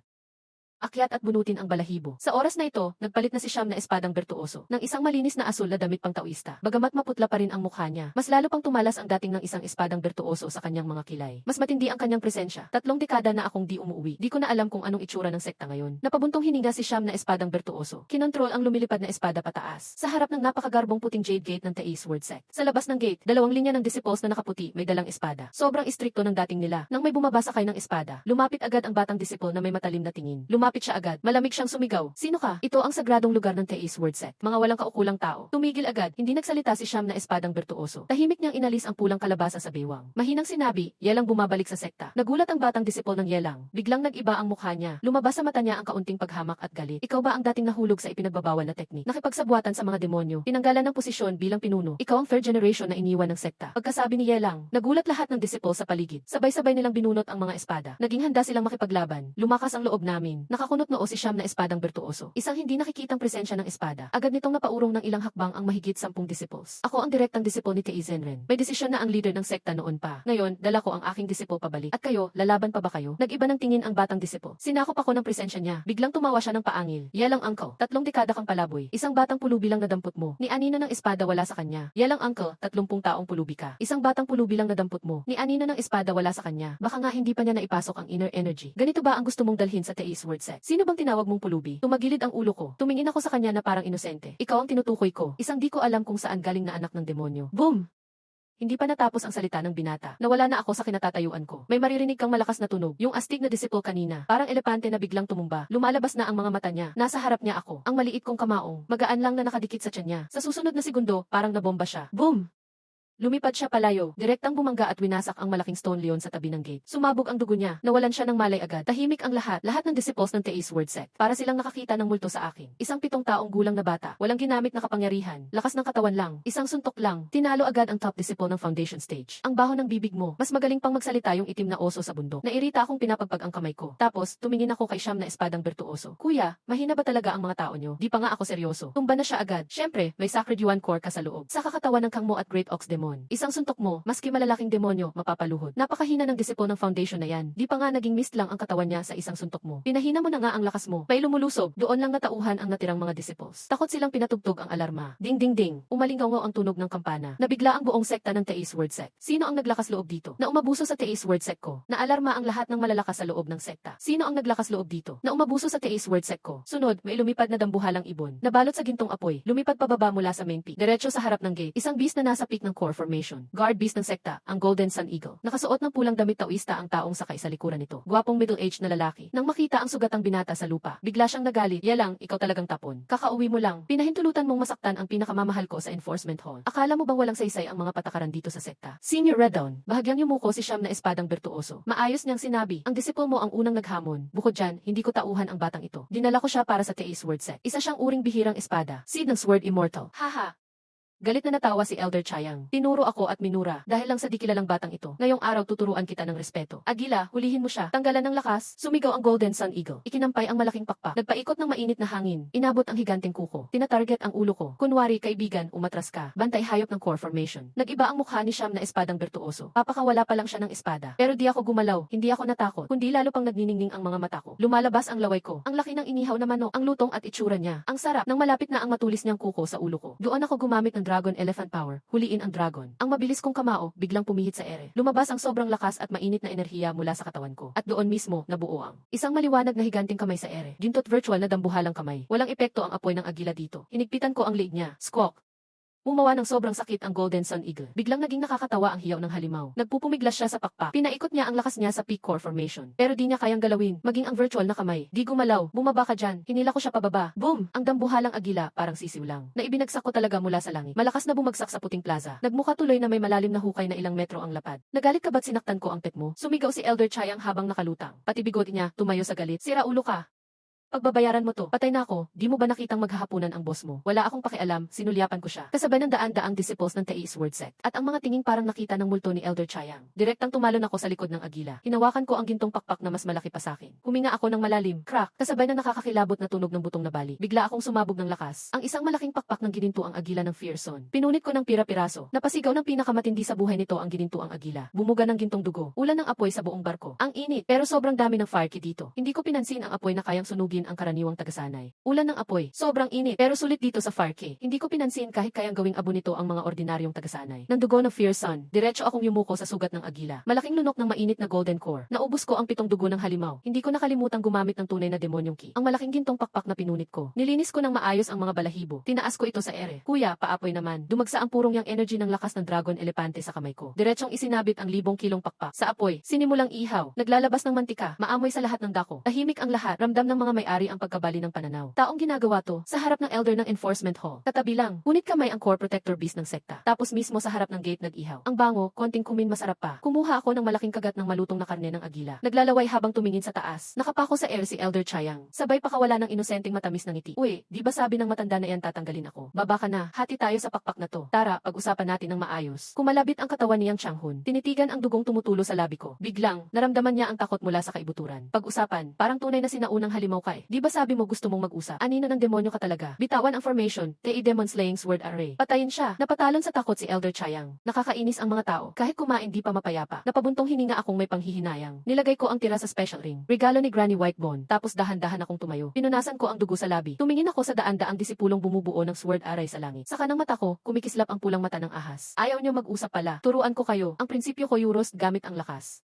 akyat at bunutin ang balahibo. Sa oras na ito, nagpalit na si Siyam na espadang bertuoso ng isang malinis na asul na damit pang taoista. Bagamat maputla pa rin ang mukha niya, mas lalo pang tumalas ang dating ng isang espadang bertuoso sa kanyang mga kilay. Mas matindi ang kanyang presensya. 3 dekada na akong di umuwi. Di ko na alam kung anong itsura ng sekta ngayon. Napabuntong hininga si Siyam na espadang bertuoso. Kinontrol ang lumilipad na espada pataas. Sa harap ng napakagarbong puting jade gate ng Teis Word Sect. Sa labas ng gate, 2 linya ng disciples na nakaputi may dalang espada. Sobrang istrikto ng dating nila. Nang may bumaba sakay ng espada, lumapit agad ang batang disciple na may matalim na tingin. Lumapit siya agad. Malamig siyang sumigaw. Sino ka? Ito ang sagradong lugar ng Teis Word Sect. Mga walang kaukulang tao. Tumigil agad. Hindi nagsalita si Siyam na espadang bertuoso. Tahimik niyang inalis ang pulang kalabasa sa bewang. Mahinang sinabi, Yelang bumabalik sa sekta. Nagulat ang batang disciple ng Yelang. Biglang nag-iba ang mukha niya. Lumabas sa mata niya ang kaunting paghamak at galit. Ikaw ba ang dating nahulog sa ipinagbabawal na teknik? Nakipagsabuatan sa mga demonyo. Tinanggalan ng posisyon bilang pinuno. Ikaw ang third generation na iniwan ng sekta. Pagkasabi ni Yelang, nagulat lahat ng disciple sa paligid. Sabay-sabay nilang binunot ang mga espada. Naging handa silang makipaglaban. Lumakas ang loob namin. Nakakunot noo si Siyam na espadang bertuoso. Isang hindi nakikitang presensya ng espada. Agad nitong napaurong ng ilang hakbang ang mahigit 10 disciples. Ako ang direktang disciple ni Tei Zenren. May desisyon na ang leader ng sekta noon pa. Ngayon, dala ko ang aking disciple pabalik. At kayo, lalaban pa ba kayo? Nag-iba ng tingin ang batang disciple. Sinakop ako ng presensya niya. Biglang tumawa siya ng paangil. Yelang uncle, 3 dekada kang palaboy. Isang batang pulubi lang nadampot mo. Ni anino ng espada wala sa kanya. Yelang uncle, 30 taong pulubi ka. Isang batang pulubi lang nadampot mo. Ni anino ng espada wala sa kanya. Baka nga hindi pa niya naipasok ang inner energy. Ganito ba ang gusto mong dalhin sa Teis Word Sect? Sino bang tinawag mong pulubi? Tumagilid ang ulo ko. Tumingin ako sa kanya na parang inosente. Ikaw ang tinutukoy ko. Isang di ko alam kung saan galing na anak ng demonyo. Boom! Hindi pa natapos ang salita ng binata. Nawala na ako sa kinatatayuan ko. May maririnig kang malakas na tunog. Yung astig na disciple kanina. Parang elepante na biglang tumumba. Lumalabas na ang mga mata niya. Nasa harap niya ako. Ang maliit kong kamaong. Magaan lang na nakadikit sa tiyan niya. Sa susunod na segundo, parang nabomba siya. Boom! Lumipad siya palayo, direktang bumangga at winasak ang malaking stone leon sa tabi ng gate. Sumabog ang dugo niya, nawalan siya ng malay agad. Tahimik ang lahat ng disciples ng Teis Word Sect. Para silang nakakita ng multo sa akin. Isang 7 taong gulang na bata, walang ginamit na kapangyarihan, lakas ng katawan lang, isang suntok lang, tinalo agad ang top disciple ng foundation stage. Ang baho ng bibig mo, mas magaling pang magsalita yung itim na oso sa bundok. Nairita akong pinapagpag ang kamay ko. Tapos, tumingin ako kay Siyam na espadang bertuoso. Kuya, mahina ba talaga ang mga tao nyo? Di pa nga ako seryoso. Tumba na siya agad. Syempre, may Sacred Yuan Core ka sa loob. Sa kakatawan ng Kangmo at Great Ox Demon. Isang suntok mo, maski malalaking demonyo, mapapaluhod. Napakahina ng disciple ng foundation na yan. Di pa nga naging mist lang ang katawan niya sa isang suntok mo. Pinahina mo na nga ang lakas mo. May lumulusob, doon lang natauhan ang natirang mga disciples. Takot silang pinatugtog ang alarma. Ding ding ding, umalingaw ang tunog ng kampana. Nabigla ang buong sekta ng Teis Word Sect. Sino ang naglakas loob dito? Na umabuso sa Teis Word Sect ko. Naalarma ang lahat ng malalakas sa loob ng sekta. Sino ang naglakas loob dito? Na umabuso sa Teis Word Sect ko. Sunod, may lumipad na dambuhalang ibon. Nabalot sa gintong apoy. Lumipad pababa mula sa main peak. Diretso sa harap ng gate. Isang beast na nasa peak ng core formation. Guard beast ng sekta. Ang Golden Sun Eagle. Nakasuot ng pulang damit taoista ang taong sakay sa likuran nito. Gwapong middle-aged na lalaki. Nang makita ang sugatang binata sa lupa, bigla siyang nagalit. Yelang, ikaw talagang tapon. Kakauwi mo lang. Pinahintulutan mong masaktan ang pinakamamahal ko sa enforcement hall. Akala mo bang walang saysay ang mga patakaran dito sa sekta? Senior Red Dawn, bahagyang yumuko si Siyam na espadang bertuoso. Maayos niyang sinabi, ang disciple mo ang unang naghamon. Bukod dyan, hindi ko tauhan ang batang ito. Dinala ko siya para sa Teis Word Sect. Isa siyang uring bihirang espada. Seed ng Sword Immortal. Haha. Galit na natawa si Elder Chayang. Tinuro ako at minura dahil lang sa di kilalang batang ito. Ngayong araw tuturuan kita ng respeto. Agila, hulihin mo siya. Tanggalan ng lakas, sumigaw ang Golden Sun Eagle. Ikinampay ang malaking pakpak. Nagpaikot ng mainit na hangin. Inabot ang higanteng kuko. Tinatarget ang ulo ko. Kunwari, kaibigan, umatras ka. Bantay hayop ng core formation. Nag-iba ang mukha ni Siyam na espadang bertuoso. Papakawala pa lang siya ng espada. Pero di ako gumalaw. Hindi ako natakot. Kundi lalo pang nagniningning ang mga mata ko. Lumalabas ang laway ko. Ang laki ng inihaw na manok. Ang lutong at itsura niya. Ang sarap. Nang malapit na ang matulis niyang kuko sa ulo ko. Doon ako gumamit ng Dragon Elephant Power. Huliin ang dragon. Ang mabilis kong kamao, biglang pumihit sa ere. Lumabas ang sobrang lakas at mainit na enerhiya mula sa katawan ko. At doon mismo, nabuo ang isang maliwanag na higanting kamay sa ere. Gintot virtual na dambuhalang kamay. Walang epekto ang apoy ng agila dito. Hinigpitan ko ang liig niya. Squawk. Umawa ng sobrang sakit ang Golden Sun Eagle. Biglang naging nakakatawa ang hiyaw ng halimaw. Nagpupumiglas siya sa pakpak. Pinaikot niya ang lakas niya sa peak core formation. Pero di niya kayang galawin. Maging ang virtual na kamay. Di gumalaw. Bumaba ka dyan. Hinila ko siya pababa. Boom! Ang dambuhalang agila, parang sisiw lang. Naibinagsak ko talaga mula sa langit. Malakas na bumagsak sa puting plaza. Nagmukha tuloy na may malalim na hukay na ilang metro ang lapad. Nagalit ka ba't sinaktan ko ang pet mo? Sumigaw si Elder Chayang habang nakalutang. Pati bigote niya, tumayo sa galit. Sira ulo ka. Pagbabayaran mo to, patay na ako, di mo ba nakitang maghahapunan ang boss mo? Wala akong pakialam, sinulyapan ko siya. Kasabay ng daan-daang disciples ng Teis Word Set. At ang mga tinging parang nakita ng multo ni Elder Chayang. Direktang tumalon ako sa likod ng agila. Hinawakan ko ang gintong pakpak na mas malaki pa sa akin. Huminga ako ng malalim, crack, kasabay ng nakakakilabot na tunog ng butong na bali. Bigla akong sumabog ng lakas. Ang isang malaking pakpak ng gininto ang agila ng Fearson. Pinunit ko ng pira-piraso. Napasigaw ng pinakamatindi sa buhay nito ang gininto ang agila. Bumuga ng gintong dugo. Ulan ng apoy sa buong barko. Ang init, pero sobrang dami ng fire kit dito. Hindi ko pinansin ang apoy na kayang sunugin ang karaniwang tagasanay. Ulan ng apoy, sobrang init, pero sulit dito sa fire kit. Hindi ko pinansin kahit kayang gawing abo nito ang mga ordinaryong tagasanay. Ng dugo ng Fearson, diretso akong yumuko sa sugat ng agila. Malaking lunok ng mainit na golden core. Naubos ko ang 7 dugo ng halimaw. Hindi ko nakalimutang gumamit ng tunay na demonyong ki. Ang malaking gintong pakpak na pinunit ko. Nilinis ko ng maayos ang mga balahibo. Tinaas ko ito sa ere. Kuya, paapoy naman. Dumagsa ang purong yang energy ng lakas ng dragon elepante sa kamay ko. Diretsong isinabit ang 1,000 kilong pakpak. Sa apoy, sinimulang ihaw. Naglalabas ng mantika. Maamoy sa lahat ng dako. Tahimik ang lahat. Ramdam ng mga may-ari ang pagkabali ng pananaw. Taong ginagawa to, sa harap ng elder ng enforcement hall. Katabi lang, ngunit kamay ang core protector beast ng sekta. Tapos mismo sa harap ng gate nag-ihaw. Ang bango, konting kumin masarap pa. Kumuha ako ng malaking kagat ng malutong na karne ng agila. Naglalaway habang tumingin sa taas. Nakapako sa air si Elder Chayang. Sabay pakawala ng inosenteng matamis ng ngiti. Uy, di ba sabi ng matanda na yan tatanggalin ako? Baba ka na, hati tayo sa pakpak na to. Tara, pag-usapan natin ng maayos. Kumalabit ang katawan niyang Changhun. Tinitigan ang dugong tumutulo sa labi ko. Biglang, naramdaman niya ang takot mula sa kaibuturan. Pag-usapan, parang tunay na sinaunang halimaw ka eh. Di ba sabi mo gusto mong mag-usap? Anino ng demonyo ka talaga? Bitawan ang formation, Tei Demon Slaying Sword Array. Patayin siya. Napatalon sa takot si Elder Chayang. Nakakainis ang mga tao. Kahit kumain di pa mapayapa. Napabuntong hininga akong may panghihinayang. Nilagay ko ang tira sa special ring. Regalo ni Granny Whitebone. Tapos dahan-dahan akong tumayo. Pinunasan ko ang dugo sa labi. Tumingin ako sa daan-daang disipulong bumubuo ng sword array sa langit. Sa kanang mata ko, kumikislap ang pulang mata ng ahas. Ayaw niyo mag-usap pala. Turuan ko kayo. Ang prinsipyo ko Euros gamit ang lakas.